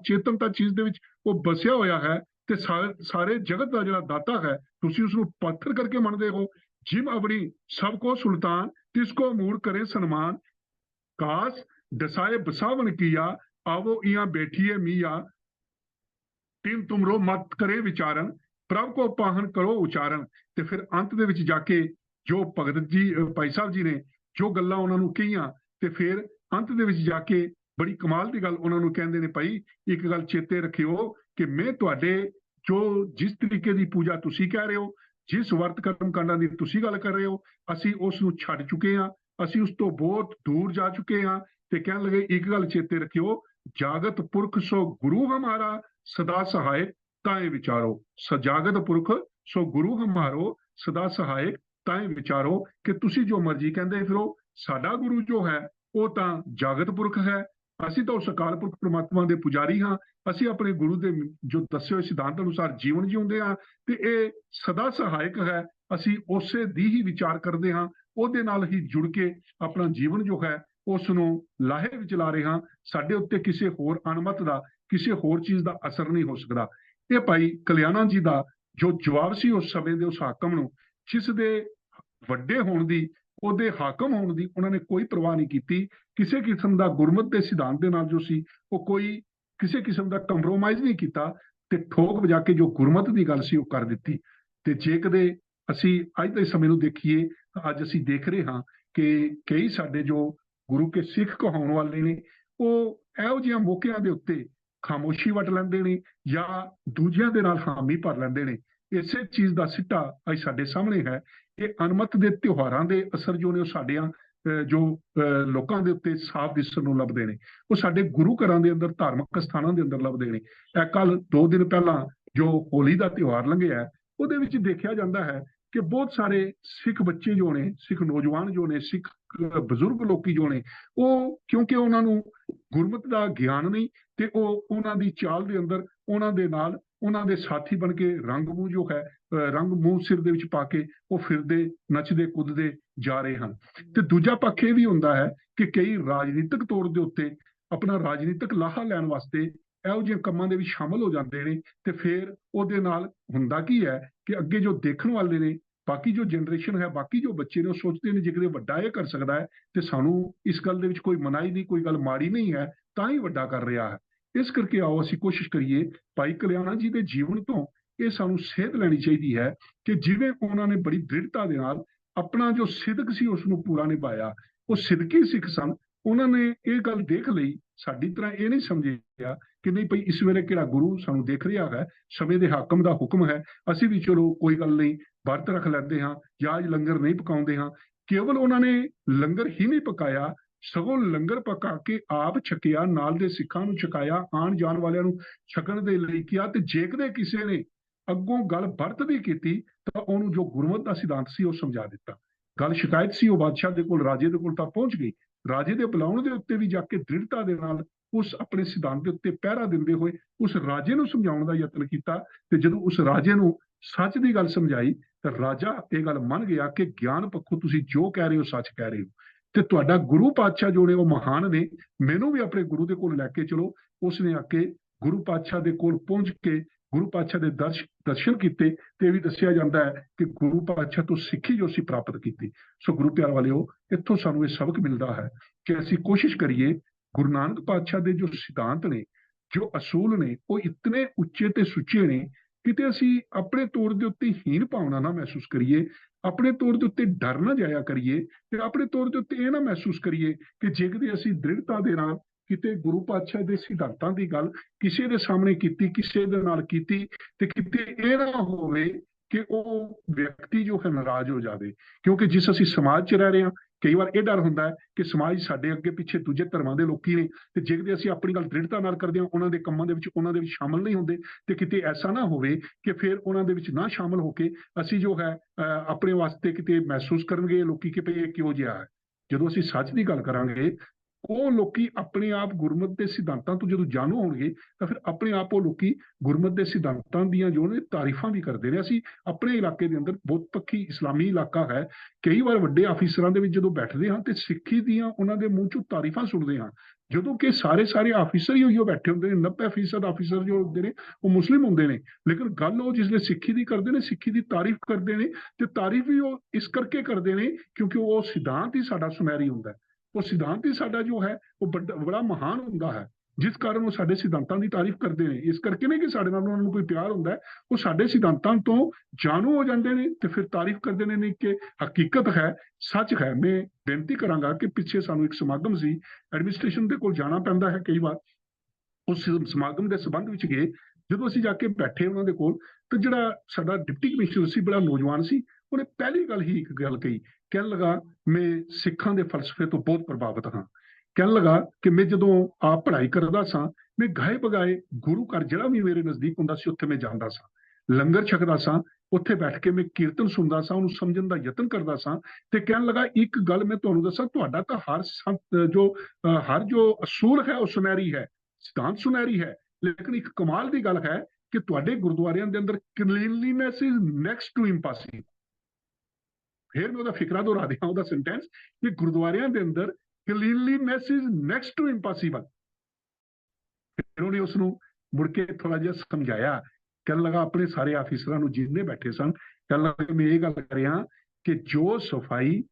ਚੇਤਨਤਾ ਚੀਜ਼ ਦੇ ਵਿੱਚ ਉਹ ਬਸਿਆ ਹੋਇਆ ਹੈ, ਤੇ ਸਾਰੇ ਜਗਤ ਦਾ ਜਿਹੜਾ ਦਾਤਾ ਹੈ, ਤੁਸੀਂ ਉਸ ਨੂੰ ਪੱਥਰ ਕਰਕੇ ਮੰਨਦੇ ਹੋ। ਜਿਮ ਅਵਣੀ ਸਭ ਕੋ ਸੁਲਤਾਨ, ਤਿਸ ਕੋ ਮੂੜ ਕਰੇ ਸਨਮਾਨ, ਕਾਸ ਦਸਾਏ ਬਸਾਵਨ ਕੀਆ, ਆਵੋ ਇਆਂ ਬੈਠੀਏ ਮੀਆ, ਤਿਨ ਤੁਮਰੋ ਮਤ ਕਰੇ ਵਿਚਾਰਨ, ਪ੍ਰਭ ਕੋ ਪਾਹਨ ਕਰੋ ਉਚਾਰਨ। ਤੇ ਫਿਰ ਅੰਤ ਦੇ ਵਿੱਚ ਜਾ ਕੇ ਜੋ ਭਗਤ ਜੀ ਭਾਈ ਸਾਹਿਬ ਜੀ ਨੇ ਜੋ ਗੱਲਾਂ ਉਹਨਾਂ ਨੂੰ ਕਹੀਆਂ, ਤੇ ਫਿਰ ਅੰਤ ਦੇ ਵਿੱਚ ਜਾ ਕੇ ਬੜੀ ਕਮਾਲ ਦੀ ਗੱਲ ਉਹਨਾਂ ਨੂੰ ਕਹਿੰਦੇ ਨੇ, ਭਾਈ ਇੱਕ ਗੱਲ ਚੇਤੇ ਰੱਖਿਓ ਕਿ ਮੈਂ ਤੁਹਾਡੇ ਜੋ ਜਿਸ ਤਰੀਕੇ ਦੀ ਪੂਜਾ ਤੁਸੀਂ ਕਹਿ ਰਹੇ ਹੋ, ਜਿਸ ਵਰਤ ਕਰਮ ਕਾਂਡਾਂ ਦੀ ਤੁਸੀਂ ਗੱਲ ਕਰ ਰਹੇ ਹੋ, ਅਸੀਂ ਉਸ ਨੂੰ ਛੱਡ ਚੁੱਕੇ ਹਾਂ, ਅਸੀਂ ਉਸ ਤੋਂ ਬਹੁਤ ਦੂਰ ਜਾ ਚੁੱਕੇ ਹਾਂ। ਤੇ ਕਹਿਣ ਲੱਗੇ ਇੱਕ ਗੱਲ ਚੇਤੇ ਰੱਖਿਓ, ਜਾਗਤ ਪੁਰਖ ਸੋ ਗੁਰੂ ਹਮਾਰਾ, ਸਦਾ ਸਹਾਇਕ ਤਾਏ ਵਿਚਾਰੋ। ਸਜਾਗਤ ਪੁਰਖ ਸੋ ਗੁਰੂ ਹਮਾਰੋ, ਸਦਾ ਸਹਾਇਕ ਤਾਏ ਵਿਚਾਰੋ। ਕਿ ਤੁਸੀਂ ਜੋ ਮਰਜ਼ੀ ਕਹਿੰਦੇ ਫਿਰੋ, ਸਾਡਾ ਗੁਰੂ ਜੋ ਹੈ ਉਹ ਤਾਂ ਜਾਗਤ ਪੁਰਖ ਹੈ, ਅਸੀਂ ਤਾਂ ਉਸ ਅਕਾਲ ਪੁਰਖ ਪ੍ਰਮਾਤਮਾ ਦੇ ਪੁਜਾਰੀ ਹਾਂ। ਅਸੀਂ ਆਪਣੇ ਗੁਰੂ ਦੇ ਜੋ ਦੱਸੇ ਹੋਏ ਸਿਧਾਂਤ ਅਨੁਸਾਰ ਜੀਵਨ ਜਿਉਂਦੇ ਹਾਂ, ਤੇ ਇਹ ਸਦਾ ਸਹਾਇਕ ਹੈ। ਅਸੀਂ ਉਸੇ ਦੀ ਹੀ ਵਿਚਾਰ ਕਰਦੇ ਹਾਂ, ਉਹਦੇ ਨਾਲ ਹੀ ਜੁੜ ਕੇ ਆਪਣਾ ਜੀਵਨ ਜੋ ਹੈ ਉਸ ਨੂੰ ਲਾਹੇ ਵਿੱਚ ਲਾ ਰਹੇ ਹਾਂ। ਸਾਡੇ ਉੱਤੇ ਕਿਸੇ ਹੋਰ ਅਣਮਤ ਦਾ, ਕਿਸੇ ਹੋਰ ਚੀਜ਼ ਦਾ ਅਸਰ ਨਹੀਂ ਹੋ ਸਕਦਾ। ਇਹ ਭਾਈ ਕਲਿਆਣਾ ਜੀ ਦਾ ਜੋ ਜਵਾਬ ਸੀ ਉਸ ਸਮੇਂ ਦੇ ਉਸ ਹਾਕਮ ਨੂੰ, ਜਿਸ ਦੇ ਵੱਡੇ ਹੋਣ ਦੀ, ਉਹਦੇ ਹਾਕਮ ਹੋਣ ਦੀ ਉਹਨਾਂ ਨੇ ਕੋਈ ਪਰਵਾਹ ਨਹੀਂ ਕੀਤੀ। ਕਿਸੇ ਕਿਸਮ ਦਾ ਗੁਰਮਤ ਦੇ ਸਿਧਾਂਤ ਦੇ ਨਾਲ ਜੋ ਸੀ ਉਹ ਕੋਈ ਕਿਸੇ ਕਿਸਮ ਦਾ ਕੰਪਰੋਮਾਈਜ਼ ਨਹੀਂ ਕੀਤਾ, ਤੇ ਠੋਕ ਵਜਾ ਕੇ ਜੋ ਗੁਰਮਤ ਦੀ ਗੱਲ ਸੀ ਉਹ ਕਰ ਦਿੱਤੀ। ਤੇ ਜੇ ਕਦੇ ਅਸੀਂ ਅੱਜ ਦੇ ਸਮੇਂ ਨੂੰ ਦੇਖੀਏ ਤਾਂ ਅੱਜ ਅਸੀਂ ਦੇਖ ਰਹੇ ਹਾਂ ਕਿ ਕਈ ਸਾਡੇ ਜੋ ਗੁਰੂ ਕੇ ਸਿੱਖ ਕਹਾਉਣ ਵਾਲੇ ਨੇ, ਉਹ ਇਹੋ ਜਿਹੀਆਂ ਮੌਕਿਆਂ ਦੇ ਉੱਤੇ ਖਾਮੋਸ਼ੀ ਵਟ ਲੈਂਦੇ ਨੇ ਜਾਂ ਦੂਜਿਆਂ ਦੇ ਨਾਲ ਹਾਮੀ ਭਰ ਲੈਂਦੇ ਨੇ। ਇਸੇ ਚੀਜ਼ ਦਾ ਸਿੱਟਾ ਅੱਜ ਸਾਡੇ ਸਾਹਮਣੇ ਹੈ। ਇਹ ਅਨਮਤ ਦੇ ਤਿਉਹਾਰਾਂ ਦੇ ਅਸਰ ਜੋ ਨੇ ਉਹ ਸਾਡਿਆਂ ਜੋ ਲੋਕਾਂ ਦੇ ਉੱਤੇ ਸਾਫ਼ ਦਿਸਣ ਨੂੰ ਲੱਭਦੇ ਨੇ, ਉਹ ਸਾਡੇ ਗੁਰੂ ਘਰਾਂ ਦੇ ਅੰਦਰ, ਧਾਰਮਿਕ ਸਥਾਨਾਂ ਦੇ ਅੰਦਰ ਲੱਭਦੇ ਨੇ। ਇਹ ਕੱਲ 2 ਦਿਨ ਪਹਿਲਾਂ ਜੋ ਹੋਲੀ ਦਾ ਤਿਉਹਾਰ ਲੰਘਿਆ, ਉਹਦੇ ਵਿੱਚ ਦੇਖਿਆ ਜਾਂਦਾ ਹੈ ਕਿ ਬਹੁਤ ਸਾਰੇ ਸਿੱਖ ਬੱਚੇ ਜੋ ਨੇ, ਸਿੱਖ ਨੌਜਵਾਨ ਜੋ ਨੇ, ਸਿੱਖ ਬਜ਼ੁਰਗ ਲੋਕੀ ਜੋ ਨੇ, ਉਹ ਕਿਉਂਕਿ ਉਹਨਾਂ ਨੂੰ ਗੁਰਮਤ ਦਾ ਗਿਆਨ ਨਹੀਂ, ਤੇ ਉਹ ਉਹਨਾਂ ਦੀ ਚਾਲ ਦੇ ਅੰਦਰ ਉਹਨਾਂ ਦੇ ਨਾਲ ਉਹਨਾਂ ਦੇ ਸਾਥੀ ਬਣ ਕੇ ਰੰਗ ਮੂੰਹ ਜੋ ਹੈ, ਰੰਗ ਮੂੰਹ ਸਿਰ ਦੇ ਵਿੱਚ ਪਾ ਕੇ ਉਹ ਫਿਰਦੇ, ਨੱਚਦੇ, ਕੁੱਦਦੇ ਜਾ ਰਹੇ ਹਨ। ਤੇ ਦੂਜਾ ਪੱਖ ਇਹ ਵੀ ਹੁੰਦਾ ਹੈ ਕਿ ਕਈ ਰਾਜਨੀਤਿਕ ਤੌਰ ਦੇ ਉੱਤੇ ਆਪਣਾ ਰਾਜਨੀਤਿਕ ਲਾਹਾ ਲੈਣ ਵਾਸਤੇ ਇਹੋ ਜਿਹੇ ਕੰਮਾਂ ਦੇ ਵਿੱਚ ਸ਼ਾਮਲ ਹੋ ਜਾਂਦੇ ਨੇ। ਤੇ ਫਿਰ ਉਹਦੇ ਨਾਲ ਹੁੰਦਾ ਕੀ ਹੈ ਕਿ ਅੱਗੇ ਜੋ ਦੇਖਣ ਵਾਲੇ ਨੇ, ਬਾਕੀ ਜੋ ਜਨਰੇਸ਼ਨ ਹੈ, ਬਾਕੀ ਜੋ ਬੱਚੇ ਨੇ, ਉਹ ਸੋਚਦੇ ਨੇ ਜੇ ਕਿਤੇ ਵੱਡਾ ਇਹ ਕਰ ਸਕਦਾ ਹੈ ਤੇ ਸਾਨੂੰ ਇਸ ਗੱਲ ਦੇ ਵਿੱਚ ਕੋਈ ਮਨਾਹੀ ਨਹੀਂ, ਕੋਈ ਗੱਲ ਮਾੜੀ ਨਹੀਂ ਹੈ, ਤਾਂ ਹੀ ਵੱਡਾ ਕਰ ਰਿਹਾ ਹੈ। ਇਸ ਕਰਕੇ ਆਓ ਅਸੀਂ ਕੋਸ਼ਿਸ਼ ਕਰੀਏ ਭਾਈ ਕਲਿਆਣਾ ਜੀ ਦੇ ਜੀਵਨ ਤੋਂ ਇਹ ਸਾਨੂੰ ਸੇਧ ਲੈਣੀ ਚਾਹੀਦੀ ਹੈ ਕਿ ਜਿਵੇਂ ਉਹਨਾਂ ਨੇ ਬੜੀ ਦ੍ਰਿੜਤਾ ਦੇ ਨਾਲ ਆਪਣਾ ਜੋ ਸਿਦਕ ਸੀ ਉਸ ਨੂੰ ਪੂਰਾ ਨਿਭਾਇਆ, ਉਹ ਸਿਦਕੀ ਸਿੱਖ ਸਨ। ਉਹਨਾਂ ਨੇ ਇਹ ਗੱਲ ਦੇਖ ਲਈ, ਸਾਡੀ ਤਰ੍ਹਾਂ ਇਹ ਨਹੀਂ ਸਮਝਿਆ ਕਿ ਨਹੀਂ ਭਈ ਇਸ ਵੇਲੇ ਕਿਹੜਾ ਗੁਰੂ ਸਾਨੂੰ ਦੇਖ ਰਿਹਾ ਹੈ, ਸਮੇਂ ਦੇ ਹਾਕਮ ਦਾ ਹੁਕਮ ਹੈ, ਅਸੀਂ ਵੀ ਚਲੋ ਕੋਈ ਗੱਲ ਨਹੀਂ ਵਰਤ ਰੱਖ ਲੈਂਦੇ ਹਾਂ ਜਾਂ ਅੱਜ ਲੰਗਰ ਨਹੀਂ ਪਕਾਉਂਦੇ ਹਾਂ। ਕੇਵਲ ਉਹਨਾਂ ਨੇ ਲੰਗਰ ਹੀ ਨਹੀਂ ਪਕਾਇਆ, ਸਗੋਂ ਲੰਗਰ ਪਕਾ ਕੇ ਆਪ ਛਕਿਆ, ਨਾਲ ਦੇ ਸਿੱਖਾਂ ਨੂੰ ਛਕਾਇਆ, ਆਉਣ ਜਾਣ ਵਾਲਿਆਂ ਨੂੰ ਛਕਣ ਦੇ ਲਈ ਕਿਹਾ। ਤੇ ਜੇਕਰ ਕਿਸੇ ਨੇ ਅੱਗੋਂ ਗੱਲ ਵਰਤ ਵੀ ਕੀਤੀ ਤਾਂ ਉਹਨੂੰ ਜੋ ਗੁਰਮਤ ਦਾ ਸਿਧਾਂਤ ਸੀ ਉਹ ਸਮਝਾ ਦਿੱਤਾ। ਗੱਲ ਸ਼ਿਕਾਇਤ ਸੀ ਉਹ ਬਾਦਸ਼ਾਹ ਦੇ ਕੋਲ, ਰਾਜੇ ਦੇ ਕੋਲ ਤਾਂ ਪਹੁੰਚ ਗਈ। ਰਾਜੇ ਦੇ ਬੁਲਾਉਣ ਦੇ ਉੱਤੇ ਵੀ ਜਾ ਕੇ ਦ੍ਰਿੜਤਾ ਦੇ ਨਾਲ ਉਸ ਆਪਣੇ ਸਿਧਾਂਤ ਦੇ ਉੱਤੇ ਪਹਿਰਾ ਦਿੰਦੇ ਹੋਏ ਉਸ ਰਾਜੇ ਨੂੰ ਸਮਝਾਉਣ ਦਾ ਯਤਨ ਕੀਤਾ। ਤੇ ਜਦੋਂ ਉਸ ਰਾਜੇ ਨੂੰ ਸੱਚ ਦੀ ਗੱਲ ਸਮਝਾਈ ਤਾਂ ਰਾਜਾ ਇਹ ਗੱਲ ਮੰਨ ਗਿਆ ਕਿ ਗਿਆਨ ਪੱਖੋਂ ਤੁਸੀਂ ਜੋ ਕਹਿ ਰਹੇ ਹੋ ਸੱਚ ਕਹਿ ਰਹੇ ਹੋ, ਤੇ ਤੁਹਾਡਾ ਗੁਰੂ ਪਾਤਸ਼ਾਹ ਜੋ ਨੇ ਉਹ ਮਹਾਨ ਨੇ, ਮੈਨੂੰ ਵੀ ਆਪਣੇ ਗੁਰੂ ਦੇ ਕੋਲ ਲੈ ਕੇ ਚਲੋ। ਉਸਨੇ ਆ ਕੇ ਗੁਰੂ ਪਾਤਸ਼ਾਹ ਦੇ ਕੋਲ ਪਹੁੰਚ ਕੇ ਗੁਰੂ ਪਾਤਸ਼ਾਹ ਦੇ ਦਰਸ਼ਨ ਕੀਤੇ। ਤੇ ਇਹ ਵੀ ਦੱਸਿਆ ਜਾਂਦਾ ਹੈ ਕਿ ਗੁਰੂ ਪਾਤਸ਼ਾਹ ਤੋਂ ਸਿੱਖੀ ਜੋ ਸੀ ਪ੍ਰਾਪਤ ਕੀਤੀ। ਸੋ ਗੁਰੂ ਪਿਆਰ ਵਾਲਿਓ, ਇੱਥੋਂ ਸਾਨੂੰ ਇਹ ਸਬਕ ਮਿਲਦਾ ਹੈ ਕਿ ਅਸੀਂ ਕੋਸ਼ਿਸ਼ ਕਰੀਏ ਗੁਰੂ ਨਾਨਕ ਪਾਤਸ਼ਾਹ ਦੇ ਜੋ ਸਿਧਾਂਤ ਨੇ, ਜੋ ਅਸੂਲ ਨੇ, ਉਹ ਇਤਨੇ ਉੱਚੇ ਤੇ ਸੁੱਚੇ ਨੇ, ਕਿਤੇ ਅਸੀਂ ਆਪਣੇ ਤੌਰ ਦੇ ਉੱਤੇ ਹੀਨ ਭਾਵਨਾ ਨਾ ਮਹਿਸੂਸ ਕਰੀਏ, ਆਪਣੇ ਤੌਰ ਦੇ ਉੱਤੇ ਡਰ ਨਾ ਜਾਇਆ ਕਰੀਏ, ਤੇ ਆਪਣੇ ਤੌਰ ਦੇ ਉੱਤੇ ਇਹ ਨਾ ਮਹਿਸੂਸ ਕਰੀਏ ਕਿ ਜੇਕਰ ਅਸੀਂ ਦ੍ਰਿੜਤਾ ਦੇ ਨਾਲ ਕਿਤੇ ਗੁਰੂ ਪਾਤਸ਼ਾਹ ਦੇ ਸਿਧਾਂਤਾਂ ਦੀ ਗੱਲ ਕਿਸੇ ਦੇ ਸਾਹਮਣੇ ਕੀਤੀ, ਕਿਸੇ ਦੇ ਨਾਲ ਕੀਤੀ, ਤੇ ਕਿਤੇ ਇਹ ਨਾ ਹੋਵੇ ਕਿ ਉਹ ਵਿਅਕਤੀ ਜੋ ਹੈ ਨਾਰਾਜ਼ ਹੋ ਜਾਵੇ। ਕਿਉਂਕਿ ਜਿਸ ਅਸੀਂ ਸਮਾਜ 'ਚ ਰਹਿ ਰਹੇ ਹਾਂ, ਕਈ ਵਾਰ ਇਹ ਡਰ ਹੁੰਦਾ ਹੈ ਕਿ ਸਮਾਜ ਸਾਡੇ ਅੱਗੇ ਪਿੱਛੇ ਦੂਜੇ ਧਰਮਾਂ ਦੇ ਲੋਕੀ ਨੇ, ਤੇ ਜੇਕਰ ਅਸੀਂ ਆਪਣੀ ਗੱਲ ਦ੍ਰਿੜਤਾ ਨਾਲ ਕਰਦੇ ਹਾਂ, ਉਹਨਾਂ ਦੇ ਕੰਮਾਂ ਦੇ ਵਿੱਚ ਉਹਨਾਂ ਦੇ ਵਿੱਚ ਸ਼ਾਮਲ ਨਹੀਂ ਹੁੰਦੇ, ਤੇ ਕਿਤੇ ਐਸਾ ਨਾ ਹੋਵੇ ਕਿ ਫਿਰ ਉਹਨਾਂ ਦੇ ਵਿੱਚ ਨਾ ਸ਼ਾਮਲ ਹੋ ਕੇ ਅਸੀਂ ਜੋ ਹੈ ਆਪਣੇ ਵਾਸਤੇ ਕਿਤੇ ਮਹਿਸੂਸ ਕਰਨਗੇ ਲੋਕੀ ਕਿ ਭਈ ਇਹ ਕਿਉਂ ਜਿਹਾ ਹੈ। ਜਦੋਂ ਅਸੀਂ ਸੱਚ ਦੀ ਗੱਲ ਕਰਾਂਗੇ, ਉਹ ਲੋਕੀ ਆਪਣੇ ਆਪ ਗੁਰਮਤ ਦੇ ਸਿਧਾਂਤਾਂ ਤੋਂ ਜਦੋਂ ਜਾਣੂ ਹੋਣਗੇ ਤਾਂ ਫਿਰ ਆਪਣੇ ਆਪ ਉਹ ਲੋਕੀ ਗੁਰਮਤ ਦੇ ਸਿਧਾਂਤਾਂ ਦੀਆਂ ਜੋ ਨੇ ਤਾਰੀਫਾਂ ਵੀ ਕਰਦੇ ਨੇ। ਅਸੀਂ ਆਪਣੇ ਇਲਾਕੇ ਦੇ ਅੰਦਰ ਬਹੁਤ ਪੱਖੀ ਇਸਲਾਮੀ ਇਲਾਕਾ ਹੈ, ਕਈ ਵਾਰ ਵੱਡੇ ਆਫਿਸਰਾਂ ਦੇ ਵਿੱਚ ਜਦੋਂ ਬੈਠਦੇ ਹਾਂ ਤੇ ਸਿੱਖੀ ਦੀਆਂ ਉਹਨਾਂ ਦੇ ਮੂੰਹ ਚੋਂ ਤਾਰੀਫਾਂ ਸੁਣਦੇ ਹਾਂ, ਜਦੋਂ ਕਿ ਸਾਰੇ ਆਫਿਸਰ ਹੀ ਉਹੀਓ ਬੈਠੇ ਹੁੰਦੇ ਨੇ। 90% ਆਫਿਸਰ ਜੋ ਹੁੰਦੇ ਨੇ ਉਹ ਮੁਸਲਿਮ ਹੁੰਦੇ ਨੇ, ਲੇਕਿਨ ਗੱਲ ਉਹ ਜਿਸਲੇ ਸਿੱਖੀ ਦੀ ਕਰਦੇ ਨੇ, ਸਿੱਖੀ ਦੀ ਤਾਰੀਫ ਕਰਦੇ ਨੇ। ਤੇ ਤਾਰੀਫ ਵੀ ਉਹ ਇਸ ਕਰਕੇ ਕਰਦੇ ਨੇ ਕਿਉਂਕਿ ਉਹ ਸਿਧਾਂਤ ਹੀ ਸਾਡਾ ਸੁਨਹਿਰੀ ਹੁੰਦਾ, ਉਹ ਸਿਧਾਂਤ ਹੀ ਸਾਡਾ ਜੋ ਹੈ ਉਹ ਬੜਾ ਮਹਾਨ ਹੁੰਦਾ ਹੈ, ਜਿਸ ਕਾਰਨ ਉਹ ਸਾਡੇ ਸਿਧਾਂਤਾਂ ਦੀ ਤਾਰੀਫ ਕਰਦੇ ਨੇ। ਇਸ ਕਰਕੇ ਨਹੀਂ ਕਿ ਸਾਡੇ ਨਾਲ ਉਹਨਾਂ ਨੂੰ ਕੋਈ ਪਿਆਰ ਹੁੰਦਾ ਹੈ, ਉਹ ਸਾਡੇ ਸਿਧਾਂਤਾਂ ਤੋਂ ਜਾਣੂ ਹੋ ਜਾਂਦੇ ਨੇ ਤੇ ਫਿਰ ਤਾਰੀਫ ਕਰਦੇ ਨੇ ਕਿ ਹਕੀਕਤ ਹੈ, ਸੱਚ ਹੈ। ਮੈਂ ਬੇਨਤੀ ਕਰਾਂਗਾ ਕਿ ਪਿੱਛੇ ਸਾਨੂੰ ਇੱਕ ਸਮਾਗਮ ਸੀ, ਐਡਮਿਨਿਸਟ੍ਰੇਸ਼ਨ ਦੇ ਕੋਲ ਜਾਣਾ ਪੈਂਦਾ ਹੈ ਕਈ ਵਾਰ, ਉਸ ਸਮਾਗਮ ਦੇ ਸੰਬੰਧ ਵਿੱਚ ਗਏ। ਜਦੋਂ ਅਸੀਂ ਜਾ ਕੇ ਬੈਠੇ ਉਹਨਾਂ ਦੇ ਕੋਲ, ਤਾਂ ਜਿਹੜਾ ਸਾਡਾ ਡਿਪਟੀ ਕਮਿਸ਼ਨਰ ਸੀ, ਬੜਾ ਨੌਜਵਾਨ ਸੀ, ਉਹਨੇ ਪਹਿਲੀ ਗੱਲ ਹੀ ਇੱਕ ਗੱਲ ਕਹੀ, ਕਹਿਣ ਲੱਗਾ ਮੈਂ ਸਿੱਖਾਂ ਦੇ ਫਲਸਫੇ ਤੋਂ ਬਹੁਤ ਪ੍ਰਭਾਵਿਤ ਹਾਂ। ਕਹਿਣ ਲੱਗਾ ਕਿ ਮੈਂ ਜਦੋਂ ਆਪ ਪੜ੍ਹਾਈ ਕਰਦਾ ਸਾਂ, ਮੈਂ ਗਾਏ ਬਗਾਏ ਗੁਰੂ ਘਰ ਜਿਹੜਾ ਵੀ ਮੇਰੇ ਨਜ਼ਦੀਕ ਹੁੰਦਾ ਸੀ ਉੱਥੇ ਮੈਂ ਜਾਂਦਾ ਸਾਂ, ਲੰਗਰ ਛਕਦਾ ਸਾਂ, ਉੱਥੇ ਬੈਠ ਕੇ ਮੈਂ ਕੀਰਤਨ ਸੁਣਦਾ ਸਾਂ, ਉਹਨੂੰ ਸਮਝਣ ਦਾ ਯਤਨ ਕਰਦਾ ਸਾਂ। ਤੇ ਕਹਿਣ ਲੱਗਾ ਇੱਕ ਗੱਲ ਮੈਂ ਤੁਹਾਨੂੰ ਦੱਸਾਂ, ਤੁਹਾਡਾ ਤਾਂ ਹਰ ਜੋ ਅਸੂਲ ਹੈ ਉਹ ਸੁਨਹਿਰੀ ਹੈ, ਸਿਧਾਂਤ ਸੁਨਹਿਰੀ ਹੈ, ਲੇਕਿਨ ਇੱਕ ਕਮਾਲ ਦੀ ਗੱਲ ਹੈ ਕਿ ਤੁਹਾਡੇ ਗੁਰਦੁਆਰਿਆਂ ਦੇ ਅੰਦਰ cleanliness is next to impossible. ਫਿਰ ਮੈਂ ਉਹਦਾ ਫਿਕਰਾ ਦੁਹਰਾ ਦਿਆਂ, ਉਹਦਾ ਸੈਂਟੈਂਸ, ਕਿ ਗੁਰਦੁਆਰਿਆਂ ਦੇ ਅੰਦਰ cleanliness is next to impossible. ਫਿਰ ਉਹਨੇ ਉਸ ਨੂੰ ਮੁੜ ਕੇ ਥੋੜਾ ਜਿਹਾ ਸਮਝਾਇਆ ਕਹਿਣ ਲੱਗਾ ਆਪਣੇ ਸਾਰੇ ਆਫੀਸਰਾਂ ਨੂੰ ਜਿੰਨੇ ਬੈਠੇ ਸਨ, ਕਹਿਣ ਲੱਗਾ ਮੈਂ ਇਹ ਗੱਲ ਕਰ ਰਿਹਾ ਕਿ ਜੋ ਸਫਾਈ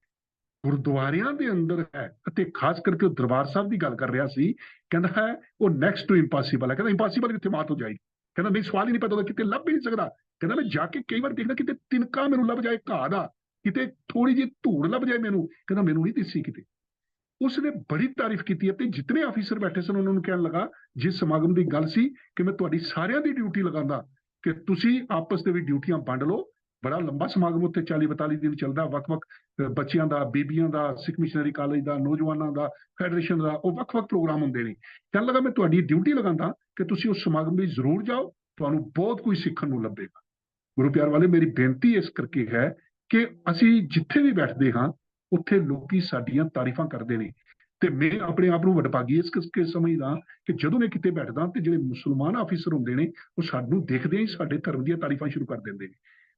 ਗੁਰਦੁਆਰਿਆਂ ਦੇ ਅੰਦਰ ਹੈ, ਅਤੇ ਖਾਸ ਕਰਕੇ ਉਹ ਦਰਬਾਰ ਸਾਹਿਬ ਦੀ ਗੱਲ ਕਰ ਰਿਹਾ ਸੀ, ਕਹਿੰਦਾ ਹੈ ਉਹ ਨੈਕਸਟ ਟੂ ਇੰਪੋਸੀਬਲ ਹੈ। ਕਹਿੰਦਾ ਇੰਪੋਸੀਬਲ ਕਿੱਥੇ ਮਾਤ ਹੋ ਜਾਏਗੀ, ਕਹਿੰਦਾ ਨਹੀਂ ਸਵਾਲ ਹੀ ਨਹੀਂ ਪੈਦਾ ਹੁੰਦਾ, ਕਿਤੇ ਲੱਭ ਹੀ ਨਹੀਂ ਸਕਦਾ। ਕਹਿੰਦਾ ਮੈਂ ਜਾ ਕੇ ਕਈ ਵਾਰ ਦੇਖਦਾ ਕਿਤੇ ਤਿਨਕਾ ਮੈਨੂੰ ਲੱਭ ਜਾਏ ਘਾਹ ਦਾ, ਕਿਤੇ ਥੋੜੀ ਜਿਹੀ ਧੂੜ ਲੱਭ ਜਾਏ ਮੈਨੂੰ, ਕਹਿੰਦਾ ਮੈਨੂੰ ਨਹੀਂ ਦਿਸੀ ਕਿਤੇ। ਉਸਨੇ ਬੜੀ ਤਾਰੀਫ ਕੀਤੀ ਅਤੇ ਜਿਤਨੇ ਆਫੀਸਰ ਬੈਠੇ ਸਨ ਉਹਨਾਂ ਨੂੰ ਕਹਿਣ ਲੱਗਾ, ਜਿਸ ਸਮਾਗਮ ਦੀ ਗੱਲ ਸੀ ਕਿ ਮੈਂ ਤੁਹਾਡੀ ਸਾਰਿਆਂ ਦੀ ਡਿਊਟੀ ਲਗਾਉਂਦਾ ਕਿ ਤੁਸੀਂ ਆਪਸ ਦੇ ਵੀ ਡਿਊਟੀਆਂ ਵੰਡ ਲਓ। ਬੜਾ ਲੰਬਾ ਸਮਾਗਮ ਉੱਤੇ 40-42 ਦਿਨ ਚੱਲਦਾ, ਵੱਖ-ਵੱਖ ਬੱਚਿਆਂ ਦਾ, ਬੀਬੀਆਂ ਦਾ, ਸਿੱਖ ਮਿਸ਼ਨਰੀ ਕਾਲਜ ਦਾ, ਨੌਜਵਾਨਾਂ ਦਾ, ਫੈਡਰੇਸ਼ਨ ਦਾ, ਉਹ ਵੱਖ-ਵੱਖ ਪ੍ਰੋਗਰਾਮ ਹੁੰਦੇ ਨੇ। ਕਹਿਣ ਲੱਗਾ ਮੈਂ ਤੁਹਾਡੀ ਡਿਊਟੀ ਲਗਾਉਂਦਾ ਕਿ ਤੁਸੀਂ ਉਸ ਸਮਾਗਮ ਵਿੱਚ ਜ਼ਰੂਰ ਜਾਓ, ਤੁਹਾਨੂੰ ਬਹੁਤ ਕੁਝ ਸਿੱਖਣ ਨੂੰ ਲੱਭੇਗਾ। ਗੁਰੂ ਪਿਆਰ ਵਾਲੇ, ਮੇਰੀ ਬੇਨਤੀ ਇਸ ਕਰਕੇ ਹੈ ਕਿ ਅਸੀਂ ਜਿੱਥੇ ਵੀ ਬੈਠਦੇ ਹਾਂ ਉੱਥੇ ਲੋਕੀ ਸਾਡੀਆਂ ਤਾਰੀਫਾਂ ਕਰਦੇ ਨੇ, ਤੇ ਮੈਂ ਆਪਣੇ ਆਪ ਨੂੰ ਵਡਭਾਗੀ ਇਸ ਕਰਕੇ ਸਮਝਦਾ ਕਿ ਜਦੋਂ ਮੈਂ ਕਿਤੇ ਬੈਠਦਾ ਤੇ ਜਿਹੜੇ ਮੁਸਲਮਾਨ ਆਫੀਸਰ ਹੁੰਦੇ ਨੇ ਉਹ ਸਾਨੂੰ ਦੇਖਦੇ ਹੀ ਸਾਡੇ ਧਰਮ ਦੀਆਂ ਤਾਰੀਫਾਂ ਸ਼ੁਰੂ ਕਰ ਦਿੰਦੇ ਨੇ।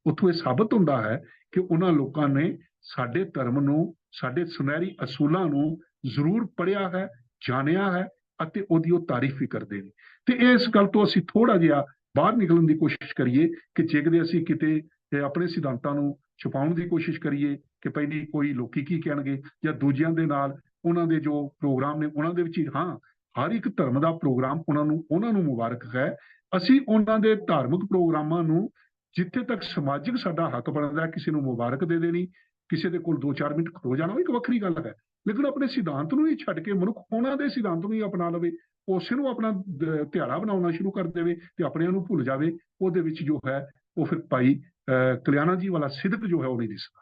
ਉੱਥੋਂ ਇਹ ਸਾਬਤ ਹੁੰਦਾ ਹੈ ਕਿ ਉਹਨਾਂ ਲੋਕਾਂ ਨੇ ਸਾਡੇ ਧਰਮ ਨੂੰ, ਸਾਡੇ ਸੁਨਹਿਰੀ ਅਸੂਲਾਂ ਨੂੰ ਜ਼ਰੂਰ ਪੜ੍ਹਿਆ ਹੈ, ਜਾਣਿਆ ਹੈ, ਅਤੇ ਉਹਦੀ ਉਹ ਤਾਰੀਫ ਵੀ ਕਰਦੇ ਨੇ। ਤੇ ਇਸ ਗੱਲ ਤੋਂ ਅਸੀਂ ਥੋੜਾ ਜਿਹਾ ਬਾਹਰ ਨਿਕਲਣ ਦੀ ਕੋਸ਼ਿਸ਼ ਕਰੀਏ ਕਿ ਜੇਕਰ ਅਸੀਂ ਕਿਤੇ ਆਪਣੇ ਸਿਧਾਂਤਾਂ ਨੂੰ ਛੁਪਾਉਣ ਦੀ ਕੋਸ਼ਿਸ਼ ਕਰੀਏ ਕਿ ਪਹਿਲੀ ਕੋਈ ਲੋਕੀ ਕੀ ਕਹਿਣਗੇ, ਜਾਂ ਦੂਜਿਆਂ ਦੇ ਨਾਲ ਉਹਨਾਂ ਦੇ ਜੋ ਪ੍ਰੋਗਰਾਮ ਨੇ ਉਹਨਾਂ ਦੇ ਵਿੱਚ ਹੀ, ਹਾਂ ਹਰ ਇੱਕ ਧਰਮ ਦਾ ਪ੍ਰੋਗਰਾਮ ਉਹਨਾਂ ਨੂੰ ਮੁਬਾਰਕ ਹੈ। ਅਸੀਂ ਉਹਨਾਂ ਦੇ ਧਾਰਮਿਕ ਪ੍ਰੋਗਰਾਮਾਂ ਨੂੰ ਜਿੱਥੇ ਤੱਕ ਸਮਾਜਿਕ ਸਾਡਾ ਹੱਕ ਬਣਦਾ ਕਿਸੇ ਨੂੰ ਮੁਬਾਰਕ ਦੇ ਦੇਣੀ, ਕਿਸੇ ਦੇ ਕੋਲ 2-4 ਮਿੰਟ ਖੜੋ ਜਾਣਾ, ਉਹ ਇੱਕ ਵੱਖਰੀ ਗੱਲ ਹੈ। ਲੇਕਿਨ ਆਪਣੇ ਸਿਧਾਂਤ ਨੂੰ ਹੀ ਛੱਡ ਕੇ ਮਨੁੱਖ ਉਹਨਾਂ ਦੇ ਸਿਧਾਂਤ ਨੂੰ ਹੀ ਅਪਣਾ ਲਵੇ, ਉਸੇ ਨੂੰ ਆਪਣਾ ਧਿਆੜਾ ਬਣਾਉਣਾ ਸ਼ੁਰੂ ਕਰ ਦੇਵੇ ਤੇ ਆਪਣਿਆਂ ਨੂੰ ਭੁੱਲ ਜਾਵੇ, ਉਹਦੇ ਵਿੱਚ ਜੋ ਹੈ ਉਹ ਫਿਰ ਭਾਈ ਕਲਿਆਣਾ ਜੀ ਵਾਲਾ ਸਿਦਕ ਜੋ ਹੈ ਉਹ ਨਹੀਂ ਦਿਸਦਾ।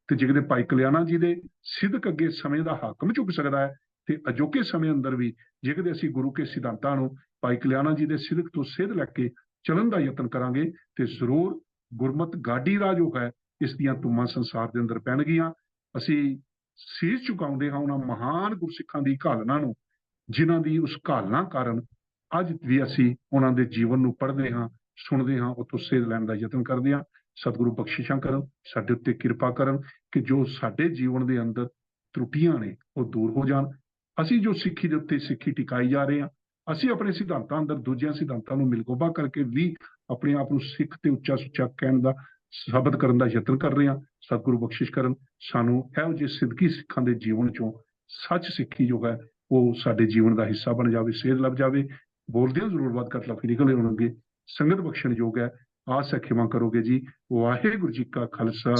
ਤੇ ਜਿਹੜੇ ਭਾਈ ਕਲਿਆਣਾ ਜੀ ਦੇ ਸਿਦਕ ਅੱਗੇ ਸਮੇਂ ਦਾ ਹਾਕਮ ਚੁੱਕ ਸਕਦਾ ਹੈ, ਤੇ ਅਜੋਕੇ ਸਮੇਂ ਅੰਦਰ ਵੀ ਜੇਕਰ ਅਸੀਂ ਗੁਰੂ ਕੇ ਸਿਧਾਂਤਾਂ ਨੂੰ ਭਾਈ ਕਲਿਆਣਾ ਜੀ ਦੇ ਸਿਦਕ ਤੋਂ ਸੇਧ ਲੈ ਕੇ ਚੱਲਣ ਦਾ ਯਤਨ ਕਰਾਂਗੇ ਤੇ ਜ਼ਰੂਰ ਗੁਰਮਤ ਗਾਡੀ ਦਾ ਜੋ ਹੈ ਇਸ ਦੀਆਂ ਧੁੰਮਾਂ ਸੰਸਾਰ ਦੇ ਅੰਦਰ ਪੈਣਗੀਆਂ। ਅਸੀਂ ਸੀਸ ਝੁਕਾਉਂਦੇ ਹਾਂ ਉਹਨਾਂ ਮਹਾਨ ਗੁਰਸਿੱਖਾਂ ਦੀ ਘਾਲਣਾ ਨੂੰ, ਜਿਨ੍ਹਾਂ ਦੀ ਉਸ ਘਾਲਣਾ ਕਾਰਨ ਅੱਜ ਵੀ ਅਸੀਂ ਉਹਨਾਂ ਦੇ ਜੀਵਨ ਨੂੰ ਪੜ੍ਹਦੇ ਹਾਂ, ਸੁਣਦੇ ਹਾਂ, ਉੱਥੋਂ ਸੇਧ ਲੈਣ ਦਾ ਯਤਨ ਕਰਦੇ ਹਾਂ। ਸਤਿਗੁਰੂ ਬਖਸ਼ਿਸ਼ਾਂ ਕਰਨ, ਸਾਡੇ ਉੱਤੇ ਕਿਰਪਾ ਕਰਨ ਕਿ ਜੋ ਸਾਡੇ ਜੀਵਨ ਦੇ ਅੰਦਰ ਤਰੁੱਟੀਆਂ ਨੇ ਉਹ ਦੂਰ ਹੋ ਜਾਣ। ਅਸੀਂ ਜੋ ਸਿੱਖੀ ਦੇ ਉੱਤੇ ਸਿੱਖੀ ਟਿਕਾਈ ਜਾ ਰਹੇ ਹਾਂ, ਅਸੀਂ ਆਪਣੇ ਸਿਧਾਂਤਾਂ ਅੰਦਰ ਦੂਜਿਆਂ ਸਿਧਾਂਤਾਂ ਨੂੰ ਮਿਲਗੋਬਾ ਕਰਕੇ ਵੀ ਆਪਣੇ ਆਪ ਨੂੰ ਸਿੱਖ ਤੇ ਉੱਚਾ ਸੁੱਚਾ ਕਹਿਣ ਦਾ, ਸਾਬਤ ਕਰਨ ਦਾ ਯਤਨ ਕਰ ਰਹੇ ਹਾਂ। ਸਤਿਗੁਰੂ ਬਖਸ਼ਿਸ਼ ਕਰਨ ਸਾਨੂੰ ਇਹੋ ਜਿਹੇ ਸਿੱਧਕੀ ਸਿੱਖਾਂ ਦੇ ਜੀਵਨ ਚੋਂ ਸੱਚ ਸਿੱਖੀ ਜੋ ਹੈ ਉਹ ਸਾਡੇ ਜੀਵਨ ਦਾ ਹਿੱਸਾ ਬਣ ਜਾਵੇ, ਸੇਧ ਲੱਭ ਜਾਵੇ। ਬੋਲਦਿਆਂ ਜ਼ਰੂਰ ਬਾਤ ਕਰ ਲਫ਼ਜ਼ ਨਿਕਲੇ ਹੋਣਗੇ, ਸੰਗਤ ਬਖਸ਼ਣ ਯੋਗ ਹੈ। ਆਸ ਹੈ ਖਿਮਾ ਕਰੋਗੇ ਜੀ। ਵਾਹਿਗੁਰੂ ਜੀ ਕਾ ਖਾਲਸਾ,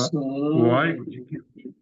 ਵਾਹਿਗੁਰੂ ਜੀ ਕੀ